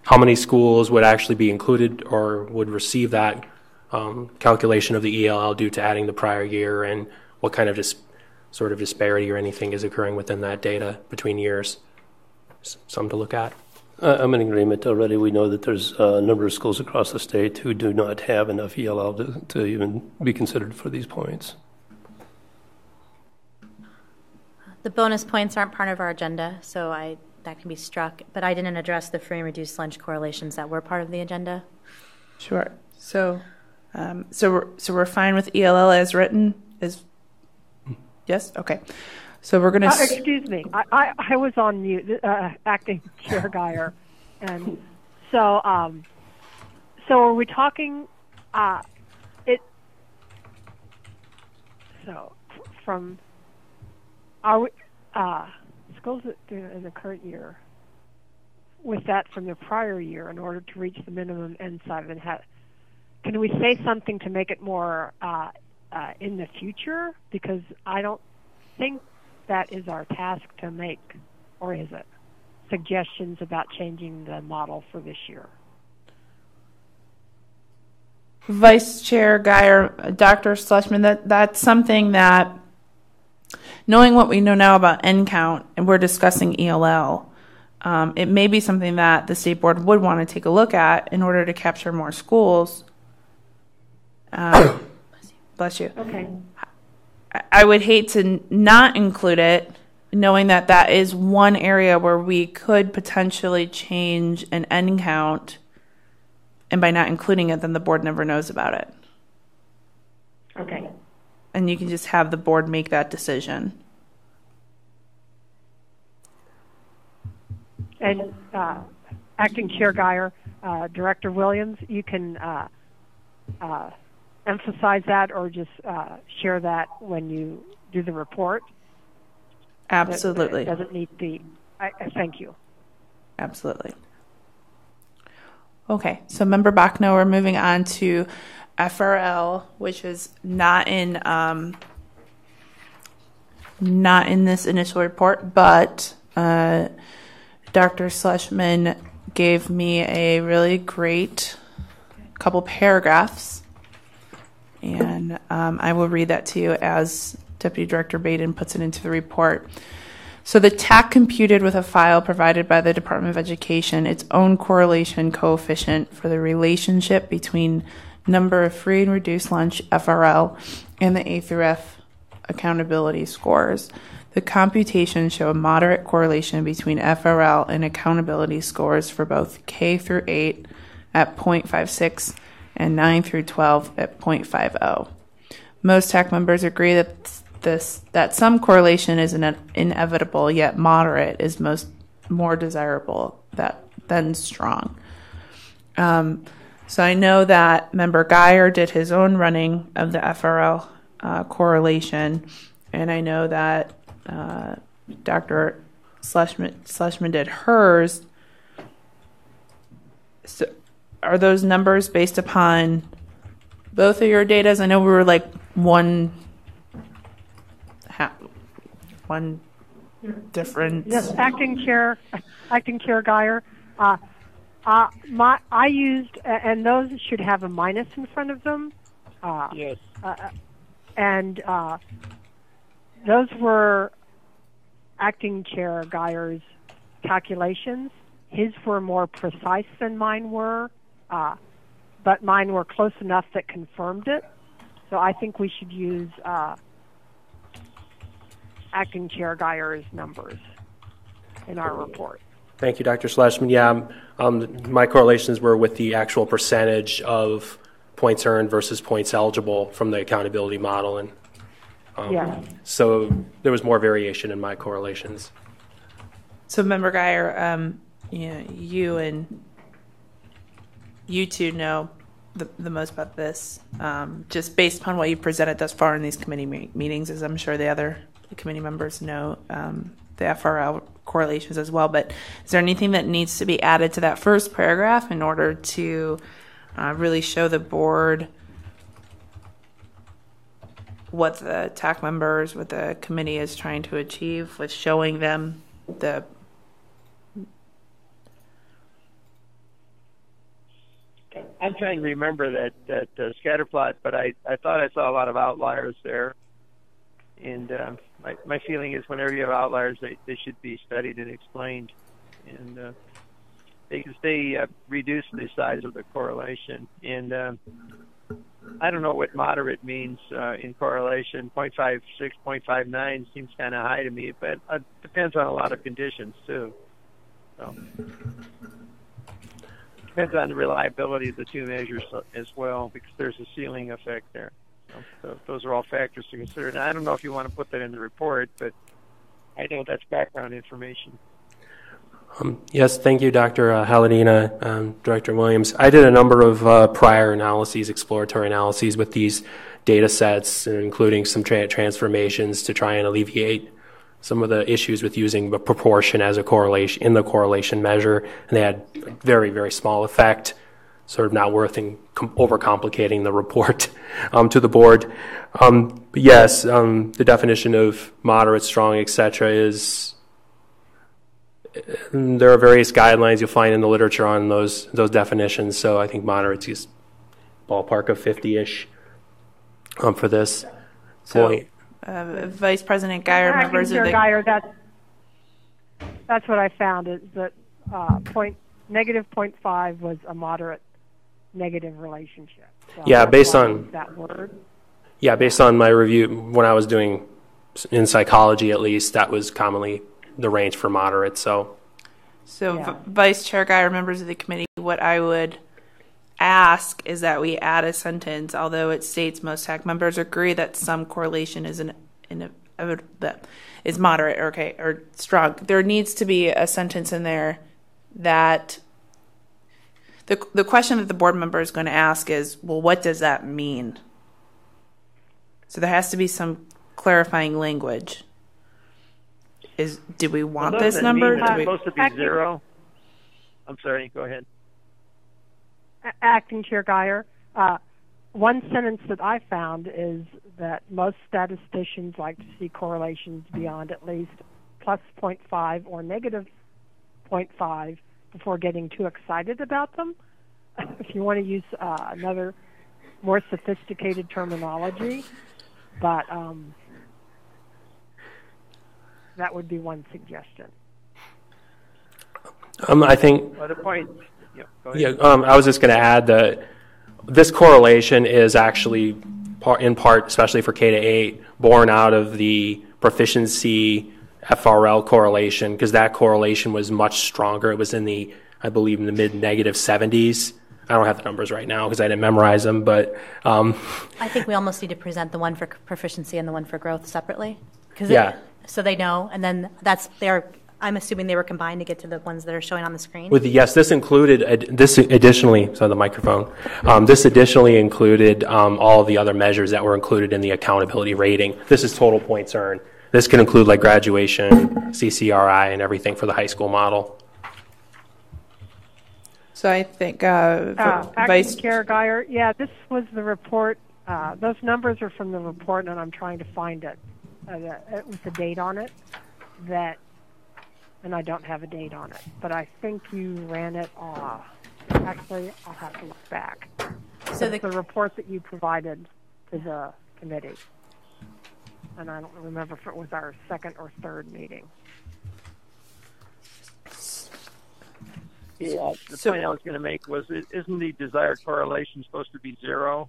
Speaker 4: How many schools would actually be included or would receive that calculation of the ELL due to adding the prior year, and what kind of sort of disparity or anything is occurring within that data between years? Some to look at.
Speaker 5: I'm in agreement already. We know that there's a number of schools across the state who do not have enough ELL to even be considered for these points.
Speaker 7: The bonus points aren't part of our agenda, so that can be struck. But I didn't address the free and reduced lunch correlations that were part of the agenda.
Speaker 6: Sure. So So we're fine with ELL as written? Yes? Okay. So we're going to...
Speaker 1: Excuse me. I was on mute, Acting Chair Geyer. And so are we talking... schools in the current year, with that from the prior year, in order to reach the minimum N7, can we say something to make it more in the future? Because I don't think that is our task to make, or is it? Suggestions about changing the model for this year.
Speaker 6: Vice Chair Geyer, Dr. Schlesman, that's something that, knowing what we know now about N count, and we're discussing ELL, it may be something that the state board would want to take a look at in order to capture more schools. Bless you.
Speaker 1: Okay.
Speaker 6: I would hate to not include it, knowing that that is one area where we could potentially change an N count, and by not including it, then the board never knows about it.
Speaker 1: Okay.
Speaker 6: And you can just have the board make that decision.
Speaker 1: And Acting Chair Geyer, Director Williams, you can emphasize that or just share that when you do the report.
Speaker 6: Absolutely.
Speaker 1: It doesn't need the... thank you.
Speaker 6: Absolutely. Okay, so Member Bachno, we're moving on to FRL, which is not in this initial report, but Dr. Schlesman gave me a really great couple paragraphs, and I will read that to you as Deputy Director Baden puts it into the report. So the TAC computed with a file provided by the Department of Education its own correlation coefficient for the relationship between number of free and reduced lunch FRL and the A through F accountability scores. The computations show a moderate correlation between FRL and accountability scores for both K through 8 at 0.56 and 9 through 12 at 0.50. Most TAC members agree that some correlation is inevitable, yet moderate is more desirable than strong. So I know that Member Geyer did his own running of the FRL correlation, and I know that Dr. Schlesman did hers. So are those numbers based upon both of your data? I know we were like one difference.
Speaker 1: Yes, Acting Chair Geyer. I used, and those should have a minus in front of them.
Speaker 2: Yes.
Speaker 1: And those were Acting Chair Geyer's calculations. His were more precise than mine were, but mine were close enough that confirmed it. So I think we should use Acting Chair Geyer's numbers in our report.
Speaker 4: Thank you, Dr. Schlesman. Yeah, my correlations were with the actual percentage of points earned versus points eligible from the accountability model, and so there was more variation in my correlations.
Speaker 6: So, Member Geyer, you and you two know the most about this, just based upon what you presented thus far in these committee meetings, as I'm sure the other committee members know the FRL correlations as well. But is there anything that needs to be added to that first paragraph in order to really show the board what the TAC members, what the committee is trying to achieve with showing them the...
Speaker 2: I'm trying to remember that scatter plot, but I thought I saw a lot of outliers there. And my feeling is whenever you have outliers, they should be studied and explained. And they reduce the size of the correlation. And I don't know what moderate means in correlation. 0.56, 0.59 seems kind of high to me, but it depends on a lot of conditions too. So. depends on the reliability of the two measures as well, because there's a ceiling effect there. So those are all factors to consider. And I don't know if you want to put that in the report, but I know that's background information.
Speaker 4: Yes, thank you, Dr. Haladina, Director Williams. I did a number of prior analyses, exploratory analyses with these data sets, including some transformations to try and alleviate some of the issues with using the proportion as a correlation in the correlation measure, and they had a very, very small effect, sort of not worth overcomplicating the report to the board. But yes, the definition of moderate, strong, etc. is, there are various guidelines you'll find in the literature on those definitions, so I think moderate is ballpark of 50-ish for this point.
Speaker 6: Vice President Guyer, members of the...
Speaker 1: Guyer, that's what I found, is that negative 0.5 was a moderate negative relationship. So
Speaker 4: yeah, based on
Speaker 1: that word.
Speaker 4: Yeah, based on my review, when I was doing in psychology at least, that was commonly the range for moderate. So
Speaker 6: yeah. Vice Chair Guyer, members of the committee, what I would ask is that we add a sentence, although it states most TAC members agree that some correlation is is moderate or strong. There needs to be a sentence in there that the question that the board member is going to ask is, well, what does that mean? So there has to be some clarifying language. Do we want this number?
Speaker 2: It's supposed to be 0. I'm sorry, go ahead.
Speaker 1: Acting Chair Guyer, one sentence that I found is that most statisticians like to see correlations beyond at least plus 0.5 or negative 0.5 before getting too excited about them. If you want to use another more sophisticated terminology, but that would be one suggestion.
Speaker 4: I think...
Speaker 2: Well, the point... Yeah, go ahead.
Speaker 4: Yeah, I was just going to add that this correlation is actually, in part, especially for K-8, born out of the proficiency FRL correlation, because that correlation was much stronger. It was I believe, in the mid-negative 70s. I don't have the numbers right now because I didn't memorize them, but...
Speaker 7: I think we almost need to present the one for proficiency and the one for growth separately. So they know, and then I'm assuming they were combined to get to the ones that are showing on the screen.
Speaker 4: Yes, this included, this additionally included all of the other measures that were included in the accountability rating. This is total points earned. This can include like graduation, CCRI, and everything for the high school model.
Speaker 6: So I think
Speaker 1: Vice Chair Guyer, yeah, this was the report. Those numbers are from the report, and I'm trying to find it with the date on it. And I don't have a date on it, but I think you ran it off. Actually, I'll have to look back. So the report that you provided to the committee, and I don't remember if it was our second or third meeting.
Speaker 2: Yeah, the point I was going to make was, isn't the desired correlation supposed to be 0?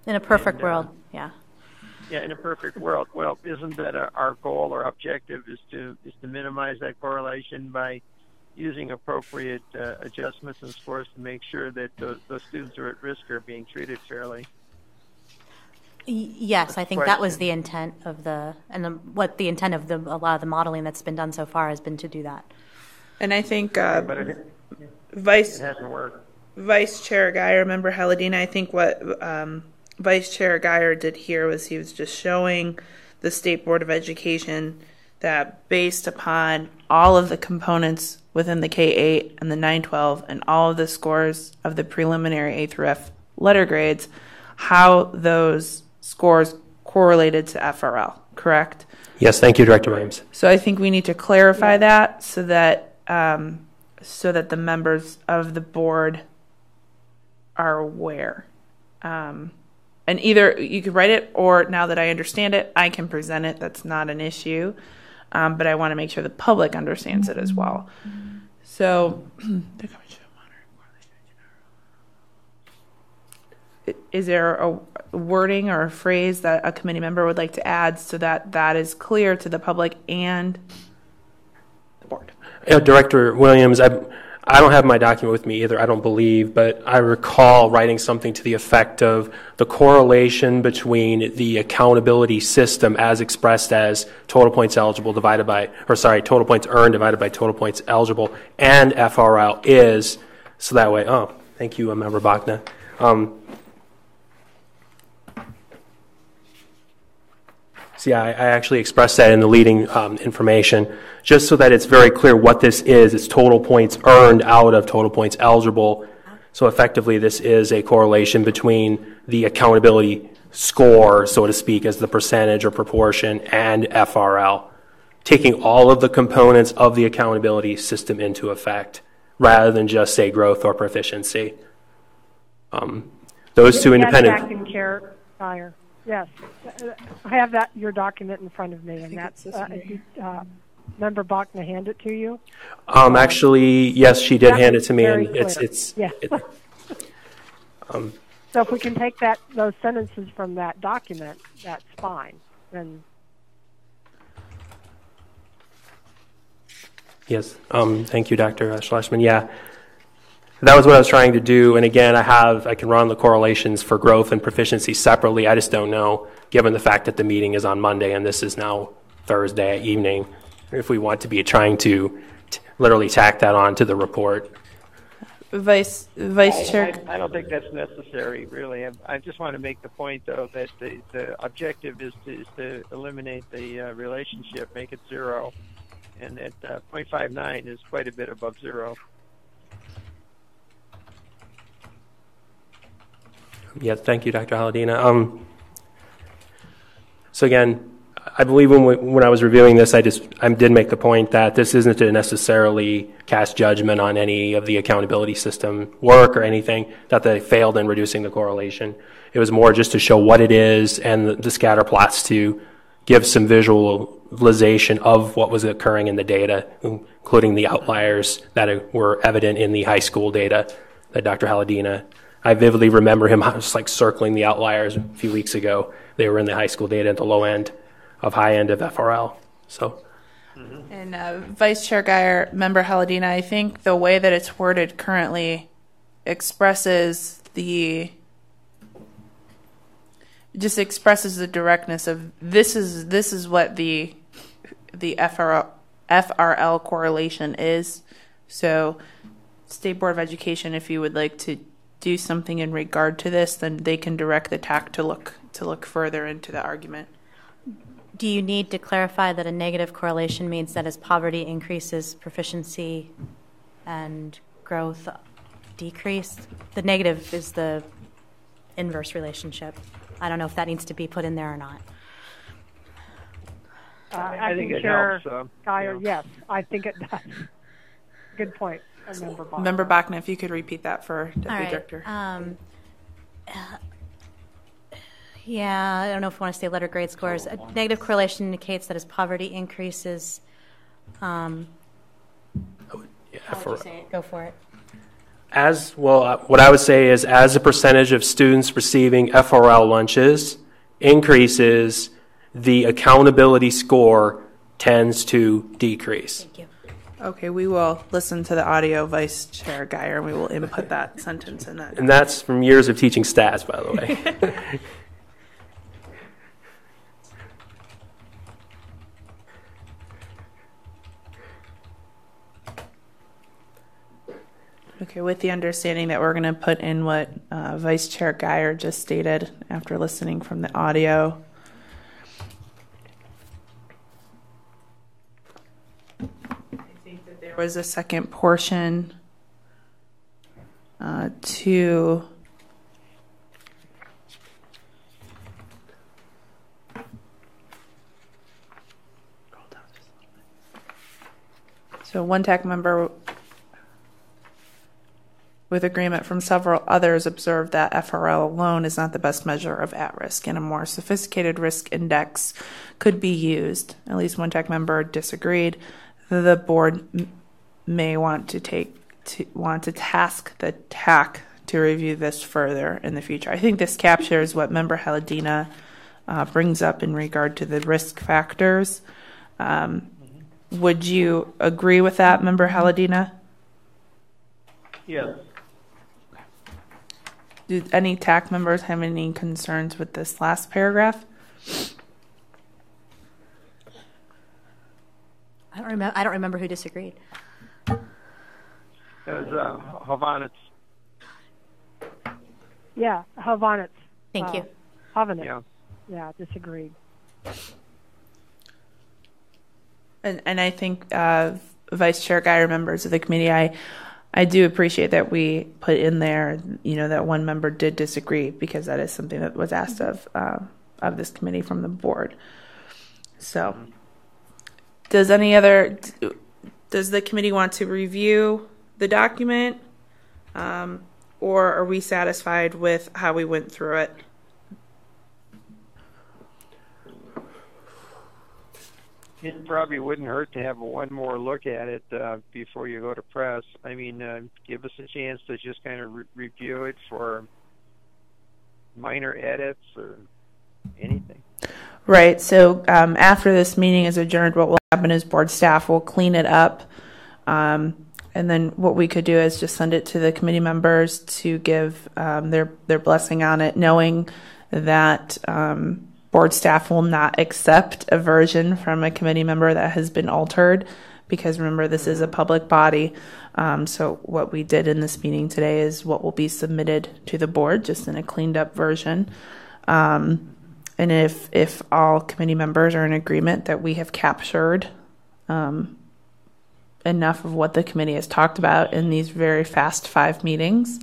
Speaker 7: In a perfect world, yeah.
Speaker 2: Yeah, in a perfect world. Well, isn't that our goal or objective is to minimize that correlation by using appropriate adjustments and scores to make sure that those students who are at risk are being treated fairly?
Speaker 7: Yes, I think that was the intent of a lot of the modeling that's been done so far has been to do that.
Speaker 6: And I think
Speaker 2: it hasn't worked.
Speaker 6: Vice Chair Guyer, Member Haladina, I think what Vice Chair Guyer did here was he was just showing the State Board of Education that based upon all of the components within the K-8 and the 912 and all of the scores of the preliminary A through F letter grades, how those scores correlated to FRL, correct?
Speaker 4: Yes, thank you, Director Williams.
Speaker 6: So I think we need to clarify that so that the members of the board are aware. And either you could write it, or now that I understand it, I can present it. That's not an issue. But I want to make sure the public understands it as well. So, is there a wording or a phrase that a committee member would like to add so that that is clear to the public and the board?
Speaker 4: Director Williams, I don't have my document with me either, I don't believe, but I recall writing something to the effect of the correlation between the accountability system as expressed as total points eligible divided by, total points earned divided by total points eligible and FRL is, so that way, oh, thank you, Member Bachna. So yeah, I actually expressed that in the leading information, just so that it's very clear what this is. It's total points earned out of total points eligible. So effectively, this is a correlation between the accountability score, so to speak, as the percentage or proportion, and FRL, taking all of the components of the accountability system into effect, rather than just say growth or proficiency. Those two independent.
Speaker 1: Acting Chair Guyer. Yes, I have your document in front of me, and that's Member Bachna hand it to you.
Speaker 4: Actually, yes, she did hand it to me, and it's
Speaker 1: yeah. So if we can take those sentences from that document, that's fine. Then
Speaker 4: yes, thank you, Dr. Schlesman. Yeah. That was what I was trying to do, and again, I can run the correlations for growth and proficiency separately. I just don't know, given the fact that the meeting is on Monday and this is now Thursday evening, if we want to be trying to literally tack that on to the report.
Speaker 6: Vice Chair.
Speaker 2: I don't think that's necessary, really. I just want to make the point, though, that the objective is to eliminate the relationship, make it zero, and that 0.59 is quite a bit above zero.
Speaker 4: Yes, thank you, Dr. Haladina. So again, I believe when I was reviewing this, I did make the point that this isn't to necessarily cast judgment on any of the accountability system work or anything, that they failed in reducing the correlation. It was more just to show what it is and the scatter plots to give some visualization of what was occurring in the data, including the outliers that were evident in the high school data that Dr. Haladina. I vividly remember him just like circling the outliers a few weeks ago. They were in the high school data at the low end of high end of FRL. So,
Speaker 6: and Vice Chair Guyer, Member Haladina, I think the way that it's worded currently expresses the directness of this is what the FRL correlation is. So, State Board of Education, if you would like to do something in regard to this, then they can direct the TAC to look further into the argument.
Speaker 7: Do you need to clarify that a negative correlation means that as poverty increases, proficiency and growth decrease? The negative is the inverse relationship. I don't know if that needs to be put in there or not.
Speaker 2: I think it
Speaker 1: Chair
Speaker 2: helps.
Speaker 1: Guyer, yes, I think it does. Good point.
Speaker 6: Member Bachna, if you could repeat that for Deputy Director.
Speaker 7: Yeah, I don't know if I want to say letter grade scores. A negative correlation indicates that as poverty increases. Go for it.
Speaker 4: As well, what I would say is as a percentage of students receiving FRL lunches increases, the accountability score tends to decrease.
Speaker 7: Thank you.
Speaker 6: Okay, we will listen to the audio, Vice Chair Guyer, and we will input that sentence in that.
Speaker 4: And that's from years of teaching stats, by the way.
Speaker 6: Okay, with the understanding that we're going to put in what Vice Chair Guyer just stated after listening from the audio. There was a second portion to so one TAC member with agreement from several others observed that FRL alone is not the best measure of at-risk, and a more sophisticated risk index could be used. At least one TAC member disagreed. The board may want to task the TAC to review this further in the future. I think this captures what Member Haladina brings up in regard to the risk factors. Would you agree with that, Member Haladina?
Speaker 2: Yes.
Speaker 6: Do any TAC members have any concerns with this last paragraph?
Speaker 7: I don't remember who disagreed.
Speaker 2: It was Hovanets.
Speaker 1: Yeah, Hovanets.
Speaker 7: Thank you.
Speaker 1: Hovanets. Yeah, disagreed.
Speaker 6: And I think Vice Chair Guyer, members of the committee, I do appreciate that we put in there, that one member did disagree, because that is something that was asked of this committee from the board. So, does the committee want to review the document, or are we satisfied with how we went through it?
Speaker 2: It probably wouldn't hurt to have one more look at it before you go to press. I mean, give us a chance to just kind of review it for minor edits or anything.
Speaker 6: Right. So after this meeting is adjourned, what will happen is board staff will clean it up. And then what we could do is just send it to the committee members to give their blessing on it, knowing that board staff will not accept a version from a committee member that has been altered, because remember, this is a public body. So what we did in this meeting today is what will be submitted to the board, just in a cleaned up version. And if all committee members are in agreement that we have captured enough of what the committee has talked about in these very fast 5 meetings,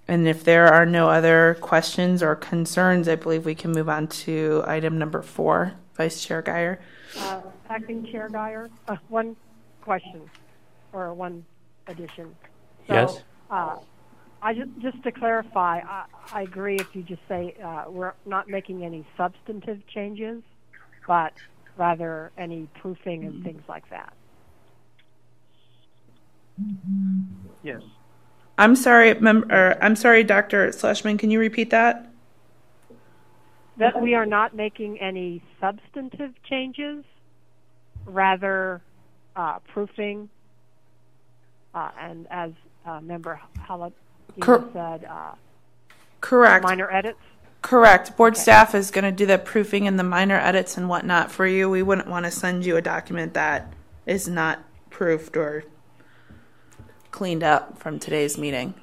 Speaker 6: and if there are no other questions or concerns, I believe we can move on to item number 4. Vice Chair Guyer.
Speaker 1: Acting Chair Guyer, one question or one addition. So,
Speaker 4: Yes.
Speaker 1: I just to clarify, I agree if you just say we're not making any substantive changes, but rather any proofing and things like that.
Speaker 2: Yes.
Speaker 6: I'm sorry, Dr. Schlesman, can you repeat that?
Speaker 1: That we are not making any substantive changes, rather proofing, and as Member Halladina said,
Speaker 6: correct.
Speaker 1: Minor edits.
Speaker 6: Correct. Board staff is going to do the proofing and the minor edits and whatnot for you. We wouldn't want to send you a document that is not proofed or cleaned up from today's meeting.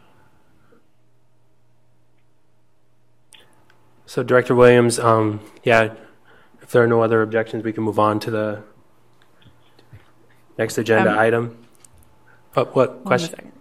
Speaker 4: So Director Williams, if there are no other objections, we can move on to the next agenda item. What question?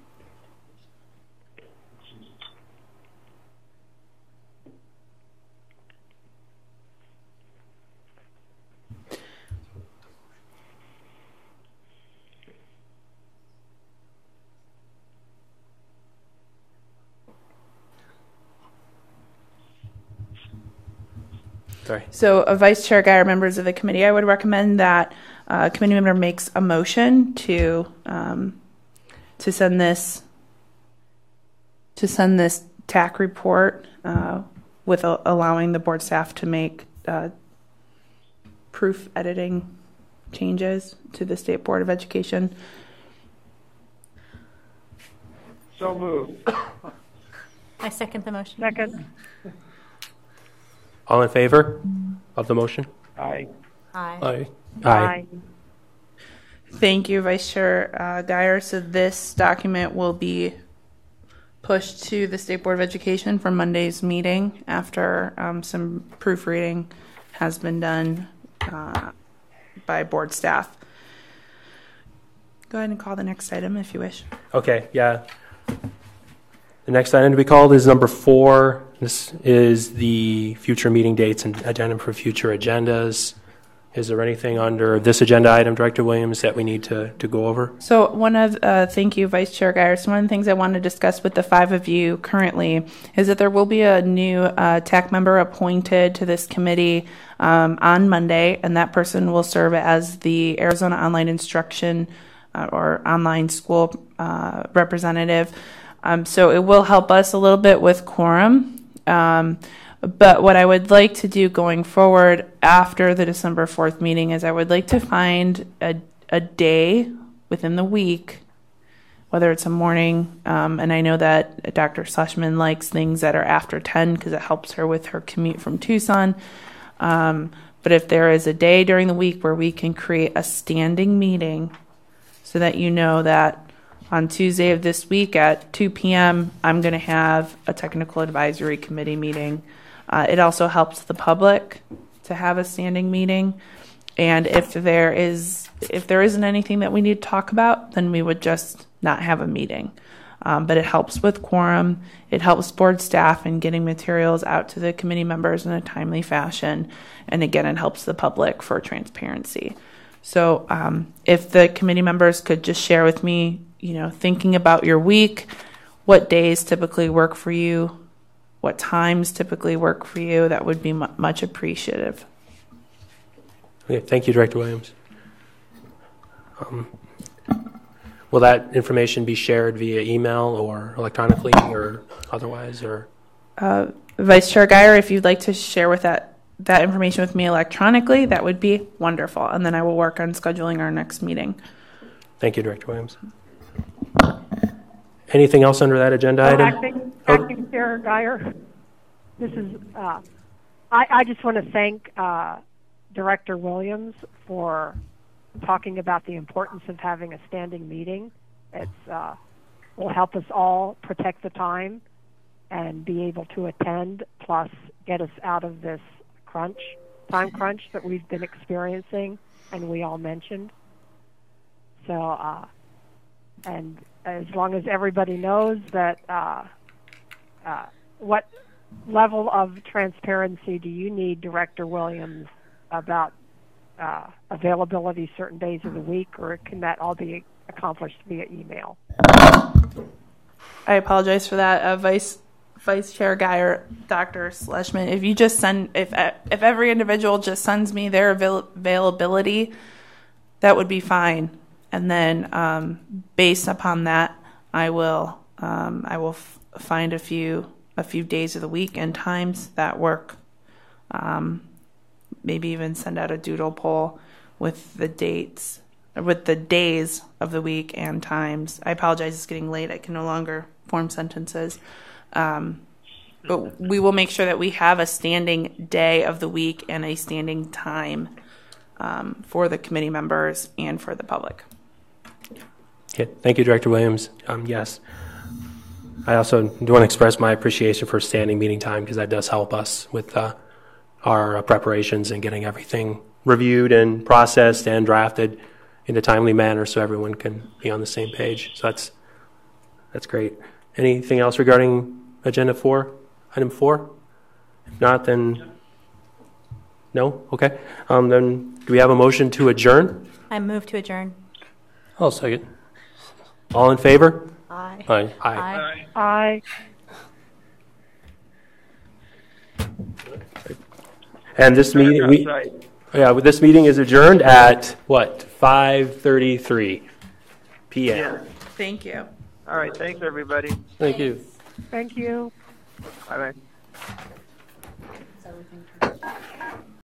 Speaker 4: Sorry.
Speaker 6: So, Vice Chair Guyer, members of the committee, I would recommend that a committee member makes a motion to send this TAC report with allowing the board staff to make proof editing changes to the State Board of Education.
Speaker 2: So moved.
Speaker 7: I second the motion.
Speaker 1: Second.
Speaker 4: All in favor of the motion?
Speaker 2: Aye.
Speaker 7: Aye.
Speaker 4: Aye.
Speaker 6: Thank you, Vice Chair Guyer. So this document will be pushed to the State Board of Education for Monday's meeting after some proofreading has been done by board staff. Go ahead and call the next item if you wish.
Speaker 4: Okay, yeah. The next item to be called is number 4. This is the future meeting dates and agenda for future agendas. Is there anything under this agenda item, Director Williams, that we need to go over?
Speaker 6: So thank you, Vice Chair Guyer. So one of the things I want to discuss with the 5 of you currently is that there will be a new TAC member appointed to this committee on Monday, and that person will serve as the Arizona Online Instruction or Online School representative. So it will help us a little bit with quorum. But what I would like to do going forward after the December 4th meeting is I would like to find a day within the week whether it's a morning, and I know that Dr. Schlesman likes things that are after 10 because it helps her with her commute from Tucson. But if there is a day during the week where we can create a standing meeting so that you know that on Tuesday of this week at 2 p.m., I'm going to have a technical advisory committee meeting. It also helps the public to have a standing meeting. And if there isn't anything that we need to talk about, then we would just not have a meeting. But it helps with quorum. It helps board staff in getting materials out to the committee members in a timely fashion. And again, it helps the public for transparency. So if the committee members could just share with me, thinking about your week, what days typically work for you, what times typically work for you, that would be much appreciative.
Speaker 4: Okay, thank you, Director Williams. Will that information be shared via email or electronically or otherwise? Or
Speaker 6: Vice Chair Guyer, if you'd like to share with that information with me electronically, that would be wonderful. And then I will work on scheduling our next meeting.
Speaker 4: Thank you, Director Williams. Anything else under that agenda item?
Speaker 1: Acting Chair Guyer, this is. I just want to thank Director Williams for talking about the importance of having a standing meeting. It will help us all protect the time and be able to attend, plus get us out of this time crunch that we've been experiencing and we all mentioned. So, and as long as everybody knows that what level of transparency do you need, Director Williams, about availability certain days of the week, or can that all be accomplished via email?
Speaker 6: I apologize for that, Vice Chair Guyer, Dr. Schlesman. If you just if every individual just sends me their availability, that would be fine. And then based upon that, I will find a few days of the week and times that work. Maybe even send out a doodle poll with the days of the week and times. I apologize, it's getting late. I can no longer form sentences. But we will make sure that we have a standing day of the week and a standing time for the committee members and for the public.
Speaker 4: Okay, thank you, Director Williams. Yes. I also do want to express my appreciation for standing meeting time because that does help us with our preparations and getting everything reviewed and processed and drafted in a timely manner so everyone can be on the same page. So that's great. Anything else regarding Agenda 4, Item 4? If not, then no? Okay. Then do we have a motion to adjourn?
Speaker 7: I move to adjourn.
Speaker 5: I'll second.
Speaker 4: All in favor?
Speaker 7: Aye.
Speaker 5: Aye.
Speaker 4: Aye.
Speaker 1: Aye.
Speaker 4: And this meeting, this meeting is adjourned at what? 5:33 p.m.
Speaker 2: Yeah.
Speaker 6: Thank you.
Speaker 2: All right. Thanks, everybody.
Speaker 5: Thank you.
Speaker 1: Thank you.
Speaker 2: Bye-bye.